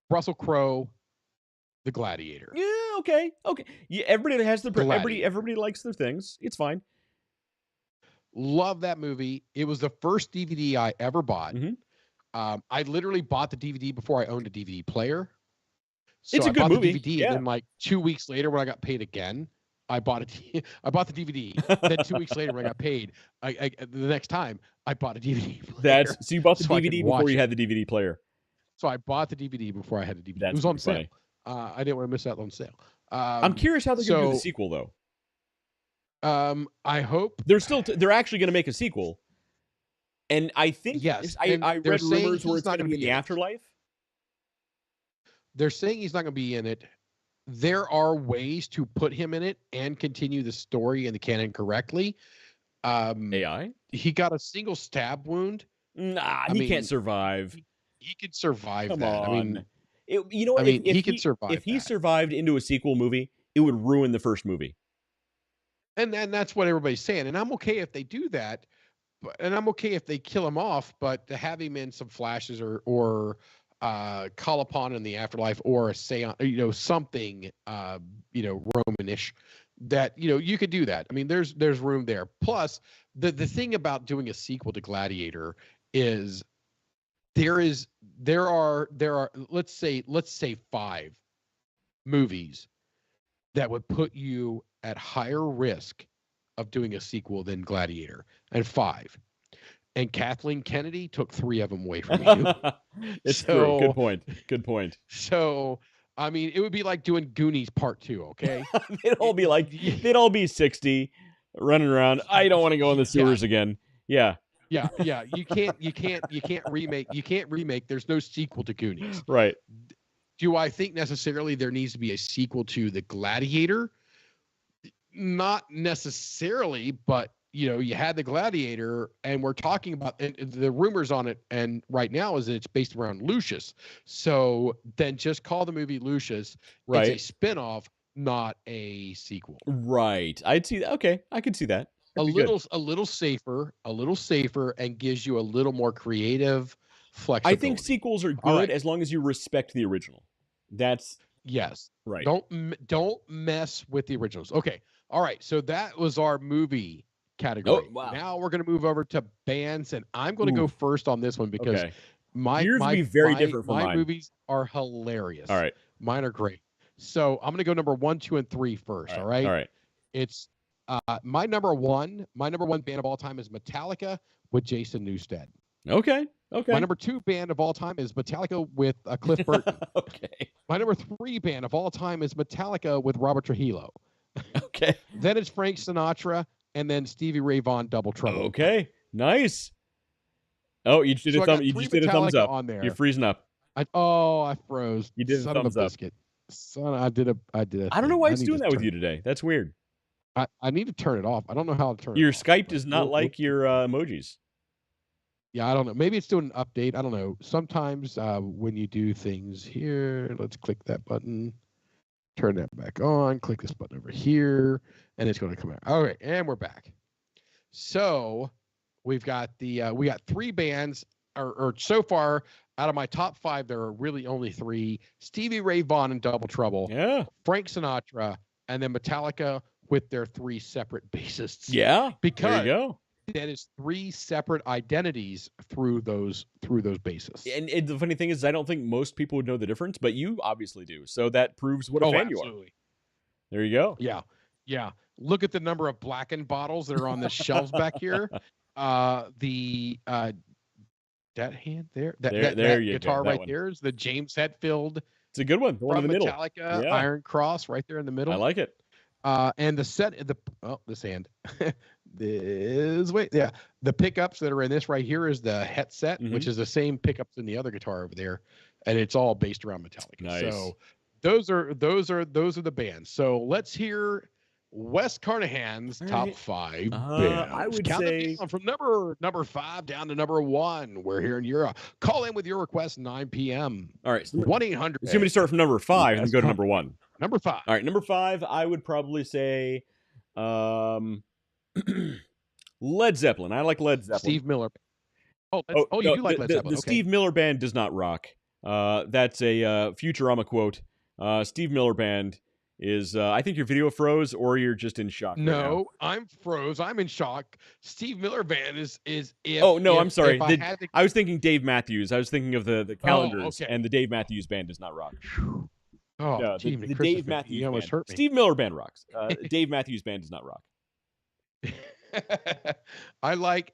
Russell Crowe, The Gladiator. Yeah. Okay. Yeah. Everybody has everybody likes their things. It's fine. Love that movie. It was the first DVD I ever bought. Mm-hmm. I literally bought the DVD before I owned a DVD player. So it's a I good bought movie. The DVD, yeah. and then like 2 weeks later, when I got paid again, I bought I bought the DVD. Then 2 weeks later, when I got paid, the next time I bought a DVD player. So you bought the so DVD before you had the DVD player. So I bought the DVD before I had the DVD. That's it was on sale. Funny. I didn't want to miss out on sale. I'm curious how they're going to do the sequel, though. I hope they're actually going to make a sequel, and I think yes. I read rumors where it's going to be in the afterlife. They're saying he's not going to be in it. There are ways to put him in it and continue the story in the canon correctly. AI? He got a single stab wound. Nah, he can't survive. He could survive Come that. on. I mean, you know what? He could survive. If he survived into a sequel movie, it would ruin the first movie. And that's what everybody's saying. And I'm okay if they do that. And I'm okay if they kill him off, but to have him in some flashes or call upon in the afterlife or a seance, something, Romanish, that, you could do that. I mean, there's room there. Plus, the thing about doing a sequel to Gladiator is there are let's say 5 movies that would put you at higher risk of doing a sequel than Gladiator, and 5. And Kathleen Kennedy took 3 of them away from you. It's true. Good point. So, I mean, it would be like doing Goonies Part 2, okay? they'd all be 60, running around. I don't want to go in the sewers again. Yeah. Yeah. You can't remake. There's no sequel to Goonies. Right. Do I think necessarily there needs to be a sequel to The Gladiator? Not necessarily, but you had The Gladiator, and we're talking about and the rumors on it, and right now is that it's based around Lucius. So then just call the movie Lucius. Right. It's a spinoff, not a sequel. Right. I'd see that. Okay, I could see that. A little safer, and gives you a little more creative flexibility. I think sequels are good as long as you respect the original. That's yes. Right. Don't mess with the originals. Okay. All right. So that was our movie category. Oh, wow. Now we're going to move over to bands, and I'm going to go first on this one because yours will be very different from mine. My movies are hilarious. All right. Mine are great. So I'm going to go number 1, 2, and 3 first. All right. All right. It's my number one band of all time is Metallica with Jason Newsted. Okay. My number 2 band of all time is Metallica with Cliff Burton. Okay. My number 3 band of all time is Metallica with Robert Trujillo. Okay. Then it's Frank Sinatra, and then Stevie Ray Vaughan, Double Trouble. Okay. Nice. Oh, you just did a thumbs up. On there. You're freezing up. I froze. You did a thumbs up. Biscuit. Son, I did a I don't know why it's doing that with you today. That's weird. I need to turn it off. I don't know how to turn your it off. Skype does not like your emojis. Yeah, I don't know. Maybe it's doing an update. I don't know. Sometimes when you do things here, let's click that button, turn that back on, click this button over here, and it's going to come out. All right, and we're back. So we got 3 bands, or so far out of my top 5, there are really only 3: Stevie Ray Vaughan and Double Trouble, Yeah. Frank Sinatra, and then Metallica with their 3 separate bassists. Yeah. Because there you go. that is 3 separate identities through those bassists. And the funny thing is, I don't think most people would know the difference, but you obviously do. So that proves what a fan you are. There you go. Yeah. Yeah. Look at the number of Blackened bottles that are on the shelves back here. That hand there, that guitar right there is the James Hetfield. It's a good one. The one in the middle. Metallica, Iron Cross right there in the middle. I like it. And this hand. The pickups that are in this right here is the Het set, which is the same pickups in the other guitar over there, and it's all based around Metallica. Nice. So those are the bands. So let's hear Wes Carnahan's top 5 bands. I would Count say them from number 5 down to number 1. We're here in Europe. Call in with your request 9 p.m. All right. 1-800. So you want me to start from number 5 and go to number 1? Number 5. All right, number 5, I would probably say Led Zeppelin. I like Led Zeppelin. Steve Miller. You do like Led Zeppelin. The Steve Miller Band does not rock. That's a Futurama quote. Steve Miller Band is, I think your video froze or you're just in shock. No, I'm froze. I'm in shock. Steve Miller Band is I'm sorry. I was thinking Dave Matthews. I was thinking of the Calendars, okay. and the Dave Matthews Band does not rock. Oh, no, the Dave Matthews you almost Band. hurt me. Steve Miller Band rocks. Dave Matthews Band does not rock. I like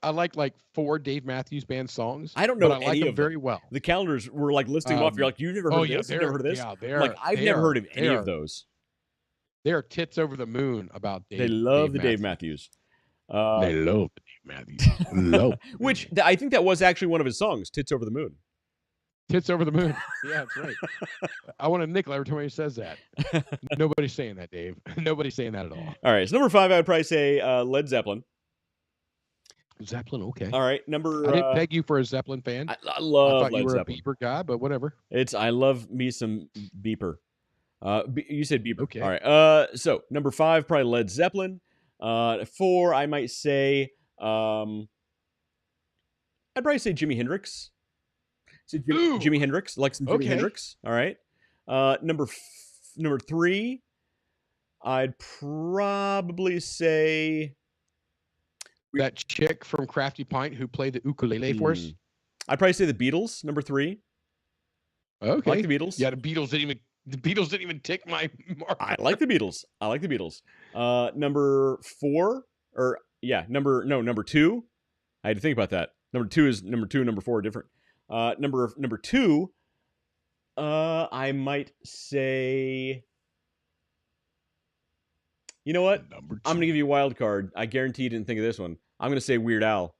4 Dave Matthews Band songs. I don't know, but I like them very well. The Calendars were like listing them off. You're like, you've never heard of this? You've never heard of this? Yeah, like, I've never heard of any of those. They're tits over the moon about Dave. They love Dave Matthews. They love Dave Matthews. Which I think that was actually one of his songs, Tits Over the Moon. Tits over the moon. Yeah, that's right. I want a nickel every time he says that. Nobody's saying that, Dave. Nobody's saying that at all. All right. So number 5, I would probably say Led Zeppelin. Zeppelin, okay. All right. I didn't peg you for a Zeppelin fan. I love thought Led you were Zeppelin. a Bieber guy, but whatever. I love me some Beeper. You said Bieber. Okay. All right. So number 5, probably Led Zeppelin. 4, I might say, I'd probably say Jimi Hendrix. Jimi Hendrix, like some Jimi Hendrix. All right. Number 3, I'd probably say that chick from Crafty Pint who played the ukulele for us. I'd probably say the Beatles. Number 3. Okay. I like the Beatles. Yeah, the Beatles didn't even tick my mark. I like the Beatles. Number 4, number 2. I had to think about that. Number 2 is number 2 and number 4 are different. Number 2, I might say, you know what? I'm going to give you a wild card. I guarantee you didn't think of this one. I'm going to say Weird Al.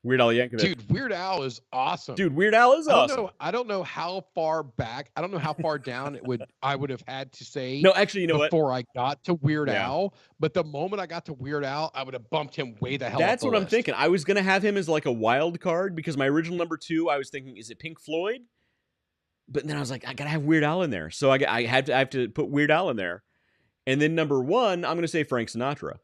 Weird Al Yankovic. Dude, Weird Al is awesome. Weird Al is awesome. I don't know how far back. I don't know how far down I would have had to say. No, actually, you know what? Before I got to Weird Al, but the moment I got to Weird Al, I would have bumped him way the hell. That's up the what I'm list. thinking. I was gonna have him as like a wild card because my original number 2, I was thinking, is it Pink Floyd? But then I was like, I gotta have Weird Al in there, so I have to put Weird Al in there. And then number 1, I'm gonna say Frank Sinatra.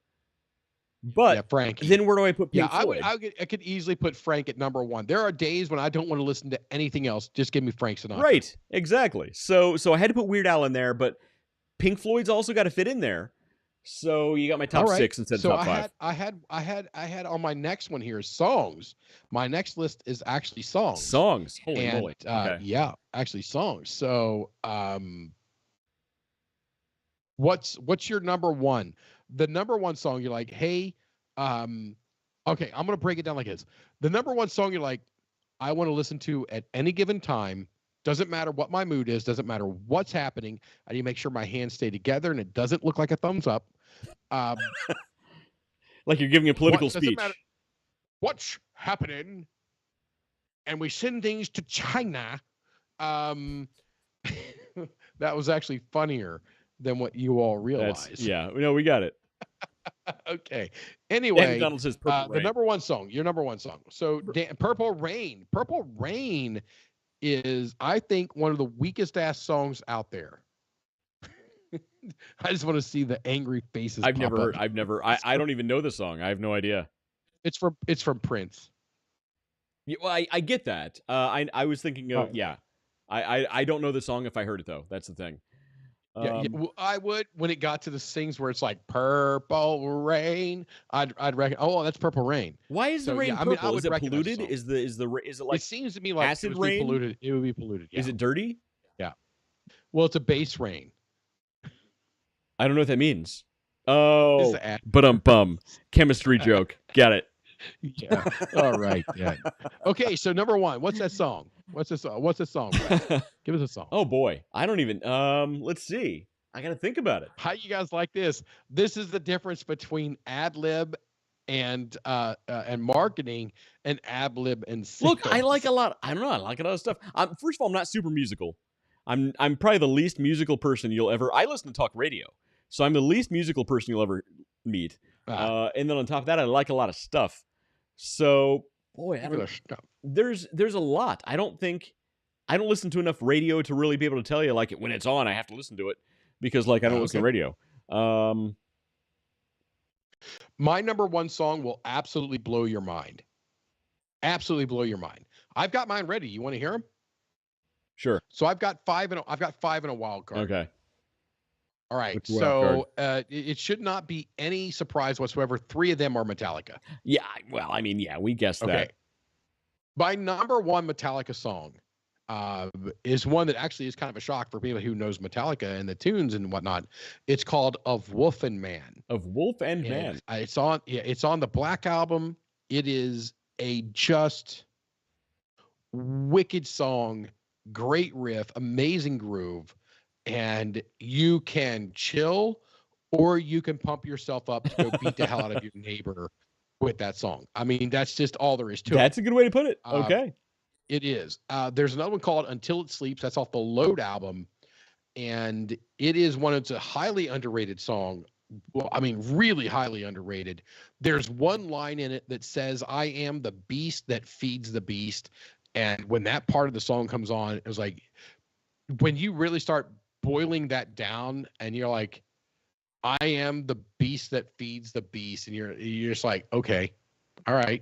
But Frank. Then where do I put Pink Floyd? I could easily put Frank at number 1. There are days when I don't want to listen to anything else. Just give me Frank Sinatra. Right, exactly. So I had to put Weird Al in there, but Pink Floyd's also got to fit in there. So you got my top 6 instead of top 5. I had on my next one here songs. My next list is actually songs. Songs. Holy moly. Okay. Yeah, actually songs. So what's your number 1? The number 1 song you're like, hey, okay, I'm gonna break it down like this. The number 1 song you're like, I want to listen to at any given time. Doesn't matter what my mood is, doesn't matter what's happening. I need to make sure my hands stay together and it doesn't look like a thumbs up. Like you're giving a political speech. What's happening? And we send things to China. That was actually funnier than what you all realize. We got it. Okay. Anyway, says Purple Rain. The number 1 song, your number 1 song. So Purple Rain. Purple Rain is, I think, one of the weakest ass songs out there. I just want to see the angry faces. I don't even know the song. I have no idea. It's from Prince. Yeah, well, I get that. I was thinking of yeah. I don't know the song if I heard it though. That's the thing. Yeah, well, I would when it got to the sings where it's like Purple Rain. I'd reckon. Oh, that's Purple Rain. Why is the So rain yeah, I mean, I purple? Is would it recognize the polluted? song. Is it like It seems to me like acid it would be rain? polluted. It would be polluted. Yeah. Is it dirty? Yeah. Well, it's a base rain. I don't know what that means. It's Oh, the acid. but bum. Chemistry joke. Got it. Yeah. All right. Yeah. Okay. So number one, what's that song? What's this song? What's this song? Wes? Give us a song. Oh boy, I don't even. Let's see. I gotta think about it. How you guys like this? This is the difference between ad lib and marketing and ad lib and sales. Look, I like a lot. I don't know. I like a lot of stuff. First of all, I'm not super musical. I'm probably the least musical person you'll ever. I listen to talk radio, so I'm the least musical person you'll ever meet. And then on top of that, I like a lot of stuff. So boy, there's a lot. I don't listen to enough radio to really be able to tell you like when it's on. I have to listen to it because like I don't listen to radio. My number one song will absolutely blow your mind. Absolutely blow your mind. I've got mine ready. You want to hear them? Sure. So I've got five in a wild card. Okay. All right. So it should not be any surprise whatsoever. 3 of them are Metallica. Yeah. Well, I mean, yeah, we guessed that. My number one Metallica song is one that actually is kind of a shock for people who knows Metallica and the tunes and whatnot. It's called Of Wolf and Man. Of Wolf and Man. It's on the Black Album. It is a just wicked song, great riff, amazing groove, and you can chill or you can pump yourself up to go beat the hell out of your neighbor with that song. I mean, that's just all there is to it. That's a good way to put it. Okay. It is. There's another one called Until It Sleeps. That's off the Load album. And it is it's a highly underrated song. Well, I mean, really highly underrated. There's one line in it that says, I am the beast that feeds the beast. And when that part of the song comes on, it was like, when you really start boiling that down and you're like, I am the beast that feeds the beast. And you're just like, okay, all right.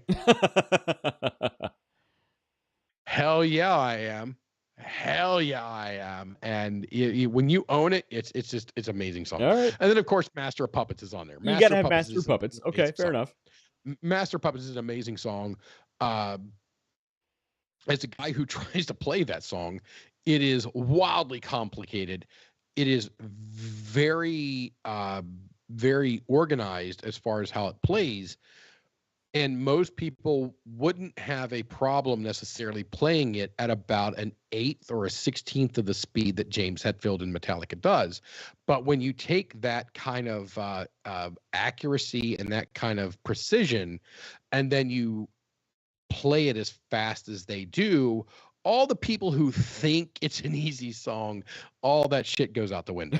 Hell yeah, I am. Hell yeah, I am. And when you own it, it's an amazing song. All right. And then of course, Master of Puppets is on there. You gotta have Master of Puppets. Okay, fair enough. Master of Puppets is an amazing song. As a guy who tries to play that song, it is wildly complicated. It is very, very organized as far as how it plays. And most people wouldn't have a problem necessarily playing it at about an 1/8 or a 16th of the speed that James Hetfield and Metallica does. But when you take that kind of accuracy and that kind of precision, and then you play it as fast as they do, all the people who think it's an easy song, all that shit goes out the window.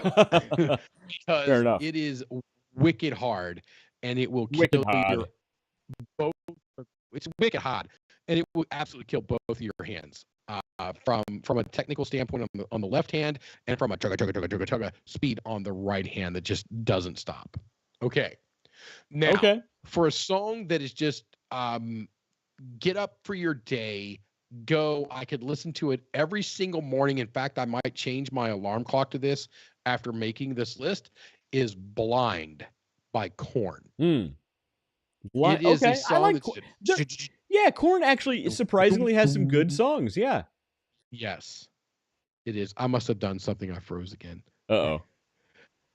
Because it is wicked hard, and it will kill your both. It's wicked hard, and it will absolutely kill both of your hands. From a technical standpoint on the left hand, and from a chugga speed on the right hand that just doesn't stop. Okay. Now, for a song that is just get up for your day, go. I could listen to it every single morning. In fact, I might change my alarm clock to this after making this list. Is Blind by Korn. It is a song. I like yeah, Korn actually surprisingly has some good songs. Yeah. Yes, it is. I must have done something. I froze again. Uh-oh.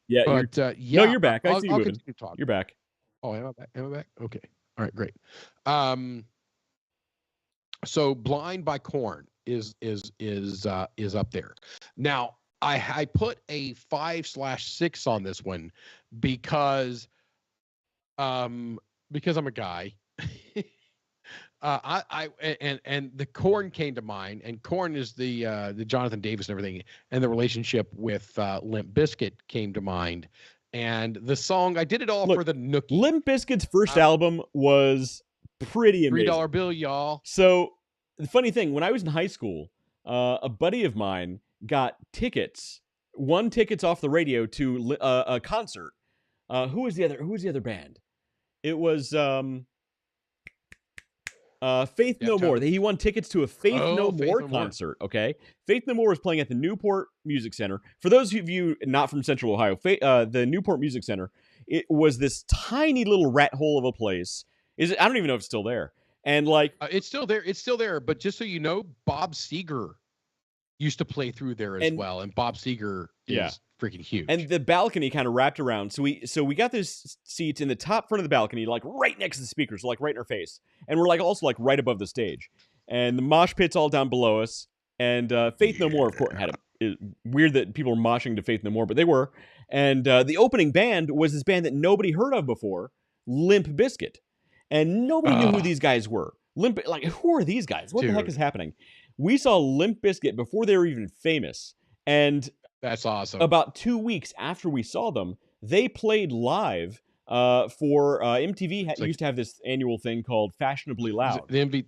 Yeah. But yeah. No, you're back. I see you moving. You're back. Oh, am I back? Am I back? Okay. All right, great. So Blind by Korn is up there. Now, I put a 5/6 on this one because I'm a guy. And the Korn came to mind, and Korn is the Jonathan Davis and everything, and the relationship with Limp Bizkit came to mind, and the song I did it all for the Nookie. Limp Bizkit's first album was pretty amazing. $3 bill, y'all. So the funny thing, when I was in high school, a buddy of mine got won tickets off the radio to a concert. Who was the other band? It was Faith Yeah, No tell More. me. He won tickets to a Faith No Faith More No More. concert. Okay, Faith No More was playing at the Newport Music Center. For those of you not from Central Ohio, the Newport Music Center, it was this tiny little rat hole of a place. I don't even know if it's still there. And like, It's still there. It's still there. But just so you know, Bob Seger used to play through there as well, and Bob Seger Yeah. is freaking huge. And the balcony kind of wrapped around. So we got this seats in the top front of the balcony, like right next to the speakers, like right in our face. And we're like also like right above the stage. And the mosh pit's all down below us. And Faith No More, of course, weird that people were moshing to Faith No More, but they were. And the opening band was this band that nobody heard of before, Limp Bizkit. And nobody knew who these guys were. Who are these guys? What the heck is happening? We saw Limp Bizkit before they were even famous. And that's awesome. About 2 weeks after we saw them, they played live for MTV. Used to have this annual thing called Fashionably Loud. Which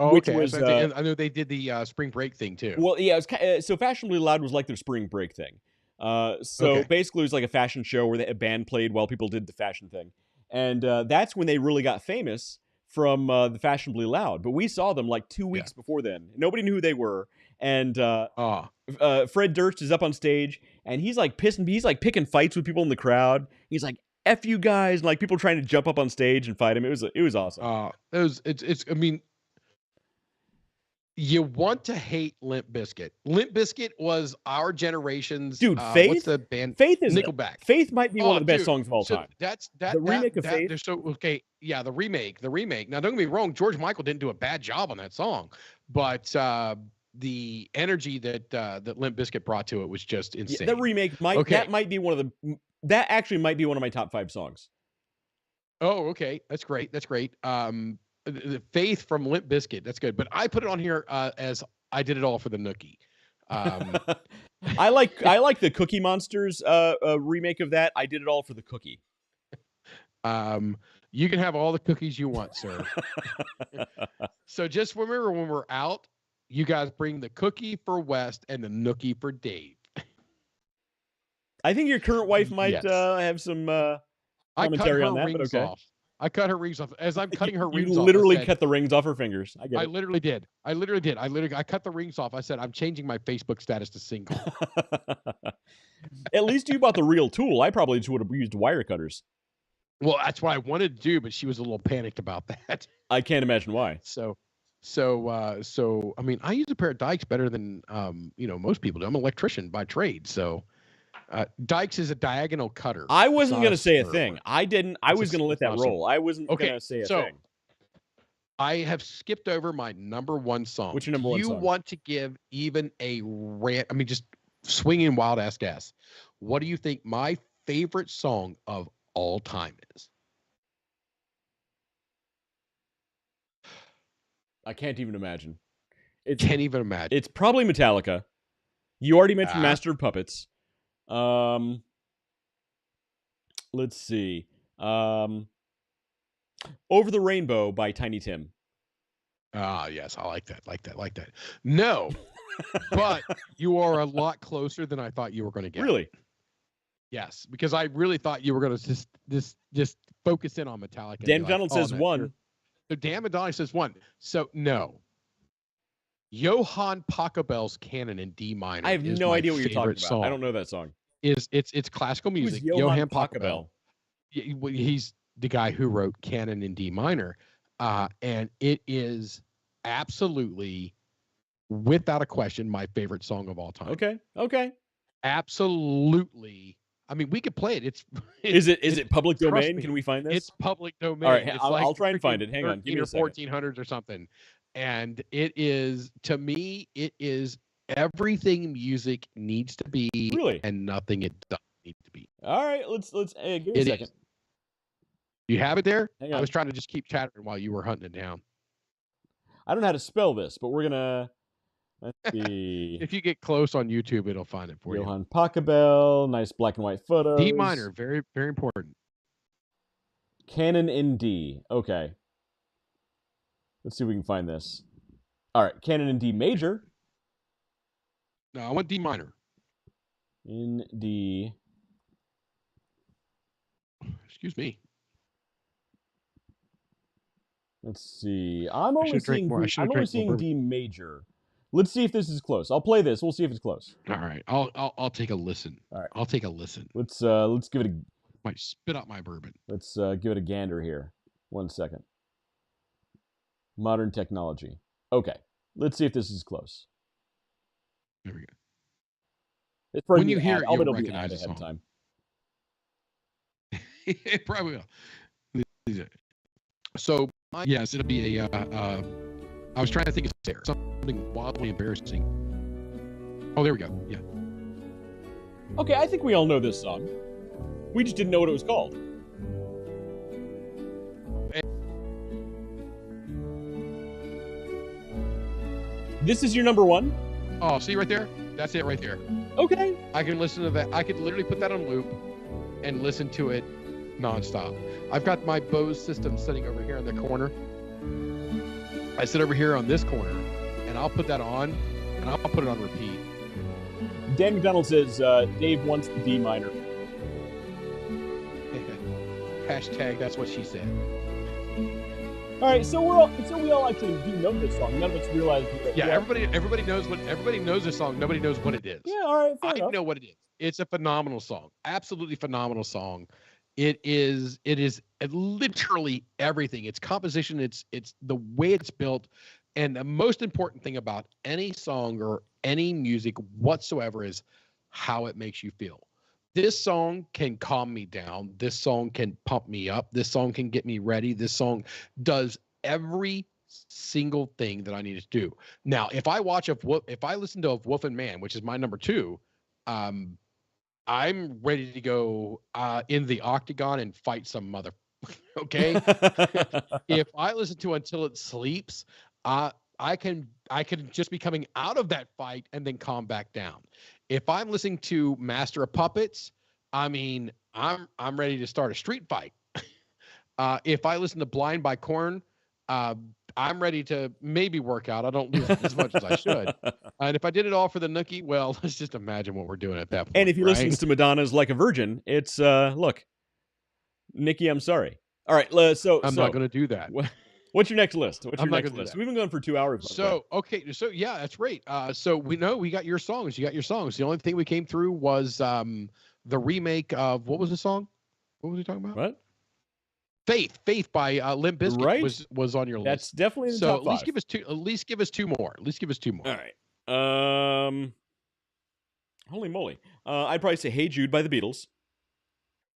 okay. Was, I know they did the spring break thing too. Well, yeah. So Fashionably Loud was like their spring break thing. Basically, it was like a fashion show where a band played while people did the fashion thing. And that's when they really got famous from the Fashionably Loud. But we saw them like 2 weeks before then. Nobody knew who they were. And Fred Durst is up on stage, and he's like picking fights with people in the crowd. He's like, "F you guys!" And like people trying to jump up on stage and fight him. It was awesome. I mean, you want to hate Limp Bizkit. Limp Bizkit was our generation's dude. Faith, what's the band? Faith is Nickelback. Faith might be one of the best songs of all time. The remake of Faith. The remake. Now, don't get me wrong. George Michael didn't do a bad job on that song, but the energy that Limp Bizkit brought to it was just insane. Yeah, that remake that actually might be one of my top 5 songs. Oh, okay, that's great. The Faith from Limp Bizkit, that's good. But I put it on here as I did it all for the Nookie. I like the Cookie Monsters remake of that. I did it all for the cookie. You can have all the cookies you want, sir. So just remember, when we're out, you guys bring the cookie for West and the Nookie for Dave. I think your current wife might have some commentary on that, but okay. Off. I cut her rings off. As I'm cutting her rings off, you literally cut the rings off her fingers. I literally did. I cut the rings off. I said, I'm changing my Facebook status to single. At least you bought the real tool. I probably just would have used wire cutters. Well, that's what I wanted to do, but she was a little panicked about that. I can't imagine why. So I mean, I use a pair of dikes better than most people do. I'm an electrician by trade, so dikes is a diagonal cutter. I wasn't going to say a thing. I didn't. I was going to let that roll. I wasn't going to say a thing. I have skipped over my number 1 song. What's your number 1 song? You want to give even a rant? I mean, just swinging wild ass gas. What do you think my favorite song of all time is? I can't even imagine. Can't even imagine. It's probably Metallica. You already mentioned Master of Puppets. Let's see. Over the Rainbow by Tiny Tim. Yes, I like that. No, but you are a lot closer than I thought you were going to get. Really? Yes, because I really thought you were going to just focus in on Metallica. Dan McDonald says 1. So Dan McDonald says 1. So no. Johann Pachelbel's Canon in D minor. I have no idea what you're talking about. Song. I don't know that song. It's classical music. Who's Johann Pachelbel? He's the guy who wrote Canon in D minor, and it is absolutely, without a question, my favorite song of all time. Okay. Absolutely. I mean, we could play it. Is it public domain? Can we find this? It's public domain. All right, it's I'll try and find it. Hang on, give me a second. 1400s or something. And it is, to me, it is everything music needs to be, really, and nothing it doesn't need to be. All right, let's give me a second. You have it there? Hang on. I was trying to just keep chattering while you were hunting it down. I don't know how to spell this, but we're gonna. Let's see. If you get close on YouTube, it'll find it for Johann Pachelbel, nice black and white photos. D minor, very, very important. Canon in D. Okay. Let's see if we can find this. All right, Canon in D major. No, I want D minor. In D. Excuse me. Let's see. I'm only seeing more. I should have drank more bourbon. D major. Let's see if this is close. I'll play this. We'll see if it's close. All right. I'll take a listen. All right. I'll take a listen. Let's give it a. Might spit out my bourbon. Let's give it a gander here. 1 second. Modern technology. Okay. Let's see if this is close. There we go. It's probably When you hear it, I'll you'll be recognize the ahead of song. time. It probably will. So yes, it'll be a. I was trying to think of something wildly embarrassing. Oh, there we go. Yeah. Okay, I think we all know this song. We just didn't know what it was called. This is your number one? Oh, see right there? That's it right there. Okay. I can listen to that. I could literally put that on loop and listen to it nonstop. I've got my Bose system sitting over here in the corner. I sit over here on this corner, and I'll put that on, and I'll put it on repeat. Dan McDonald says Dave wants the D minor. Hashtag that's what she said. All right, so we all actually do know this song. None of us realize. Yeah, everybody knows this song. Nobody knows what it is. Yeah, all right. I know what it is. It's a phenomenal song. Absolutely phenomenal song. It is literally everything. It's composition. It's the way it's built, and the most important thing about any song or any music whatsoever is how it makes you feel. This song can calm me down. This song can pump me up. This song can get me ready. This song does every single thing that I need it to do. Now, if I listen to Wolf and Man, which is my number 2, I'm ready to go in the octagon and fight some mother. Okay. If I listen to Until It Sleeps, I can just be coming out of that fight and then calm back down. If I'm listening to Master of Puppets, I mean, I'm ready to start a street fight. If I listen to Blind by Korn, I'm ready to maybe work out. I don't lose as much as I should. And if I did it all for the nookie, well, let's just imagine what we're doing at that point. And if you listen to Madonna's Like a Virgin, it's look, Nikki, I'm sorry. All right, so I'm not going to do that. What's your next list? What's your next list? That. We've been going for 2 hours. So yeah, that's great. So we know we got your songs. You got your songs. The only thing we came through was the remake of what was the song? What was he talking about? What? Faith by Limp Bizkit was on your list. That's definitely in the top 5. At least give us two more. All right. Holy moly. I'd probably say "Hey Jude" by the Beatles.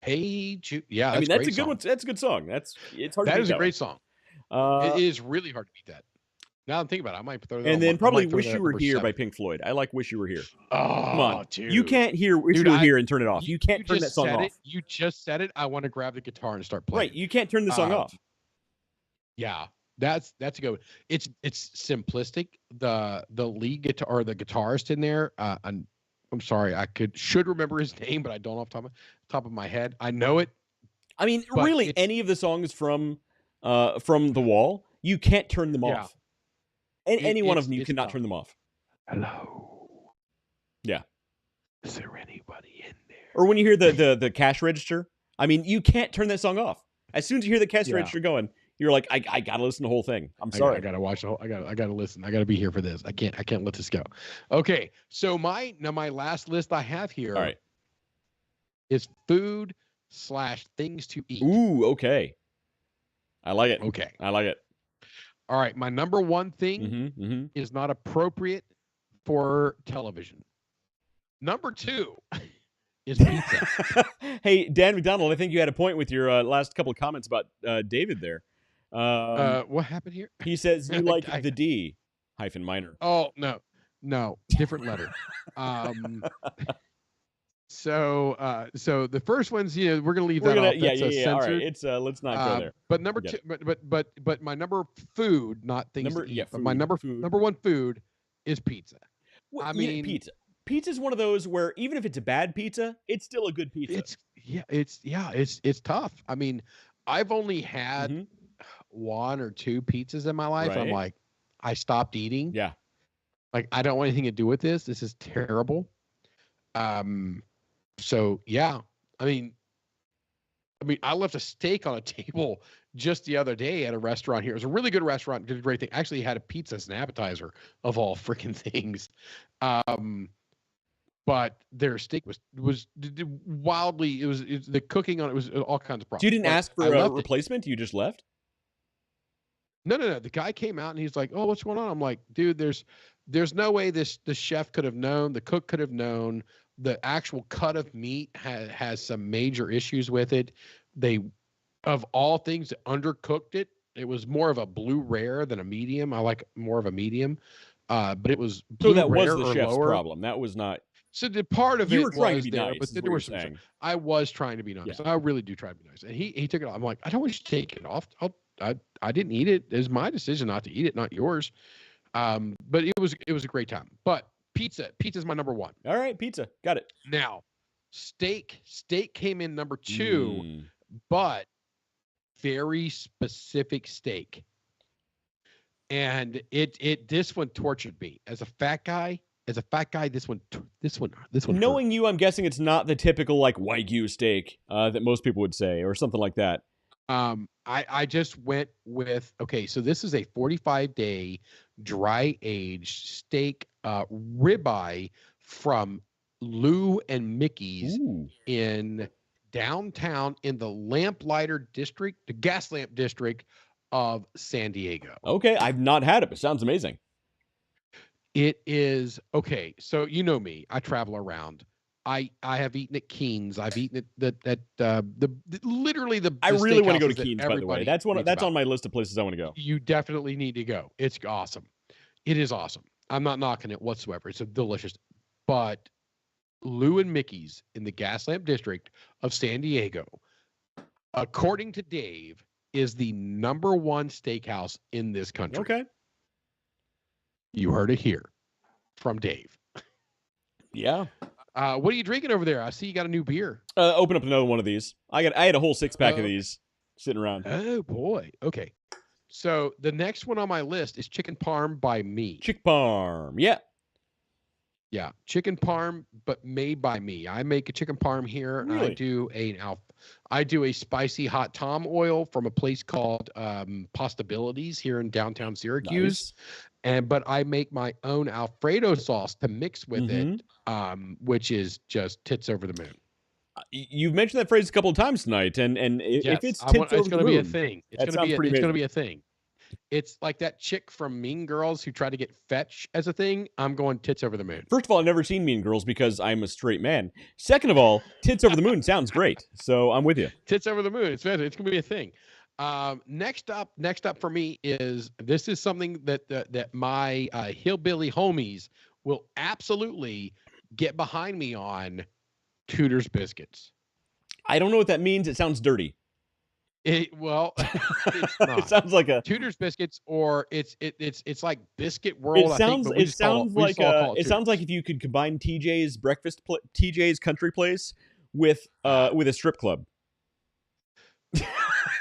Hey Jude. Yeah, I mean that's a good one. That's a good song. It's hard. That to is a great song. It is really hard to beat that. Now I'm thinking about it, I might throw that. And then probably "Wish You Were Here" by Pink Floyd. I like "Wish You Were Here." Oh, come on, dude! You can't hear "Wish You Were Here" and turn it off. You can't turn that song off. You just said it. I want to grab the guitar and start playing. Right, you can't turn the song off. Yeah, that's a good one. It's simplistic. The lead guitar or the guitarist in there. I'm sorry, should remember his name, but I don't off the top of my head. I know it. I mean, really, any of the songs from The Wall, you can't turn them off. And any one of them, you cannot turn them off. Hello. Yeah. Is there anybody in there? Or when you hear the cash register, I mean, you can't turn that song off. As soon as you hear the cash register going, you're like, I gotta listen to the whole thing. I'm sorry. I gotta watch the whole. I gotta listen. I gotta be here for this. I can't let this go. Okay, so my last list I have here. All right. Is food/things to eat. Ooh, okay. I like it. Okay, I like it. All right, my number one thing is not appropriate for television. Number 2 is pizza. Hey, Dan McDonald, I think you had a point with your last couple of comments about David there. What happened here? He says you like the D -minor. Oh, no, different letter. So the first one's, we're gonna leave that off. Yeah. All right, it's let's not go there. But number 2, but my number food, not things to eat. But my number one food is pizza. Well, I mean, pizza. Pizza is one of those where even if it's a bad pizza, it's still a good pizza. It's tough. I mean, I've only had 1 or 2 pizzas in my life. Right. I'm like, I stopped eating. Yeah. Like, I don't want anything to do with this. This is terrible. So yeah, I mean, I mean, I left a steak on a table just the other day at a restaurant here. It was a really good restaurant, did a great thing. Actually had a pizza as an appetizer of all freaking things. But their steak was wildly. It was the cooking on it was all kinds of So you problems. didn't But ask I for a left it. replacement? You just left? No. The guy came out and he's like, "Oh, what's going on?" I'm like, "Dude, there's no way the chef could have known, the cook could have known. The actual cut of meat has some major issues with it. They, of all things, undercooked it. It was more of a blue rare than a medium. I like more of a medium, but it was So blue that was rare the or chef's lower. problem. That was not. So the part of You it were trying to was be there, nice, but is then what there you're was some. saying. I was trying to be nice. Yeah. I really do try to be nice, and he took it off. I'm like, I don't want you to take it off. I didn't eat it. It was my decision not to eat it, not yours. But it was a great time. But pizza's my number one. All right, pizza. Got it. Now, steak came in number two, but very specific steak. And this one tortured me as a fat guy. This one. Knowing you, I'm guessing it's not the typical like Wagyu steak that most people would say, or something like that. I just went with, okay, so this is a 45-day dry aged steak ribeye from Lou and Mickey's in downtown in the Lamplighter district, the gas lamp district of San Diego. Okay, I've not had it, but sounds amazing. It is, okay, so you know me, I travel around. I have eaten at Keen's. I've eaten at literally the I really want to go to steakhouses that Keen's, by the way. everybody That's reads on about. my list of places I want to go. You definitely need to go. It's awesome. It is awesome. I'm not knocking it whatsoever. It's a delicious. But Lou and Mickey's in the Gaslamp district of San Diego, according to Dave, is the number one steakhouse in this country. Okay. You heard it here from Dave. Yeah. What are you drinking over there? I see you got a new beer. Open up another one of these. I had a whole 6-pack of these sitting around. Oh boy. Okay. So the next one on my list is Chicken Parm by me. Chick Parm. Yeah. Yeah, chicken parm, but made by me. I make a chicken parm here. Really? I do a spicy hot tom oil from a place called Postabilities here in downtown Syracuse. Nice. But I make my own Alfredo sauce to mix with it, which is just tits over the moon. You've mentioned that phrase a couple of times tonight, and Yes, if it's tits over the moon, it's going to be a thing. It's going to be a thing. It's like that chick from Mean Girls who tried to get fetch as a thing. I'm going tits over the moon. First of all, I've never seen Mean Girls because I'm a straight man. Second of all, tits over the moon sounds great. So I'm with you. Tits over the moon. It's going to be a thing. Next up for me is something that my hillbilly homies will absolutely get behind me on. Tudor's biscuits. I don't know what that means. It sounds dirty. It's not. It sounds like a Tudor's biscuits, or it's like Biscuit World. It sounds it sounds like if you could combine TJ's TJ's Country Place with a strip club.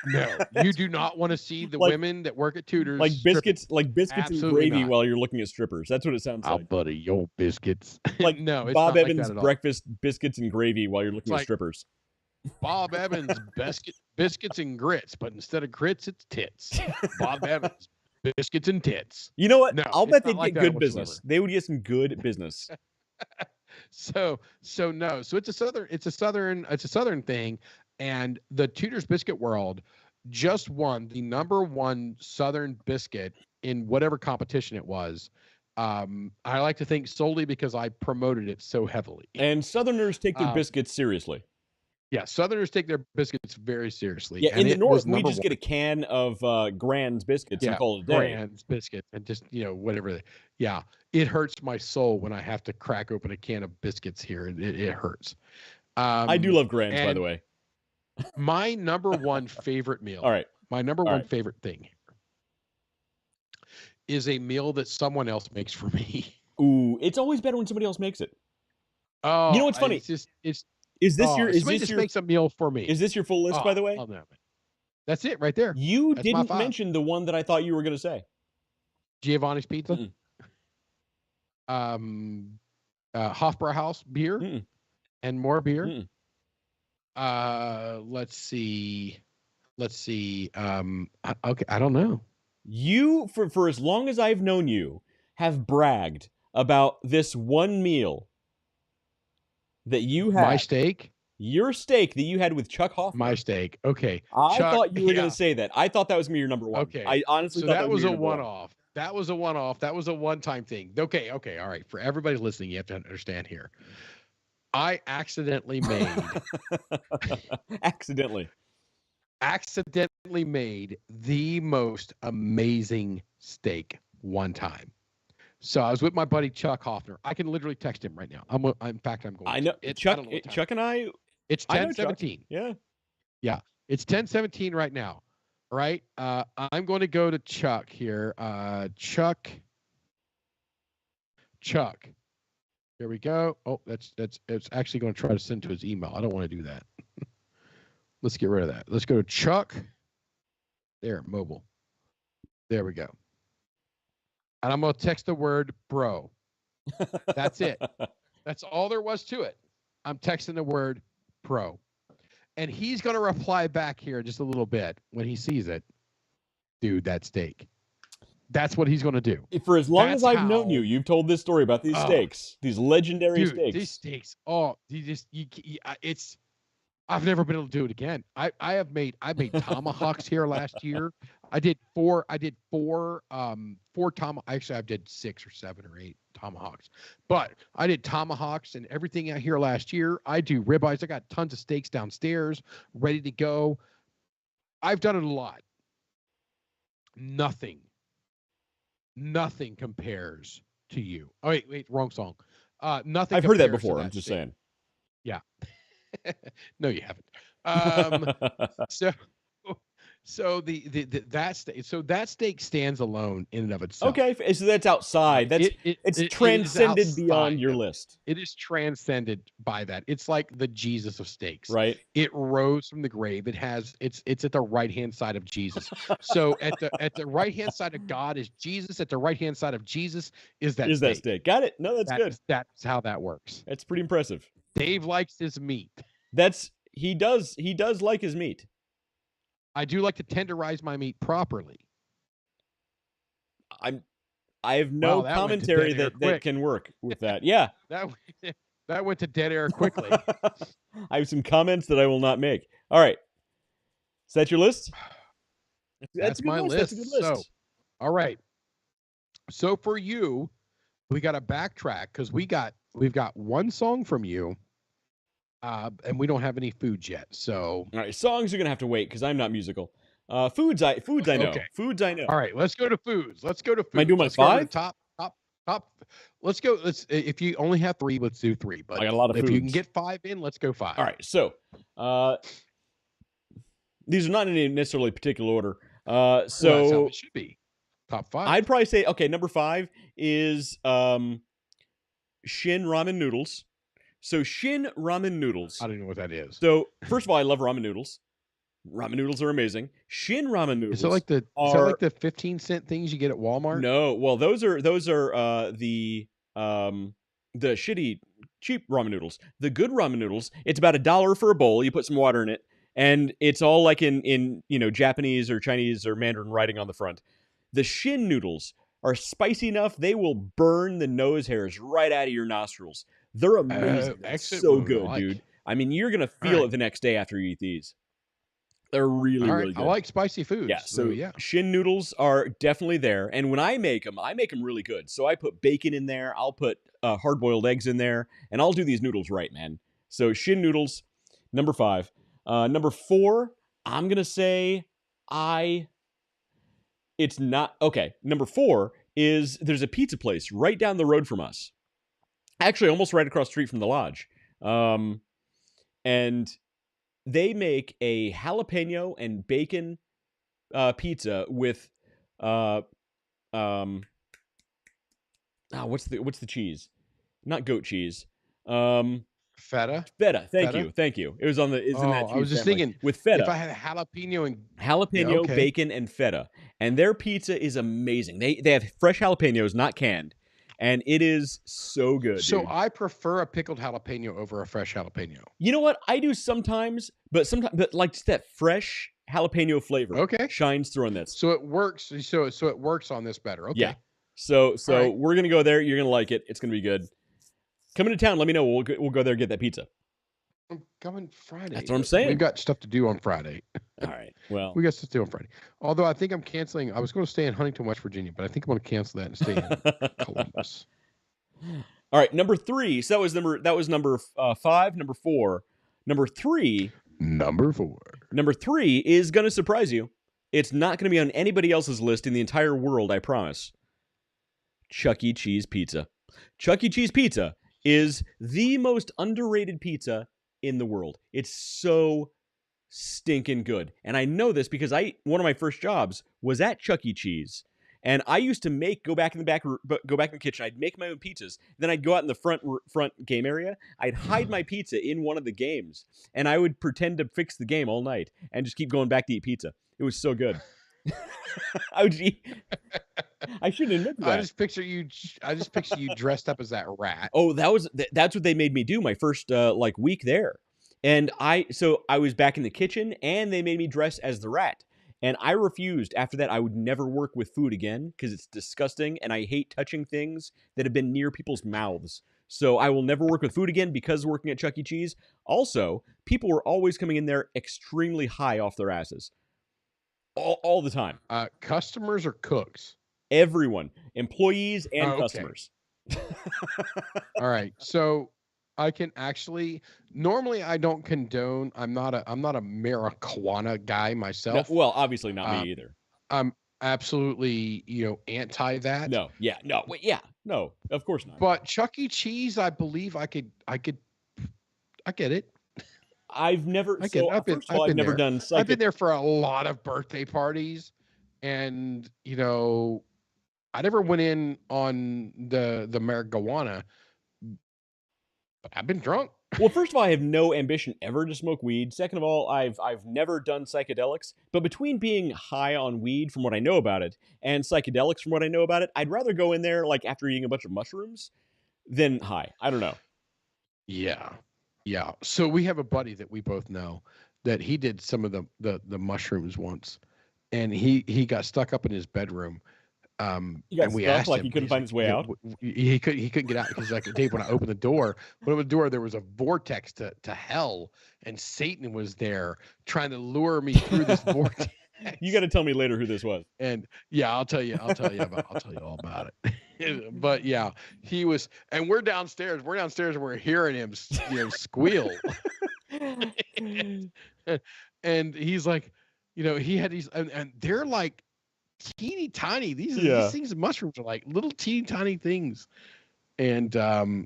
No, you do not want to see the women that work at Tudor's like biscuits and gravy while you're looking at strippers. That's what it sounds like. Buddy, your biscuits. Like no, it's Bob not Evans like that at all. breakfast biscuits and gravy while you're looking at strippers. Bob Evans biscuits and grits, but instead of grits, it's tits. Bob Evans biscuits and tits. You know what? No, I'll bet they'd like get good business. They would get some good business. So it's a southern thing, and the Tudor's Biscuit World just won the number one Southern biscuit in whatever competition it was. I like to think solely because I promoted it so heavily. And Southerners take their biscuits seriously. Yeah, Southerners take their biscuits very seriously. Yeah, and in the North, we just get a can of Grand's biscuits and call it a day. Grand's biscuits and just, whatever. Yeah, it hurts my soul when I have to crack open a can of biscuits here. It hurts. I do love Grand's, by the way. My number one favorite meal. All right. My number one favorite thing here is a meal that someone else makes for me. Ooh, it's always better when somebody else makes it. Oh, you know what's funny? Makes a meal for me. Is this your full list, by the way? That's it right there. You didn't mention the one that I thought you were going to say. Giovanni's Pizza. Hofbrauhaus beer and more beer. Let's see. Okay, I don't know. You, for as long as I've known you, have bragged about this one meal that you My had. steak. Your steak that you had with Chuck My Hoffner. steak. Okay, I Chuck. thought you were going Yeah. to say that. I thought that was going to be your number one. Okay. I honestly So thought that that was was your a number one. one-off. That was a one-off. That was a one-time thing. Okay. Okay. All right. For everybody listening, you have to understand here. I accidentally made the most amazing steak one time. So I was with my buddy Chuck Hoffner. I can literally text him right now. In fact, I'm going I know to. I Chuck. don't know what time. Chuck and I. It's I know Chuck. 10:17. Yeah. Yeah. It's 10:17 right now. All right. I'm going to go to Chuck here. Chuck. Here we go. Oh, it's actually going to try to send to his email. I don't want to do that. Let's get rid of that. Let's go to Chuck. There, mobile. There we go. And I'm going to text the word bro. That's it. That's all there was to it. I'm texting the word pro. And he's going to reply back here just a little bit when he sees it. Dude, that steak. That's what he's going to do. For as long as I've known you, you've told this story about these steaks, these legendary steaks. These steaks. Oh, it's. I've never been able to do it again. I made tomahawks here last year. I did four tomahawks. Actually, I did 6 or 7 or 8 tomahawks. But I did tomahawks and everything out here last year. I do ribeyes. I got tons of steaks downstairs ready to go. I've done it a lot. Nothing compares to you. Oh, wait, wrong song. Nothing. I've heard that before. I'm just saying. Yeah. No, you haven't. So that steak stands alone in and of itself. Okay, so that's outside. It's transcended beyond your list. It is transcended by that. It's like the Jesus of steaks. Right. It rose from the grave. It's at the right hand side of Jesus. So at the right hand side of God is Jesus. At the right hand side of Jesus is that steak. Got it. No, that's good. That's how that works. That's pretty impressive. Dave likes his meat. He does like his meat. I do like to tenderize my meat properly. I have no commentary that can work with that. Yeah. That went to dead air quickly. I have some comments that I will not make. All right. Is that your list? That's my list. That's a good list. So, all right. So for you, we got to backtrack because we've got one song from you. And we don't have any foods yet. So all right, songs are gonna have to wait because I'm not musical. Foods I know. Okay. Foods I know. All right, let's go to foods. Am I doing my let's 5? Top. Let's go. If you only have 3, let's do 3. But I got a lot of if foods. you can get 5 in, let's go 5. All right, so these are not in any necessarily particular order. That's how it should be. Top 5. I'd probably say number 5 is Shin ramen noodles. So Shin ramen noodles. I don't know what that is. So first of all, I love ramen noodles. Ramen noodles are amazing. Shin ramen noodles. Is that like the 15-cent things you get at Walmart? No, well those are the shitty cheap ramen noodles. The good ramen noodles, it's about $1 for a bowl. You put some water in it, and it's all like in Japanese or Chinese or Mandarin writing on the front. The Shin noodles are spicy enough; they will burn the nose hairs right out of your nostrils. They're amazing. So good, dude. I mean, you're gonna feel it the next day after you eat these. They're really, really good. I like spicy foods. Yeah, so Shin noodles are definitely there. And when I make them really good. So I put bacon in there. I'll put hard-boiled eggs in there. And I'll do these noodles right, man. So Shin noodles, number 5. Number 4, I'm going to say it's not... Okay, number 4 is there's a pizza place right down the road from us. Actually, almost right across the street from the lodge. And they make a jalapeno and bacon pizza with what's the cheese? Not goat cheese. Feta. Thank you. It was on the. It's in that cheese I was just family. thinking with feta. If I had a jalapeno, bacon, and feta, and their pizza is amazing. They have fresh jalapenos, not canned, and it is so good. So dude. I prefer a pickled jalapeno over a fresh jalapeno. You know what? I do sometimes, but like just that fresh jalapeno flavor Okay. shines through on this. So it works. So it works on this better. Okay. Yeah. So right. we're gonna go there. You're gonna like it. It's gonna be good. Come into town. Let me know. We'll go there and get that pizza. I'm coming Friday. That's what I'm saying. We've got stuff to do on Friday. All right. Well, we got stuff to do on Friday. Although I think I'm canceling. I was going to stay in Huntington, West Virginia, but I think I'm going to cancel that and stay in Columbus. All right, number 3. So that was number 5. Number 4. Number 3. Number 3 is going to surprise you. It's not going to be on anybody else's list in the entire world, I promise. Chuck E. Cheese pizza. Chuck E. Cheese pizza is the most underrated pizza in the world. It's so stinking good. And I know this because one of my first jobs was at Chuck E. Cheese. And I used to go back in the kitchen. I'd make my own pizzas. Then I'd go out in the front game area. I'd hide my pizza in one of the games, and I would pretend to fix the game all night and just keep going back to eat pizza. It was so good. I shouldn't admit that. I just picture you dressed up as that rat. Oh, that's what they made me do my first week there. And I was back in the kitchen, and they made me dress as the rat. And I refused. After that, I would never work with food again because it's disgusting, and I hate touching things that have been near people's mouths. So I will never work with food again because working at Chuck E. Cheese. Also, people were always coming in there extremely high off their asses. All the time. Customers or cooks? Everyone. Employees and customers. All right. So I can actually normally I don't condone. I'm not a marijuana guy myself. No, well, obviously not me either. I'm absolutely, anti that. No. Yeah. No. Wait, yeah. No. Of course not. But Chuck E. Cheese, I believe I get it. I've never I've never done I've been there for a lot of birthday parties, and I never went in on the marijuana. But I've been drunk. Well, first of all, I have no ambition ever to smoke weed. Second of all, I've never done psychedelics. But between being high on weed, from what I know about it, and psychedelics, from what I know about it, I'd rather go in there after eating a bunch of mushrooms than high. I don't know. Yeah. So we have a buddy that we both know that he did some of the mushrooms once, and he got stuck up in his bedroom. And we asked him, he couldn't find his way out. He couldn't get out because Dave, when I opened the door, there was a vortex to hell, and Satan was there trying to lure me through this vortex. You got to tell me later who this was. And yeah, I'll tell you all about it. But yeah, he was, and we're downstairs and we're hearing him, squeal. And he's like, he had these, and they're like teeny tiny. These things, mushrooms are like little teeny tiny things. And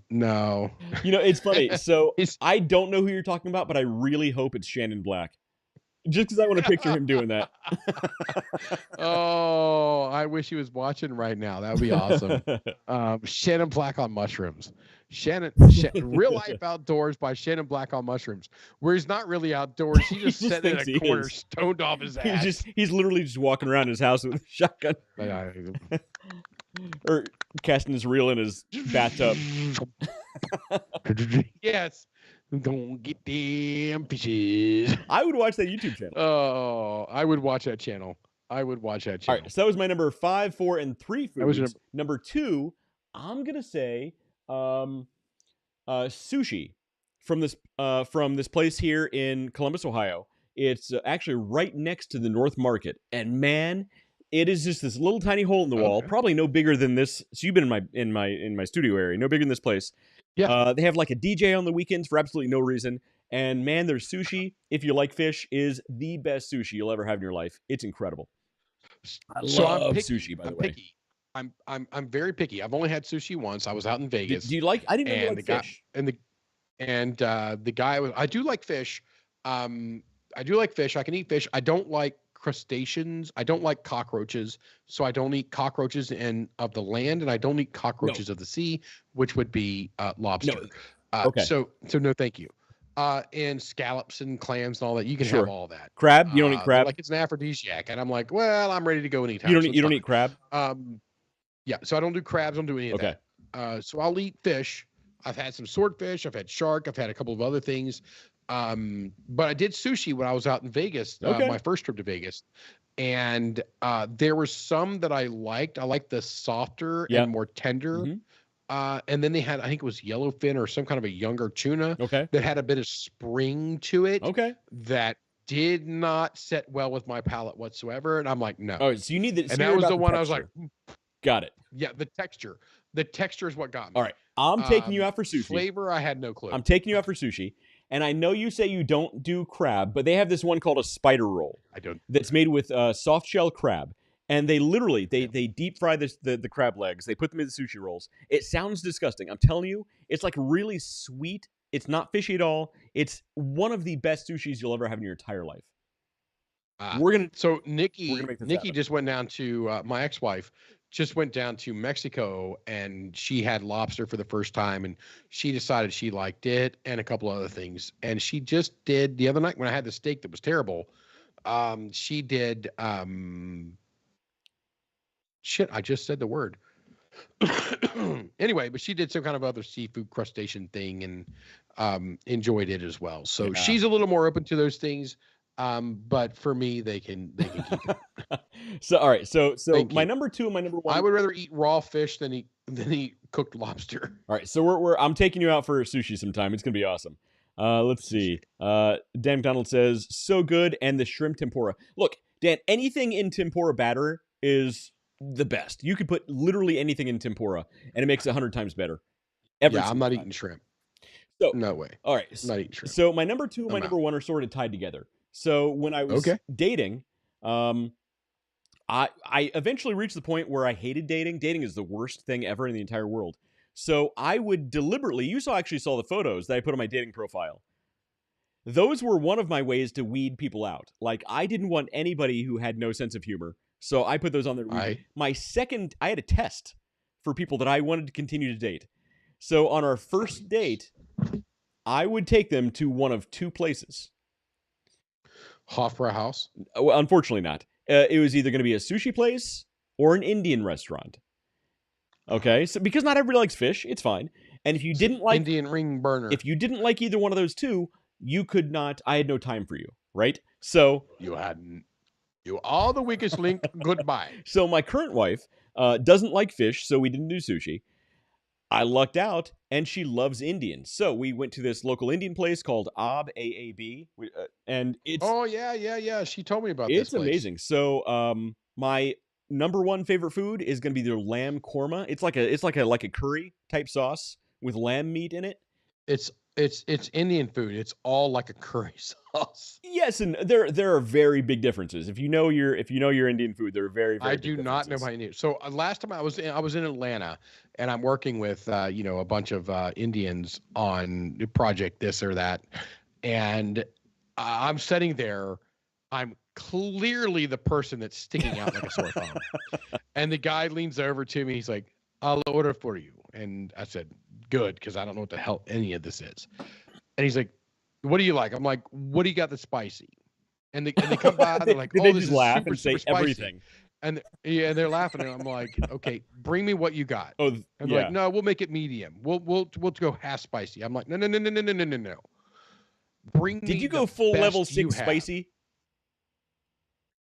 no, it's funny. So I don't know who you're talking about, but I really hope it's Shannon Black. Just because I want to picture him doing that. Oh, I wish he was watching right now. That would be awesome. Shannon Black on mushrooms. Shannon Real Life Outdoors by Shannon Black on mushrooms, where he's not really outdoors. He's just sitting in a corner, stoned off his ass. He's literally just walking around his house with a shotgun. Or casting his reel in his bathtub. Yes. Don't get them fishes. I would watch that YouTube channel. Oh, I would watch that channel. All right, so that was my number 5, 4, and 3 foods. Number 2, I'm gonna say sushi from this place here in Columbus, Ohio. It's actually right next to the North Market, and man, it is just this little tiny hole in the wall, probably no bigger than this. So you've been in my studio area, no bigger than this place. Yeah. They have like a DJ on the weekends for absolutely no reason. And man, their sushi, if you like fish, is the best sushi you'll ever have in your life. It's incredible. I love sushi, by the way. Picky. I'm very picky. I've only had sushi once. I was out in Vegas. Do you like? I didn't know you like fish. The guy was. I do like fish. I do like fish. I can eat fish. I don't like crustaceans. I don't like cockroaches, so I don't eat cockroaches of the land, and I don't eat cockroaches of the sea, which would be lobster. No. Okay. So no, thank you. And scallops and clams and all that. You can have all that. Crab? You don't eat crab? Like it's an aphrodisiac, and I'm like, well, I'm ready to go and eat. You don't eat crab? Yeah. So I don't do crabs. I don't do any of that. So I'll eat fish. I've had some swordfish. I've had shark. I've had a couple of other things. But I did sushi when I was out in Vegas, Okay. my first trip to Vegas. And there were some that I liked. I liked the softer Yeah. and more tender. Mhm. And then they had, I think it was yellowfin or some kind of a younger tuna Okay. that had a bit of spring to it Okay. that did not set well with my palate whatsoever. And I'm like, no. Oh, so you need the. And So that you're was about the one I was like, texture. Got it. yeah, the texture. The texture is what got me. All right. I'm taking you out for sushi. Flavor, I had no clue. I'm taking you out for sushi. And I know you say you don't do crab, but they have this one called a spider roll I don't. that's made with soft shell crab. And they literally they deep fry the crab legs. They put them in the sushi rolls. It sounds disgusting. I'm telling you, it's like really sweet. It's not fishy at all. It's one of the best sushis you'll ever have in your entire life. We're gonna So make this Nikki happen. just went down to my ex-wife just went down to Mexico and she had lobster for the first time and she decided she liked it and a couple other things. And she just did the other night when I had the steak that was terrible. She did shit, I just said the word. Anyway, but she did some kind of other seafood crustacean thing and enjoyed it as well. So Yeah. she's a little more open to those things. But for me, they can keep it. So all right, so Thank my you. number two and my number one. I would rather eat raw fish than eat cooked lobster. All right, so I'm taking you out for sushi sometime. It's gonna be awesome. Let's see. Dan McDonald says so good, and the shrimp tempura. Look, Dan, anything in tempura batter is the best. You could put literally anything in tempura, and it makes it 100 times better. Yeah, I'm not eating shrimp. So No way. all right, I'm not eating shrimp. so my number two and my I'm number one are sort of tied together. So when I was dating, I eventually reached the point where I hated dating. Dating is the worst thing ever in the entire world. So I would deliberately, you actually saw the photos that I put on my dating profile. Those were one of my ways to weed people out. Like, I didn't want anybody who had no sense of humor. So I put those on there. My second, I had a test for people that I wanted to continue to date. So on our first date, I would take them to one of two places. Hofra House? Well, unfortunately not. It was either going to be a sushi place or an Indian restaurant. Okay, so because not everybody likes fish, it's fine. And if you didn't like Indian ring burner, if you didn't like either one of those two, you could not. I had no time for you, right? So you are the weakest link. Goodbye. So my current wife doesn't like fish, so we didn't do sushi. I lucked out, and she loves Indian. So we went to this local Indian place called AAB, and it's yeah. She told me about this. It's amazing. So my number one favorite food is going to be their lamb korma. It's like a curry type sauce with lamb meat in it. It's Indian food. It's all like a curry sauce. Yes, and there are very big differences. If you know your Indian food, there are very I big do not know my Indian. So last time I was in Atlanta, and I'm working with a bunch of Indians on project this or that, and I'm sitting there. I'm clearly the person that's sticking out like a sore thumb. And the guy leans over to me. He's like, "I'll order for you." And I said, "Good," because I don't know what the hell any of this is. And he's like, "What do you like?" I'm like, "What do you got that's spicy?" And they come by, they're like, they this just is laugh super, and say super spicy. everything. And they're laughing, and I'm like, "Okay, bring me what you got." Oh, and they're like, "No, we'll make it medium. We'll go half spicy." I'm like, "No. Bring me." Did you go full level 6 spicy?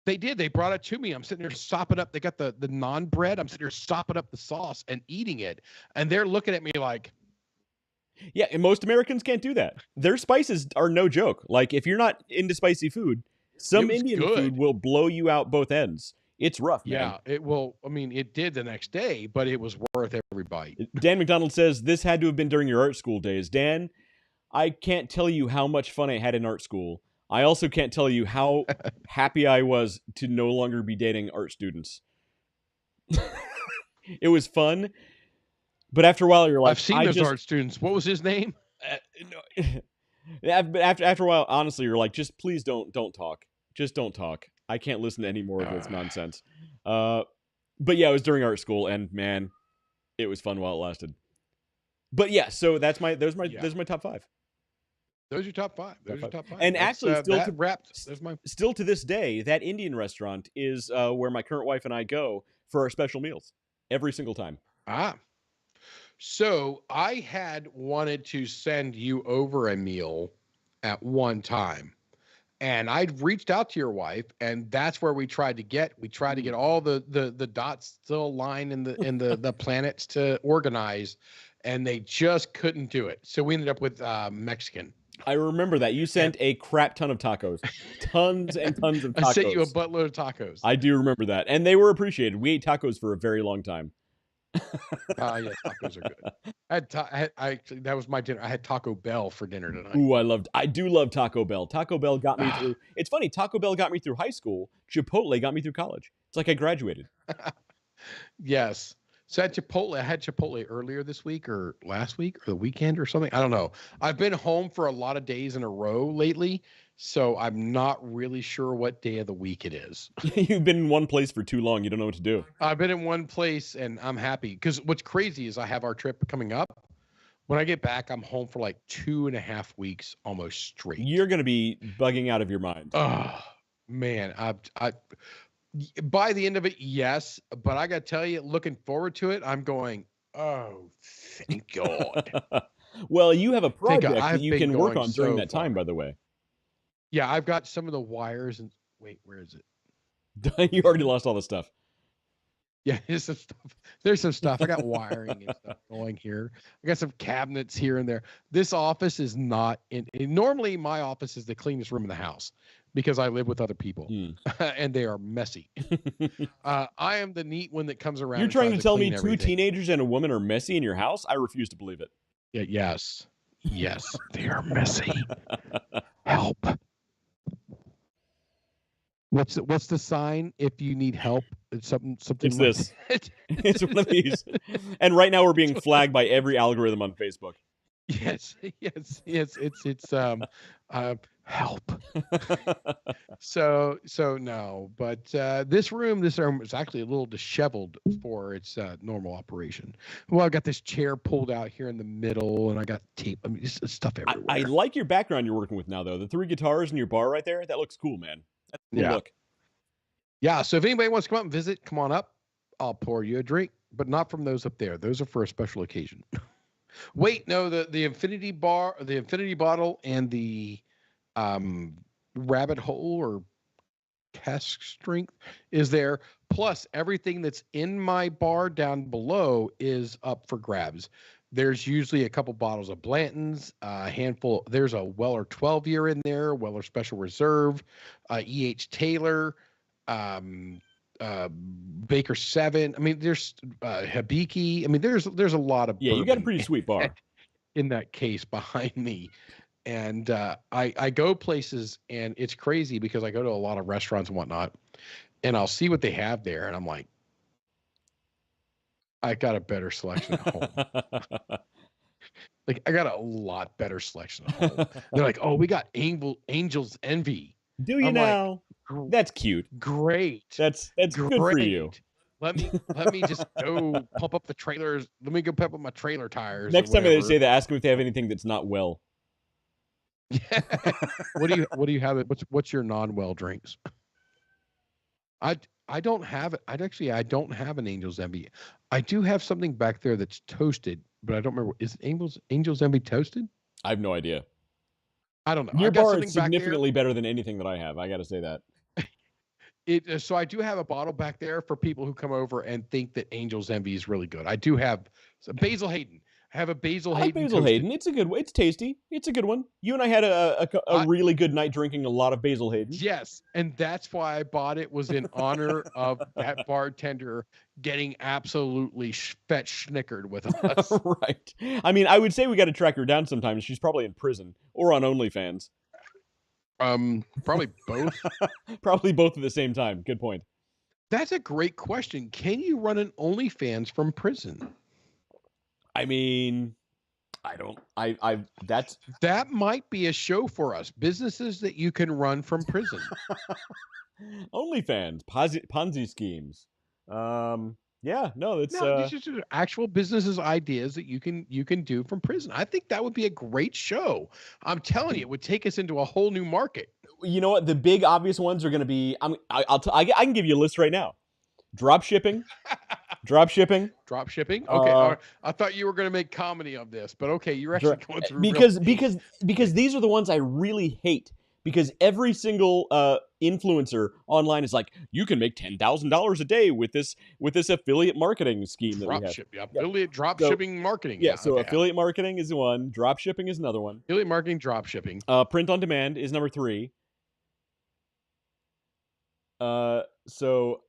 They did. They brought it to me. I'm sitting there sopping up. They got the naan bread. I'm sitting there sopping up the sauce and eating it, and they're looking at me like, yeah. And most Americans can't do that. Their spices are no joke. Like, if you're not into spicy food, some Indian food will blow you out both ends. It's rough, man. Yeah, it will. I mean, it did the next day, but it was worth every bite. Dan McDonald says this had to have been during your art school days. Dan, I can't tell you how much fun I had in art school. I also can't tell you how happy I was to no longer be dating art students. It was fun, but after a while, you're like, I've seen those art students. What was his name? But after a while, honestly, you're like, just please don't talk. Just don't talk. I can't listen to any more of this nonsense. But yeah, it was during art school, and man, it was fun while it lasted. But yeah, so those are my top 5. Those are your top 5. And actually, still to this day, that Indian restaurant is where my current wife and I go for our special meals every single time. So I had wanted to send you over a meal at one time. And I'd reached out to your wife, and that's where we tried to get all the dots still aligned in the planets to organize, and they just couldn't do it. So we ended up with Mexican. I remember that. You And sent a crap ton of tacos. Tons and tons of I sent you a tacos. buttload of tacos. I do remember that. And they were appreciated. We ate tacos for a very long time. Yeah, tacos are good. I actually, that was my dinner. I had Taco Bell for dinner tonight. Ooh, I do love Taco Bell. Taco Bell got me through. It's funny. Taco Bell got me through high school. Chipotle got me through college. It's like I graduated. Yes. So I had Chipotle earlier this week or last week or the weekend or something. I don't know. I've been home for a lot of days in a row lately, so I'm not really sure what day of the week it is. You've been in one place for too long. You don't know what to do. I've been in one place and I'm happy because what's crazy is I have our trip coming up. When I get back, I'm home for like 2.5 weeks almost straight. You're going to be bugging out of your mind. Oh man, I by the end of it, yes, but I got to tell you, looking forward to it, I'm going, oh, thank God. Well, you have a project I've that you been can work going on during so that time, far. by the way. Yeah, I've got some of the wires and wait, where is it? You already lost all the stuff. Yeah, there's some stuff. There's some stuff. I got wiring and stuff going here. I got some cabinets here and there. This office is not normally my office is the cleanest room in the house because I live with other people and they are messy. I am the neat one that comes around. You're and trying tries to tell me clean two everything. teenagers and a woman are messy in your house? I refuse to believe it. Yeah, yes. Yes, they are messy. Help. What's the sign if you need help? It's something It's like this. that. It's one of these. And right now we're being flagged by every algorithm on Facebook. Yes. It's help. So no, but this room is actually a little disheveled for its normal operation. Well, I got this chair pulled out here in the middle, and I got tape. I mean, it's stuff everywhere. I like your background you're working with now, though. The 3 guitars in your bar right there, that looks cool, man. That's a cool look. Yeah, so if anybody wants to come up and visit, come on up. I'll pour you a drink, but not from those up there. Those are for a special occasion. Wait, no, the infinity bar, the infinity bottle, and the rabbit hole or cask strength is there. Plus, everything that's in my bar down below is up for grabs. There's usually a couple bottles of Blanton's, a handful. There's a Weller 12-year in there, Weller Special Reserve, E.H. Taylor, Baker 7. I mean, there's Hibiki. I mean, there's a lot of you got a pretty sweet bar in that case behind me. And I go places, and it's crazy because I go to a lot of restaurants and whatnot, and I'll see what they have there, and I'm like, I got a better selection at home. Like, I got a lot better selection at home. They're like, oh, we got Angel's Envy. Do you now? Like, that's cute. Great. That's great. Good for you. Let me just go pump up the trailers. Let me go pump up my trailer tires. Next time they say that, ask them if they have anything that's not well. Yeah. What do you have? What's your non-well drinks? I don't have it. I don't have an Angel's Envy. I do have something back there that's toasted, but I don't remember. Is Angel's Envy toasted? I have no idea. I don't know. Your bar is significantly better than anything that I have. I got to say that. So I do have a bottle back there for people who come over and think that Angel's Envy is really good. I do have Basil Hayden. I have a Basil Hayden. Basil Hayden. It's a good one. It's tasty. It's a good one. You and I had a really good night drinking a lot of Basil Hayden. Yes, and that's why I bought it, was in honor of that bartender getting absolutely snickered with us. Right. I mean, I would say we got to track her down sometimes. She's probably in prison or on OnlyFans. Probably both. Probably both at the same time. Good point. That's a great question. Can you run an OnlyFans from prison? I mean, that might be a show for us. Businesses that you can run from prison. OnlyFans, Ponzi schemes. Yeah, no, it's these are actual businesses ideas that you can do from prison. I think that would be a great show. I'm telling you, it would take us into a whole new market. You know what? The big obvious ones are going to be. I can give you a list right now: drop shipping, Drop shipping. Drop shipping. Okay, all right. I thought you were going to make comedy of this, but okay, you're actually going through because real because because these are the ones I really hate. Because every single influencer online is like, you can make $10,000 a day with this affiliate marketing scheme that we have. Affiliate drop shipping marketing. Yeah, so affiliate marketing is one. Drop shipping is another one. Affiliate marketing, drop shipping. Print on demand is number 3. So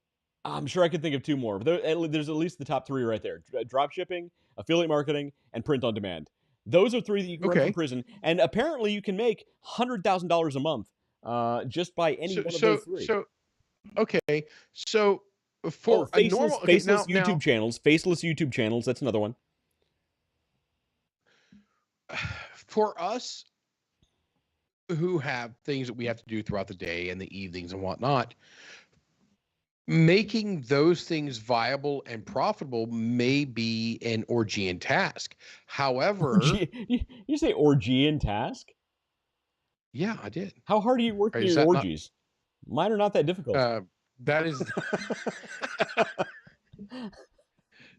I'm sure I could think of 2 more, but there's at least the top 3 right there: drop shipping, affiliate marketing, and print on demand. Those are 3 that you can run from prison, and apparently you can make $100,000 a month just by any one of those 3. So for a normal faceless YouTube channels, faceless YouTube channels, that's another one. For us who have things that we have to do throughout the day and the evenings and whatnot, making those things viable and profitable may be an Orgian task. However, you say Orgian task? Yeah, I did. How hard are you working your orgies? Mine are not that difficult. That is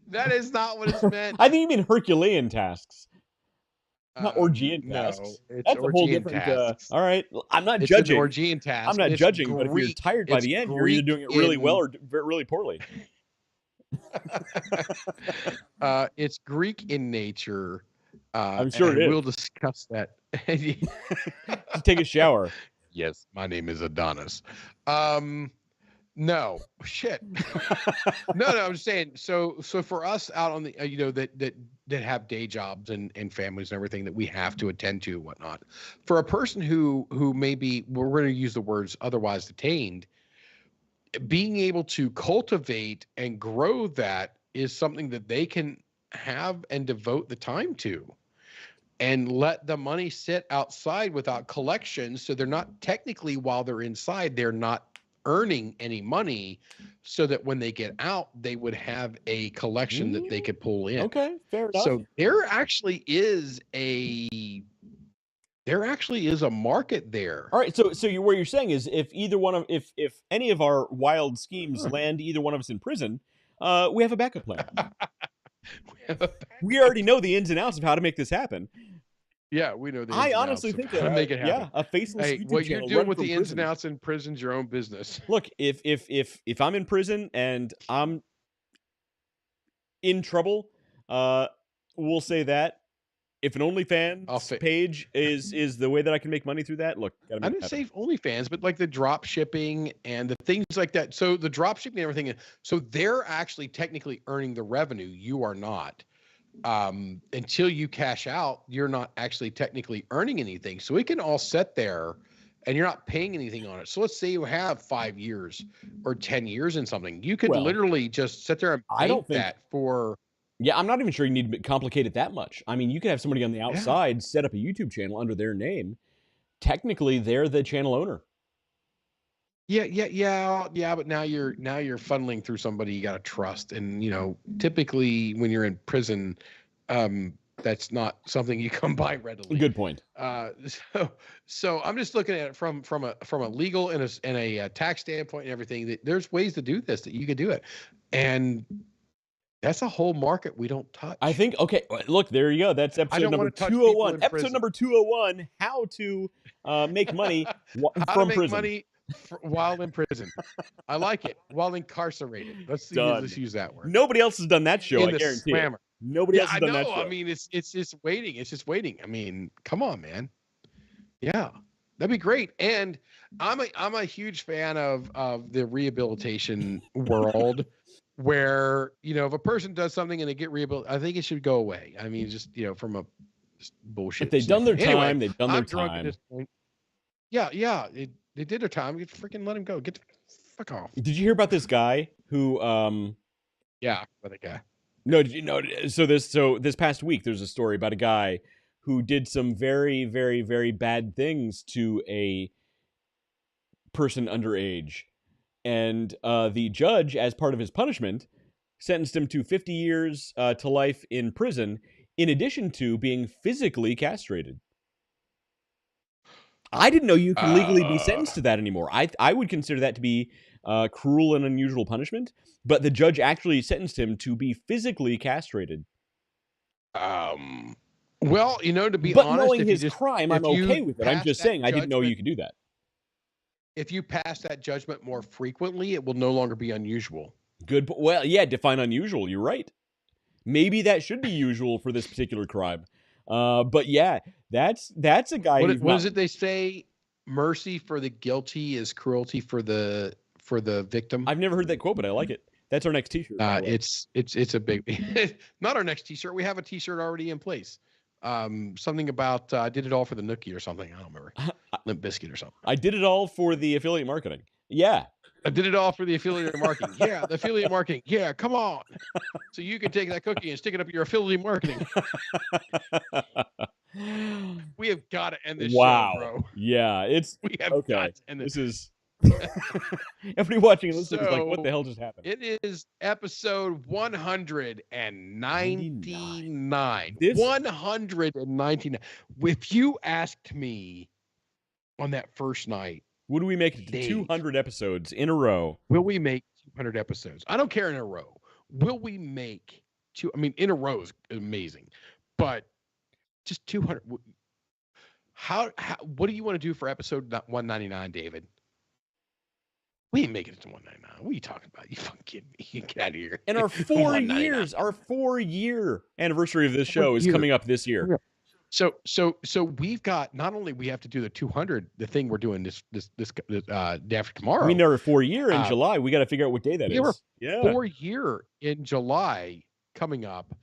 that is not what it's meant. I think you mean Herculean tasks. Not Orgian tasks. No, it's that's a whole different. All right, I'm not judging. An Orgian task. I'm not judging, but if you're tired by the end, you're either doing it really well or really poorly. It's Greek in nature. I'm sure it is. We'll discuss that. Take a shower. Yes, my name is Adonis. No, shit. no, I'm just saying. So for us out on the, that have day jobs and families and everything that we have to attend to and whatnot, for a person who maybe, we're going to use the words otherwise detained, being able to cultivate and grow that is something that they can have and devote the time to, and let the money sit outside without collection. So they're not technically, while they're inside, they're not earning any money, so that when they get out, they would have a collection that they could pull in. Okay, fair enough. So there actually is a market there. All right, so what you're saying is, if any of our wild schemes land either one of us in prison, we have a backup plan. We already know the ins and outs of how to make this happen. Yeah, we know the ins I and honestly outs think of how to make it happen. Yeah, a faceless YouTube what channel. You're doing with the ins and outs in prison's your own business. Look, if I'm in prison and I'm in trouble, we'll say that. If an OnlyFans page is the way that I can make money through that, look, I didn't say OnlyFans, but like the drop shipping and the things like that. So the drop shipping and everything, so they're actually technically earning the revenue. You are not. Until you cash out, you're not actually technically earning anything. So it can all sit there and you're not paying anything on it. So let's say you have 5 years or 10 years in something. You could literally just sit there and bank that for... Yeah, I'm not even sure you need to complicate it that much. I mean, you could have somebody on the outside set up a YouTube channel under their name. Technically, they're the channel owner. Yeah. But now you're funneling through somebody you got to trust, and typically when you're in prison, that's not something you come by readily. Good point. So I'm just looking at it from a legal and a tax standpoint and everything. That there's ways to do this, that you could do it, and that's a whole market we don't touch. I think. Okay, look, there you go. That's episode number 201. Episode number 201: How to make money from prison. Money while in prison. I like it. While incarcerated. Let's use that word. Nobody else has done that show. I guarantee it. Nobody else has done that show. I mean, it's just waiting. It's just waiting. I mean, come on, man. Yeah, that'd be great. And I'm a huge fan of the rehabilitation world. Where, if a person does something and they get rehabilitated, I think it should go away. I mean, just, from a bullshit. If they've done their time, they've done their time. At this point. Yeah. They did their time. Freaking let him go. Get the fuck off. Did you hear about this guy who, Yeah, about that guy. No, did you know? So this past week, there's a story about a guy who did some very, very, very bad things to a person underage. And the judge, as part of his punishment, sentenced him to 50 years to life in prison, in addition to being physically castrated. I didn't know you could legally be sentenced to that anymore. I would consider that to be cruel and unusual punishment, but the judge actually sentenced him to be physically castrated. Well, to be But honest, knowing if his you just crime, I'm if you okay with it. I'm pass just that saying I didn't know you judgment- could do that. if you pass that judgment more frequently, it will no longer be unusual. Good. Well, yeah, define unusual. You're right. Maybe that should be usual for this particular crime. But yeah, that's a guy who's What is it they say? Mercy for the guilty is cruelty for the victim. I've never heard that quote, but I like it. That's our next T-shirt. It's a big not our next T-shirt. We have a T-shirt already in place. Something about I did it all for the Nookie or something. I don't remember. Limp Biscuit or something. I did it all for the affiliate marketing. Yeah. I did it all for the affiliate marketing. Yeah, the affiliate marketing. Yeah, come on. So you can take that cookie and stick it up your affiliate marketing. We have got to end this show, bro. Yeah, We have okay. got to end This is everybody watching and listening is like, what the hell just happened? It is episode 199. This- 199. If you asked me on that first night, would we make it to Dave. 200 episodes in a row? will we make 200 episodes? I don't care in a row. Will we make two? I mean, in a row is amazing, but just 200. How what do you want to do for episode 199, David? We ain't making it to 199. What are you talking about? You fucking kidding me? Get out of here. And our 4 years, our 4-year anniversary of this show is coming up this year. So we've got, not only we have to do the 200, the thing we're doing this day after tomorrow. We know our 4-year in July. We got to figure out what day that is. Yeah. 4-year in July coming up.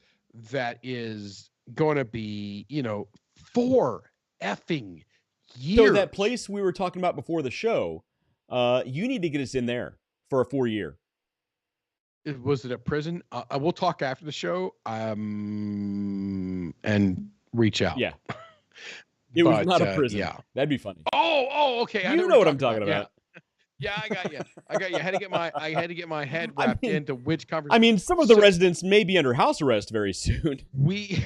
That is going to be, 4 effing years. So that place we were talking about before the show, you need to get us in there for a 4-year. Was it a prison? We'll talk after the show. And reach out. Yeah. It was not a prison. Yeah. That'd be funny. Oh, okay. You know what I'm talking about. Yeah, I got you. I had to get my head wrapped into which conversation. I mean, some of the residents may be under house arrest very soon. We've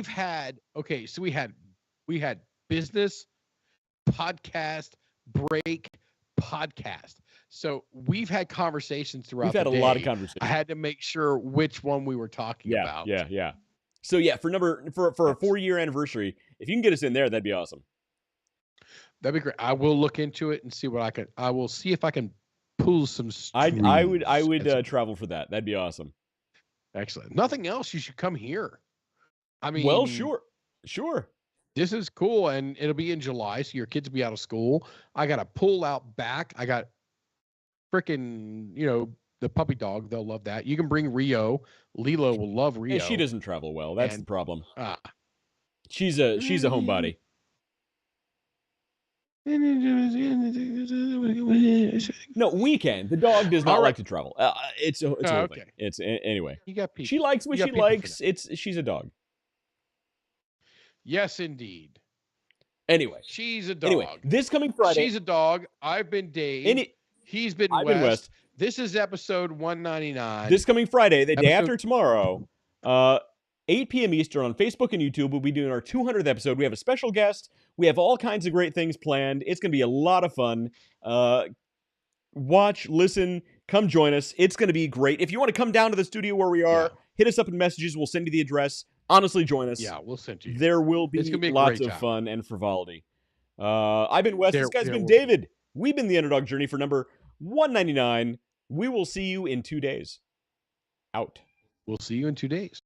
had we had business, podcast, break, podcast. So we've had conversations throughout the day. We've had a lot of conversations. I had to make sure which one we were talking about. Yeah. So yeah, for a 4-year anniversary, if you can get us in there, that'd be awesome. That'd be great. I will look into it and see what I will see if I can pull some strings. I would travel for that. That'd be awesome. Excellent. Nothing else, you should come here. I mean, well, sure. This is cool, and it'll be in July, so your kids will be out of school. I got to pull out back. I got freaking, the puppy dog. They'll love that. You can bring Rio. Lilo will love Rio. And she doesn't travel well. That's the problem. She's a Mm-hmm. homebody. No, we can. The dog does not like to travel. It's a whole thing. It's anyway. You got people. She likes what she likes. She's a dog. Yes, indeed. Anyway, she's a dog. Anyway, this coming Friday. She's a dog. I've been Dave. He's been West. This is episode 199. This coming Friday, the day after tomorrow, 8 p.m. Eastern on Facebook and YouTube, we'll be doing our 200th episode. We have a special guest. We have all kinds of great things planned. It's going to be a lot of fun. Watch, listen, come join us. It's going to be great. If you want to come down to the studio where we are, hit us up in messages. We'll send you the address. Honestly, join us. Yeah, we'll send you. There will be lots of fun and frivolity. I've been Wes. This guy's been David. We've been the Underdog Journey for number 199. We will see you in 2 days. Out. We'll see you in 2 days.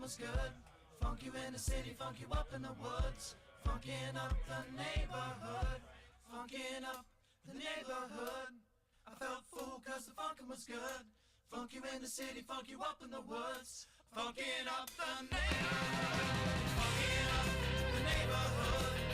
was good. Funk you in the city, funk you up in the woods. Funkin' up the neighborhood. Funkin' up the neighborhood. I felt fool cause the funkin' was good. Funk you in the city, funk you up in the woods. Funkin' up the neighborhood. Funkin' up the neighborhood.